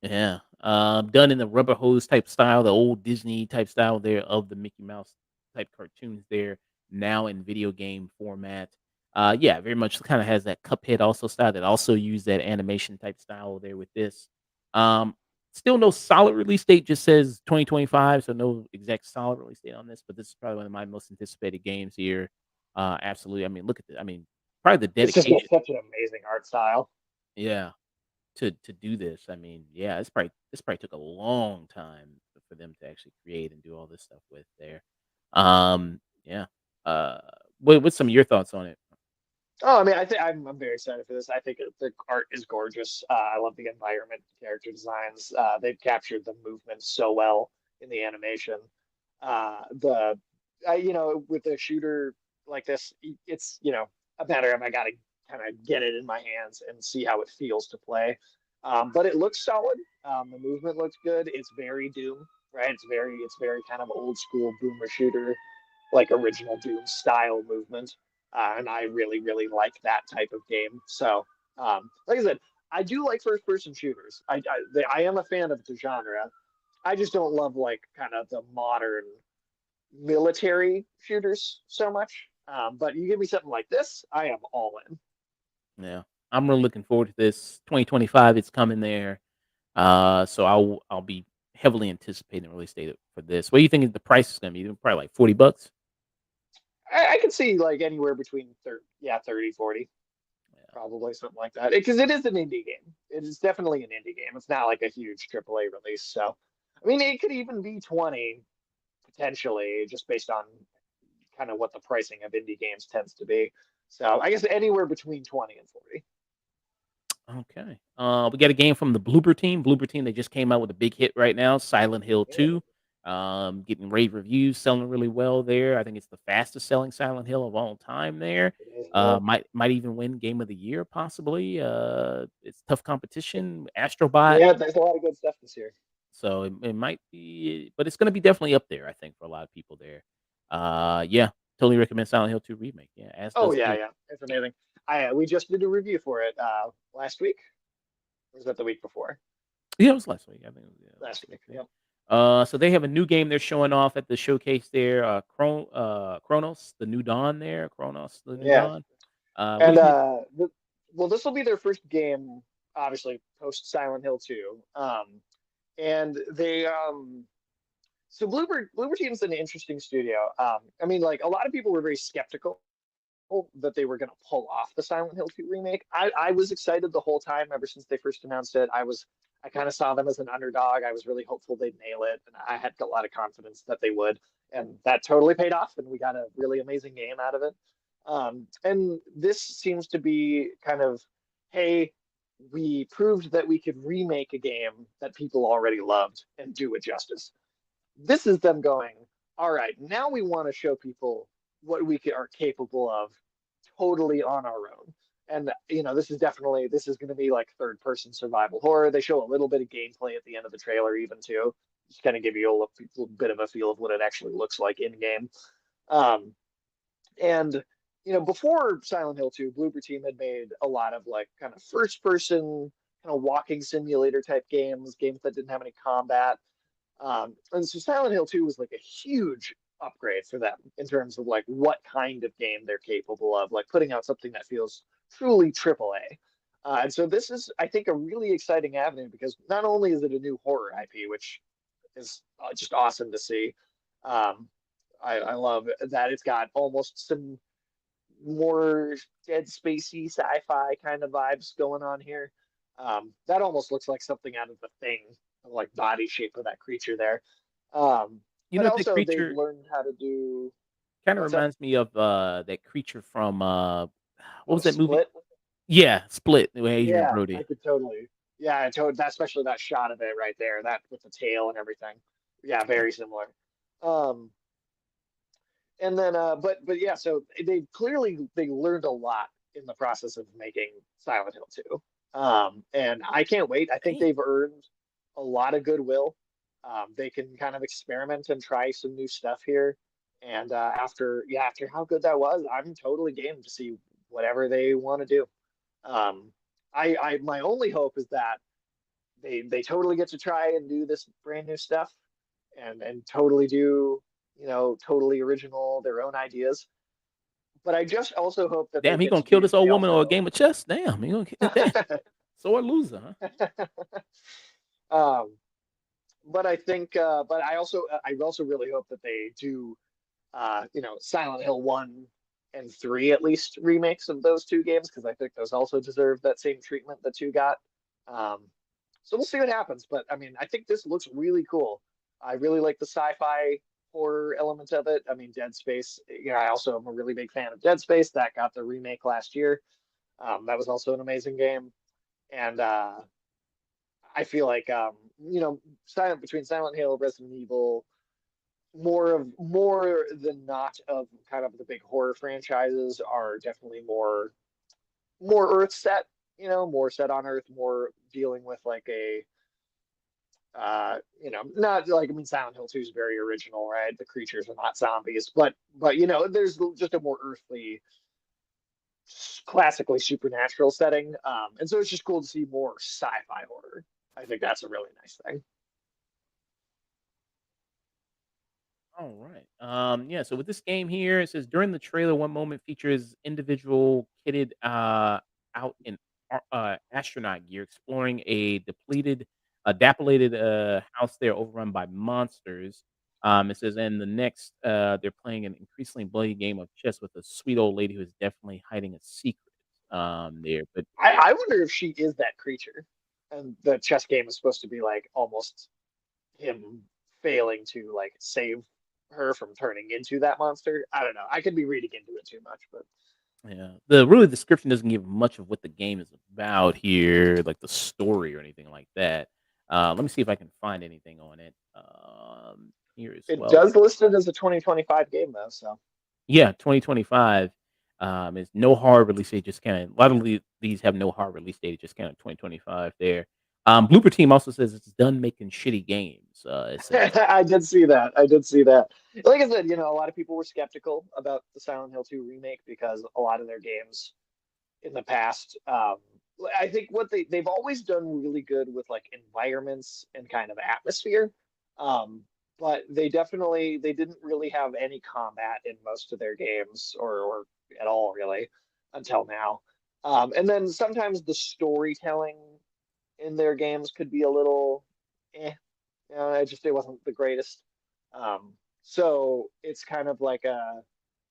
yeah, done in the rubber hose type style, the old Disney type style there of the Mickey Mouse type cartoons there, now in video game format. Yeah, very much kind of has that Cuphead also style that also used that animation type style there with this. Um, Still no solid release date, just says 2025, so no exact solid release date on this, but this is probably one of my most anticipated games here. Absolutely. I mean, look at the, I mean, probably the It's just got dedication. such an amazing art style. Yeah, to do this. I mean, yeah, this probably took a long time for them to actually create and do all this stuff with there. Yeah. Uh, what's some of your thoughts on it? Oh, I mean, I think I'm very excited for this. I think the art is gorgeous. I love the environment, character designs. They've captured the movement so well in the animation. The with a shooter like this, it's a matter of I got to kind of get it in my hands and see how it feels to play. But it looks solid. The movement looks good. It's very Doom, right? It's very kind of old school boomer shooter, like original Doom style movement. And I really, really like that type of game. So, like I said, I do like first person shooters. I am a fan of the genre. I just don't love like kind of the modern military shooters so much. But you give me something like this, I am all in. Yeah, I'm really looking forward to this. 2025, it's coming there. So I'll be heavily anticipating the release date for this. What do you think the price is going to be? Probably like $40. I could see like anywhere between 30, 40, Yeah. probably something like that. Because it is an indie game. It is definitely an indie game. It's not like a huge AAA release. So, I mean, it could even be 20 potentially, just based on kind of what the pricing of indie games tends to be. So, I guess anywhere between 20 and 40. Okay. We got a game from the Bloober team. Bloober team, they just came out with a big hit right now, Silent Hill Yeah, 2. Getting rave reviews, selling really well there. I think it's the fastest selling Silent Hill of all time there. it is. Yeah. Might even win Game of the Year possibly. It's tough competition. Astrobot. Yeah, there's a lot of good stuff this year. So it might be, but it's going to be definitely up there, I think, for a lot of people there. Yeah, totally recommend Silent Hill 2 remake. Yeah, as Oh does yeah, here. yeah, it's amazing. We just did a review for it last week. Or was that the week before? Yeah, it was last week. I think it was, yeah, Last week. yeah. Yep. So they have a new game they're showing off at the showcase there. Chronos, the New Dawn there. Chronos, the New Yeah. Dawn. What do And you think? well, this will be their first game, obviously post Silent Hill 2. And they so Bloober Team's an interesting studio. I mean, like a lot of people were very skeptical that they were going to pull off the Silent Hill 2 remake. I was excited the whole time ever since they first announced it. I kind of saw them as an underdog. I was really hopeful they'd nail it, and I had a lot of confidence that they would, and that totally paid off, and we got a really amazing game out of it. And this seems to be kind of, hey, we proved that we could remake a game that people already loved and do it justice. This is them going, all right, now we want to show people what are capable of totally on our own. And this is going to be like third person survival horror. They show a little bit of gameplay at the end of the trailer, even too, just kind of give you a little bit of a feel of what it actually looks like in game. And before Silent Hill 2, Bloober Team had made a lot of like kind of first person kind of walking simulator type games that didn't have any combat. And so Silent Hill 2 was like a huge upgrade for them in terms of like what kind of game they're capable of, like putting out something that feels truly AAA. And so this is, I think, a really exciting avenue because not only is it a new horror IP, which is just awesome to see. Um, I love that it's got almost some more Dead Spacey sci-fi kind of vibes going on here. That almost looks like something out of The Thing, like body shape of that creature there. Um, You but know, the also they've creature learned how to do kind of what's that? reminds me of that creature from what Oh, was that movie? Split. Yeah, Split with Adrian Yeah, I Brody. could totally. Yeah, I totally. That, especially that shot of it right there, that with the tail and everything. Yeah, very similar. Um, and then, but yeah, so they clearly they learned a lot in the process of making Silent Hill 2. And I can't wait. I think Dang. they've earned a lot of goodwill. They can kind of experiment and try some new stuff here. And after how good that was, I'm totally game to see whatever they want to do. Um, I my only hope is that they totally get to try and do this brand new stuff and totally do, totally original, their own ideas. But I just also hope that they Damn, he get gonna to kill do, this old they woman or a also game of chess? Damn, he gonna kill damn. Sore loser, huh? um but I also really hope that they do Silent Hill 1 and 3 at least remakes of those two games because I think those also deserve that same treatment the two got. Um, so we'll see what happens. But I mean, I think this looks really cool. I really like the sci-fi horror element of it. I mean, Dead Space, I also am a really big fan of Dead Space. That got the remake last year. That was also an amazing game. And I feel like between Silent Hill, Resident Evil, more than not of kind of the big horror franchises are definitely more Earth set, more set on Earth, more dealing with like a not like, I mean, Silent Hill 2 is very original, right? The creatures are not zombies, but there's just a more earthly, classically supernatural setting. And so it's just cool to see more sci-fi horror. I think that's a really nice thing. All right. Yeah, so with this game here, it says during the trailer, one moment features individual kitted out in astronaut gear exploring a dilapidated house there overrun by monsters. It says, and the next, they're playing an increasingly bloody game of chess with a sweet old lady who is definitely hiding a secret there. But I wonder if she is that creature, and the chess game is supposed to be like almost him failing to like save her from turning into that monster. I don't know. I could be reading into it too much, but yeah, the really description doesn't give much of what the game is about here, like the story or anything like that. Let me see if I can find anything on it here as it well. does list it as a 2025 game though. So Yeah, 2025 is no hard release date. Just kind of a lot of these have no hard release date. Just kind of 2025 there. Blooper Team also says it's done making shitty games. It says I did see that. I did see that. Like I said, a lot of people were skeptical about the Silent Hill 2 remake because a lot of their games in the past, I think what they've always done really good with like environments and kind of atmosphere. Um, but they didn't really have any combat in most of their games or at all really until now. And then sometimes the storytelling in their games could be a little eh. It wasn't the greatest. So it's kind of like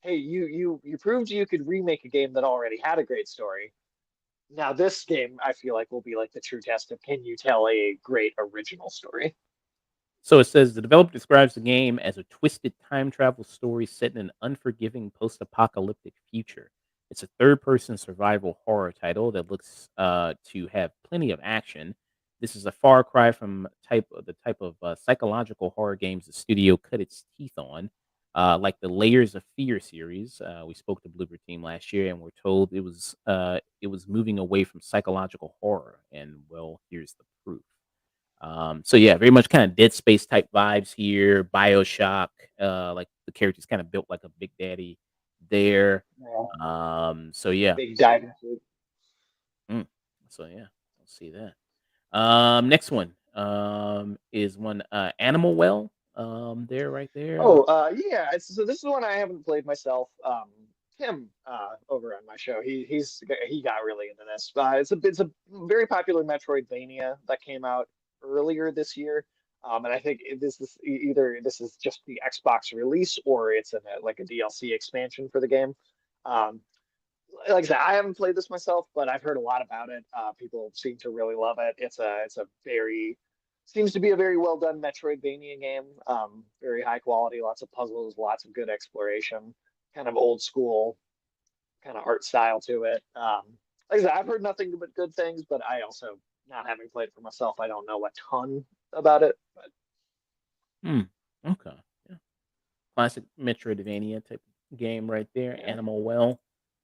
hey, you proved you could remake a game that already had a great story. Now this game, I feel like, will be like the true test of can you tell a great original story? so. It says the developer describes the game as a twisted time travel story set in an unforgiving post-apocalyptic future. It's a third-person survival horror title that looks to have plenty of action. This is a far cry from the type of psychological horror games the studio cut its teeth on, like the Layers of Fear series. We spoke to Bloober Team last year, and we're told it was moving away from psychological horror. And well, here's the proof. So yeah, very much kind of Dead Space type vibes here. BioShock, like the characters kind of built like a Big Daddy there. Yeah, So yeah, big dive into it. mm, so yeah, I'll see that. Next one is one Animal Well. There, right there. Oh, yeah. So this is one I haven't played myself. Tim over on my show. He got really into this. It's a very popular Metroidvania that came out earlier this year. And I think this is either this is just the Xbox release or it's like a DLC expansion for the game. Um, like I said, I haven't played this myself, but I've heard a lot about it. People seem to really love it. It's a very seems to be a very well done Metroidvania game. Very high quality, lots of puzzles, lots of good exploration, kind of old school kind of art style to it. Like I said, I've heard nothing but good things, but I also, not having played for myself, I don't know a ton about it. But Hmm. Okay. Yeah. Classic Metroidvania type game right there. yeah. Animal Well.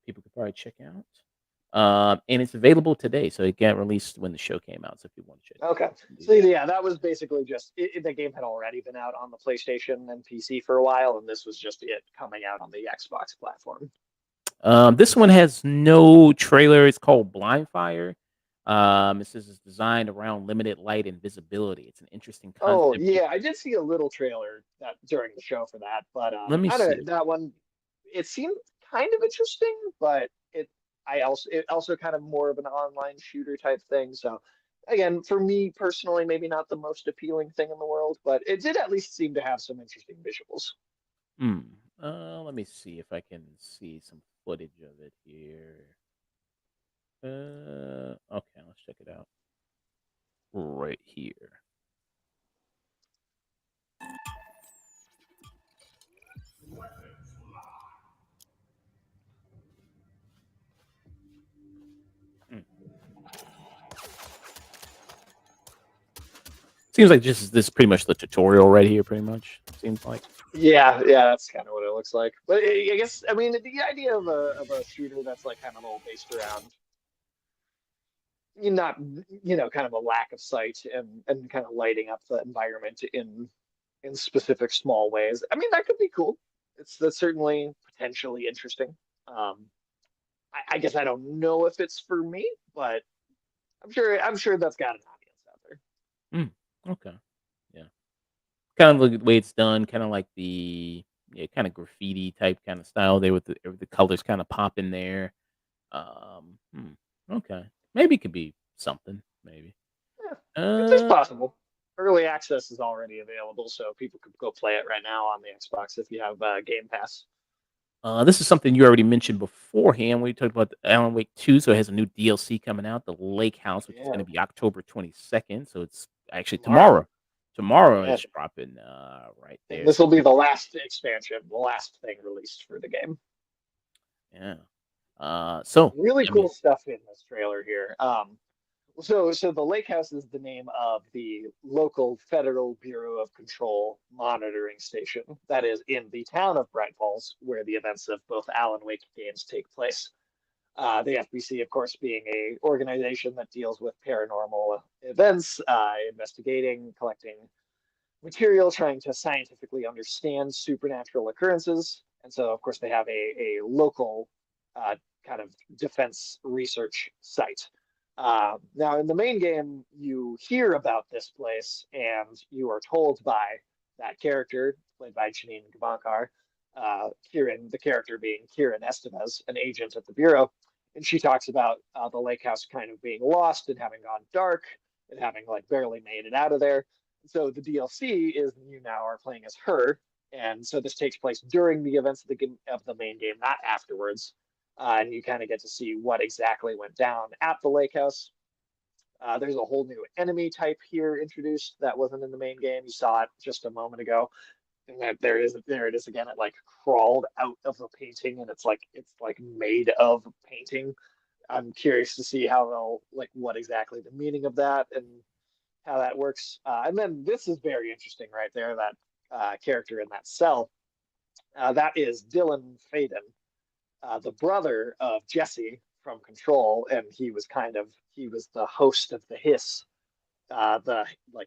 People could probably check out. And it's available today, so it got released when the show came out. So if you want to check it out, Okay. you can do So that. yeah, that was basically just the game had already been out on the PlayStation and PC for a while, and this was just it coming out on the Xbox platform. This one has no trailer. It's called Blind Fire. It says it's designed around limited light and visibility. It's an interesting Oh concept. yeah, I did see a little trailer that during the show for that, but Let me I don't see. know, that one. It seemed kind of interesting, but it also kind of more of an online shooter type thing. So again, for me personally, maybe not the most appealing thing in the world, but it did at least seem to have some interesting visuals. Hmm. Let me see if I can see some footage of it here. Okay, let's check it out right here. Hmm. Seems like this is pretty much the tutorial right here. Pretty much seems like. Yeah, yeah, that's kind of what it looks like. But I guess I mean the idea of a shooter that's like kind of all based around you not kind of a lack of sight and kind of lighting up the environment in specific small ways. I mean that could be cool. That's certainly potentially interesting. Um, I guess I don't know if it's for me, but I'm sure that's got an audience out there. Okay. Yeah. Kind of the way it's done. Kind of like the kind of graffiti type kind of style there with the colors kind of pop in there. Okay. Maybe it could be something. Maybe. Yeah, it's Uh, possible. Early access is already available, so people could go play it right now on the Xbox if you have Game Pass. this is something you already mentioned beforehand. We talked about the Alan Wake 2, so it has a new DLC coming out, the Lake House, which is going Yeah, to be October 22nd. So it's actually tomorrow. tomorrow. Tomorrow Yeah, it's dropping right and there. this will be the last expansion, the last thing released for the game. Yeah. So Really I mean, cool stuff in this trailer here. So the Lake House is the name of the local Federal Bureau of Control monitoring station that is in the town of Bright Falls, where the events of both Alan Wake games take place. The FBC, of course, being a organization that deals with paranormal events, investigating, collecting material, trying to scientifically understand supernatural occurrences. And so, of course, they have a local uh, kind of defense research site. Now, in the main game, you hear about this place and you are told by that character, played by Janine Gabankar, Kieran, the character being Kieran Estevez, an agent at the Bureau. And she talks about the lake house kind of being lost and having gone dark and having like barely made it out of there. So the DLC is you now are playing as her, and so this takes place during the events of the main game, not afterwards. And you kind of get to see what exactly went down at the lake house. There's a whole new enemy type here introduced that wasn't in the main game. You saw it just a moment ago. And that there it is again. It like crawled out of the painting, and it's like made of painting. I'm curious to see how they'll like what exactly the meaning of that and how that works. And then this is very interesting right there. That character in that cell. That is Dylan Faden, the brother of Jesse from Control, and he was the host of the Hiss, the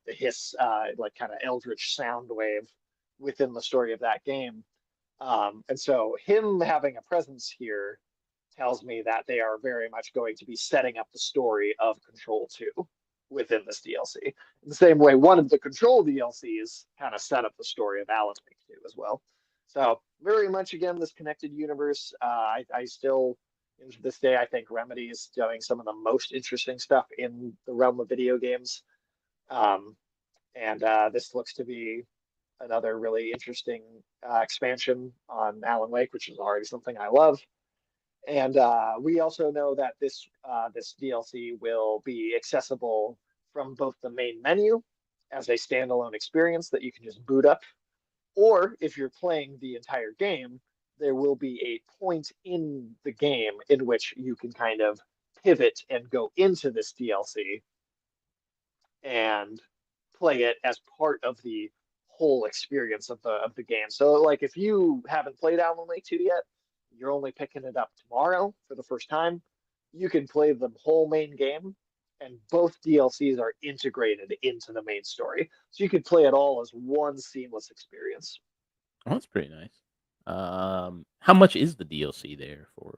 Hiss, like kind of eldritch sound wave within the story of that game. And so him having a presence here tells me that they are very much going to be setting up the story of Control 2 within this DLC. In the same way, one of the Control DLCs kind of set up the story of Alan Wake 2 as well. So very much again this connected universe. I still to this day I think Remedy is doing some of the most interesting stuff in the realm of video games. Um, and this looks to be another really interesting expansion on Alan Wake, which is already something I love. And we also know that this DLC will be accessible from both the main menu as a standalone experience that you can just boot up, or if you're playing the entire game, there will be a point in the game in which you can kind of pivot and go into this DLC and play it as part of the whole experience of the game. So like if you haven't played Alan Wake 2 yet, you're only picking it up tomorrow for the first time, you can play the whole main game and both DLCs are integrated into the main story. So you could play it all as one seamless experience. Oh, that's pretty nice. How much is the DLC there for?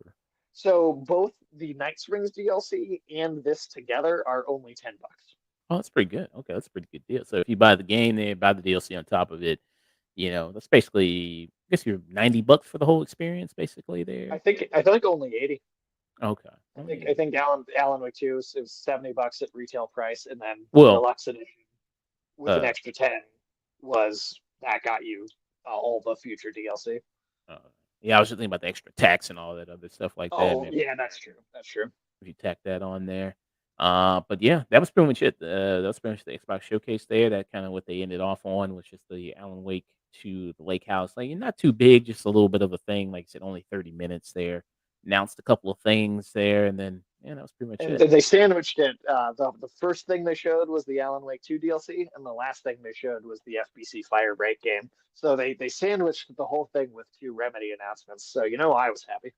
So both the Night's Rings DLC and this together are only $10. Oh, that's pretty good. Okay, that's a pretty good deal. So if you buy the game, then buy the DLC on top of it. That's basically, I guess you're $90 for the whole experience, basically I there. think only 80. Okay. I Oh, think yeah. I think Alan Wake 2 it was $70 at retail price, and then the Well, deluxe edition with an uh, extra 10 was that got you all the future DLC. uh, yeah, I was just thinking about the extra tax and all that other stuff like that. Oh Maybe yeah, that's true. That's true. if you tack that on there. But yeah, that was pretty much it. That was pretty much the Xbox showcase there. That kind of what they ended off on was just the Alan Wake to the Lake House. Like not too big, just a little bit of a thing. Like I said, only 30 minutes there. Announced a couple of things there, and then yeah, that was pretty much And it. they sandwiched it. The first thing they showed was the Alan Wake 2 DLC, and the last thing they showed was the FBC Firebreak game. So they sandwiched the whole thing with 2 Remedy announcements. So I was happy.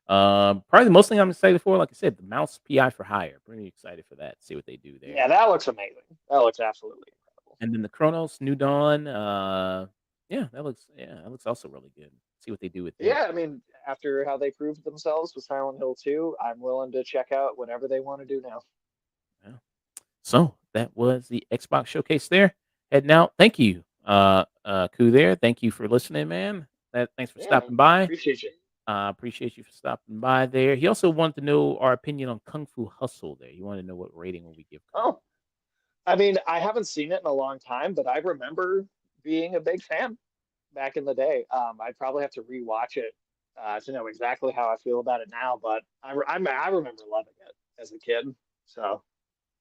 Probably the most thing I'm excited for, like I said, the Mouse PI for Hire. Pretty excited for that. See what they do there. Yeah, that looks amazing. That looks absolutely incredible. And then the Chronos New Dawn. That looks also really good. See what they do with them. Yeah, I mean, after how they proved themselves with Silent Hill 2, I'm willing to check out whatever they want to do now. Yeah. So that was the Xbox showcase there. Heading out. Thank you, Ku there. Thank you for listening, man. Thanks for Yeah, man. stopping by. Appreciate you. Appreciate you for stopping by there. He also wanted to know our opinion on Kung Fu Hustle there. You want to know what rating will we give Kung Oh, I mean, I haven't seen it in a long time, but I remember being a big fan back in the day. I'd probably have to rewatch it to know exactly how I feel about it now, but I remember loving it as a kid. So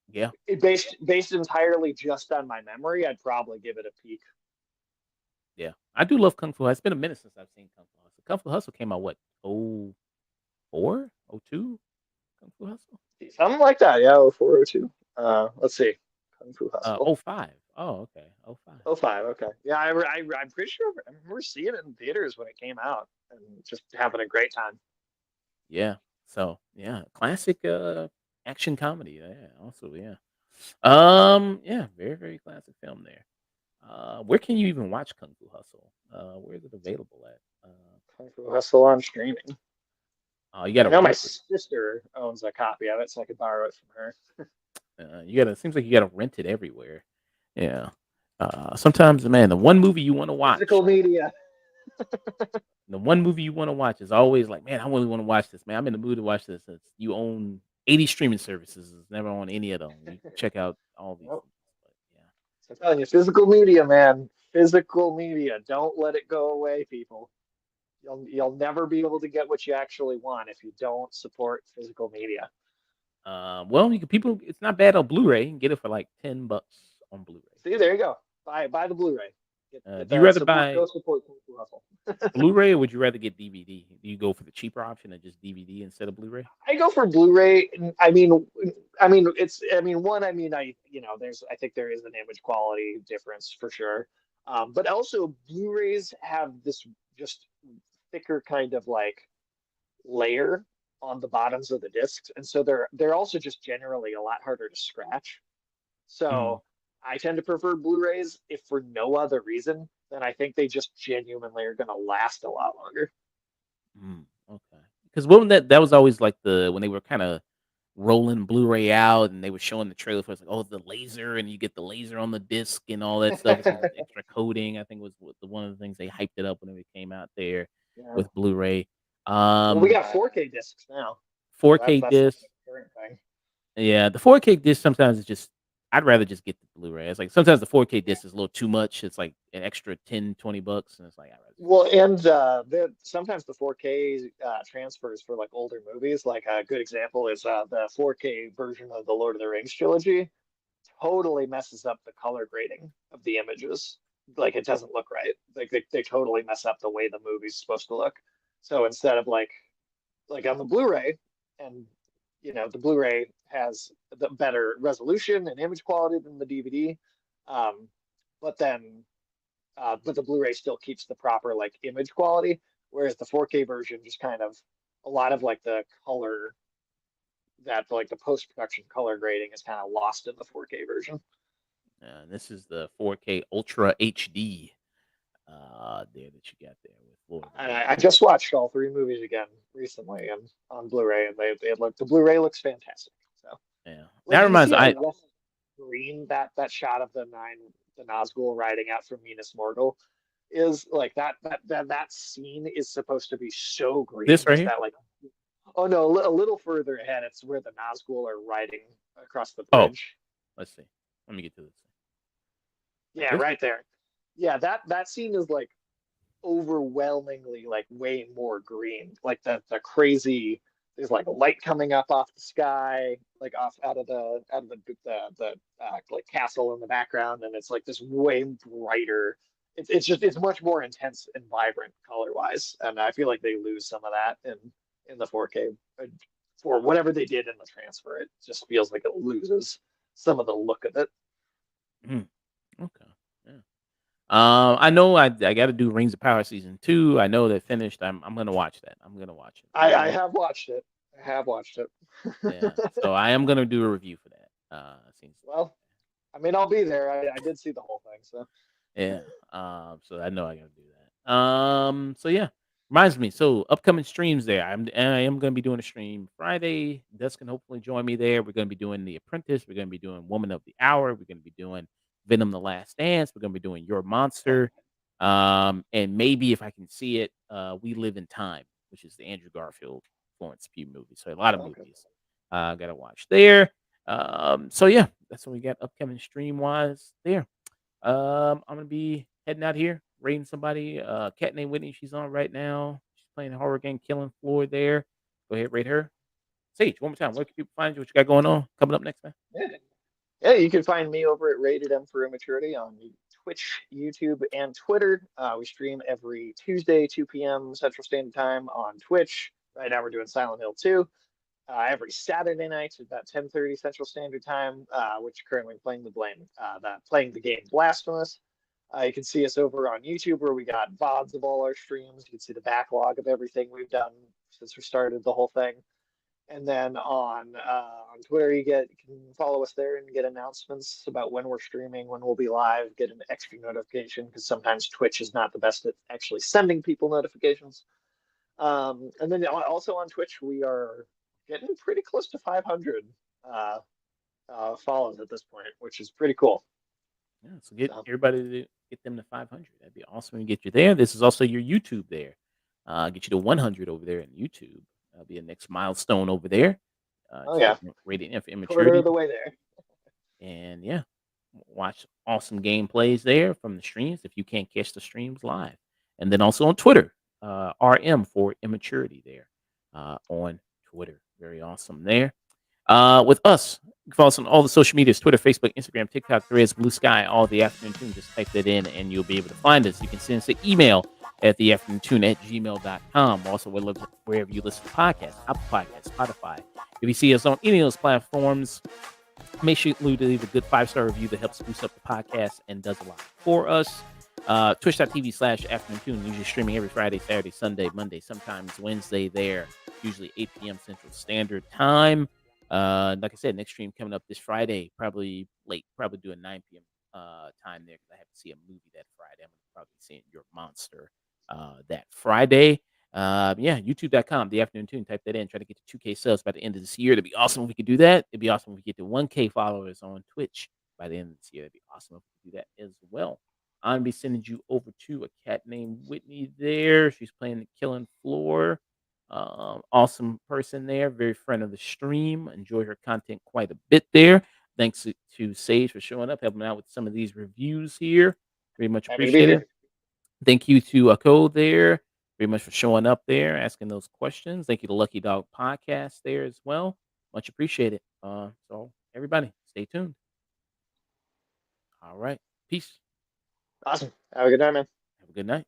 Yeah. it based entirely just on my memory, I'd probably give it a peak. Yeah. I do love Kung Fu. It's been a minute since I've seen Kung Fu Hustle. Kung Fu Hustle came out what? 04? 02? Kung Fu Hustle? Something like that, yeah, 0402. Let's see. Kung Fu Hustle. 05. Oh, okay. 05. Oh, 05. Okay. Yeah, I'm pretty sure I remember seeing it in theaters when it came out and just having a great time. Yeah. So yeah, classic action comedy. Yeah. Also, yeah. Yeah, very, very classic film there. Where can you even watch Kung Fu Hustle? Where is it available at? Kung Fu Hustle on streaming. You got I to know my rent it. sister owns a copy of it, so I could borrow it from her. You got to. Seems like you got to rent it everywhere. Yeah. Sometimes, man, the one movie you want to watch, Physical media. the one movie you want to watch is always like, man, I really want to watch this, man. I'm in the mood to watch this. You own 80 streaming services. It's never on any of them. You can check out all these. Nope. But yeah. So I'm telling you, physical media, man. Physical media. Don't let it go away, people. You'll never be able to get what you actually want if you don't support physical media. Well, people, it's not bad on Blu-ray. You can get it for like $10 on Blu-ray. See, there you go. Buy the Blu-ray. Do you rather go support Kung Fu Hustle. Blu-ray, or would you rather get DVD? Do you go for the cheaper option of just DVD instead of Blu-ray? I go for Blu-ray. I mean, I think there is an image quality difference for sure. But also Blu-rays have this just thicker kind of like layer on the bottoms of the discs, and so they're also just generally a lot harder to scratch. So I tend to prefer Blu-rays if for no other reason than I think they just genuinely are going to last a lot longer. Okay. Because when that was always like when they were kind of rolling Blu-ray out, and they were showing the trailer for it's like, oh, the laser, and you get the laser on the disc and all that stuff. It's like extra coating. I think was one of the things they hyped it up when it came out there Yeah. with Blu-ray. Well, we got 4K discs now. So 4K that's like disc. the current thing. Yeah, the 4K disc sometimes is just I'd rather just get the Blu-ray. It's like sometimes the 4K disc is a little too much. It's like an extra 10, $20, and it's like I'd rather Well, and sometimes the 4K transfers for like older movies. Like a good example is the 4K version of the Lord of the Rings trilogy. Totally messes up the color grading of the images. Like it doesn't look right. Like they totally mess up the way the movie's supposed to look. So instead of like on the Blu-ray, and the Blu-ray has the better resolution and image quality than the DVD, um, but then but the Blu-ray still keeps the proper like image quality, whereas the 4K version just kind of a lot of like the color that like the post-production color grading is kind of lost in the 4K version. this is the 4K Ultra HD there that you got there with Lord of the And Rings. I just watched all three movies again recently and on Blu-ray, and they look the Blu-ray looks fantastic. So Yeah, like that you reminds see I how rough green that shot of the Nazgul riding out from Minas Morgul is like that scene is supposed to be so green. this right Just here. that like oh no, a little further ahead, it's where the Nazgul are riding across the Oh, bridge. let's see. Let me get to this. Yeah, This? right there. Yeah, that scene is like overwhelmingly like way more green. Like the crazy there's like light coming up off the sky, like off out of the like castle in the background, and it's like this way brighter. It's much more intense and vibrant color wise, and I feel like they lose some of that in the 4K for whatever they did in the transfer. It just feels like it loses some of the look of it. Mm, okay. Yeah. I know I got to do Rings of Power season 2. I know that finished. I'm gonna watch that. I'm gonna watch it. I have watched it. I have watched it. Yeah. So I am gonna do a review for that. Seems Well, I mean, I'll be there. I did see the whole thing, so yeah. So I know I gotta do that. So yeah. Reminds me. So upcoming streams there. I am gonna be doing a stream Friday. Dust can hopefully join me there. We're gonna be doing The Apprentice. We're gonna be doing Woman of the Hour. We're gonna be doing Venom: The Last Dance. We're gonna be doing Your Monster. And maybe if I can see it, We Live in Time, which is the Andrew Garfield Florence Pugh movie. So a lot of okay. movies gotta watch there. So yeah, that's what we got upcoming stream wise there. I'm gonna be heading out here, raiding somebody. Cat named Whitney, she's on right now. She's playing a horror game, Killing Floor there. Go ahead, rate her. Sage, one more time. Where can people find you? What you got going on? Coming up next, man. Yeah. Yeah, you can find me over at Rated M for Immaturity on Twitch, YouTube, and Twitter. We stream every Tuesday, 2 p.m. Central Standard Time on Twitch. Right now we're doing Silent Hill 2. Every Saturday night at about 10:30 Central Standard Time, which currently playing the game Blasphemous. You can see us over on YouTube where we got VODs of all our streams. You can see the backlog of everything we've done since we started the whole thing. And then on Twitter, you can follow us there and get announcements about when we're streaming, when we'll be live, get an extra notification because sometimes Twitch is not the best at actually sending people notifications. And then also on Twitch, we are getting pretty close to 500 follows at this point, which is pretty cool. Yeah, so get everybody to get them to 500. That'd be awesome to get you there. This is also your YouTube there. Get you to 100 over there in YouTube. That'll be a next milestone over there. Oh yeah, Rated M for quarter Immaturity. of the way there. And yeah, watch awesome gameplays there from the streams if you can't catch the streams live. And then also on Twitter, RM for Immaturity there on Twitter. Very awesome there. With us, you can follow us on all the social medias: Twitter, Facebook, Instagram, TikTok, Threads, Blue Sky, all the afternoon tune. Just type that in and you'll be able to find us. You can send us an email at theafternoon@gmail.com. Also, wherever you listen to podcasts, Apple Podcasts, Spotify. If you see us on any of those platforms, make sure you leave a good 5-star review that helps boost up the podcast and does a lot for us. Twitch.tv/afternoon tune, usually streaming every Friday, Saturday, Sunday, Monday, sometimes Wednesday there, usually 8 p.m. Central Standard Time. Like I said, next stream coming up this Friday, probably late, probably doing 9 p.m. Time there because I have to see a movie that Friday. I'm probably seeing Your Monster that Friday. Yeah, youtube.com, the afternoon tune. Type that in. Try to get to 2K subs by the end of this year. It'd be awesome if we could do that. It'd be awesome if we get to 1K followers on Twitch by the end of this year. It'd be awesome if we could do that as well. I'm gonna be sending you over to a cat named Whitney there. She's playing the Killing Floor. Awesome person there, very friend of the stream. Enjoy her content quite a bit there. Thanks to Sage for showing up, helping out with some of these reviews here. Very much Happy to be appreciated. here. Thank you to Code there, very much for showing up there, asking those questions. Thank you to Lucky Dog Podcast there as well. Much appreciated. So everybody, stay tuned. All right. Peace. Awesome. Have a good night, man. Have a good night.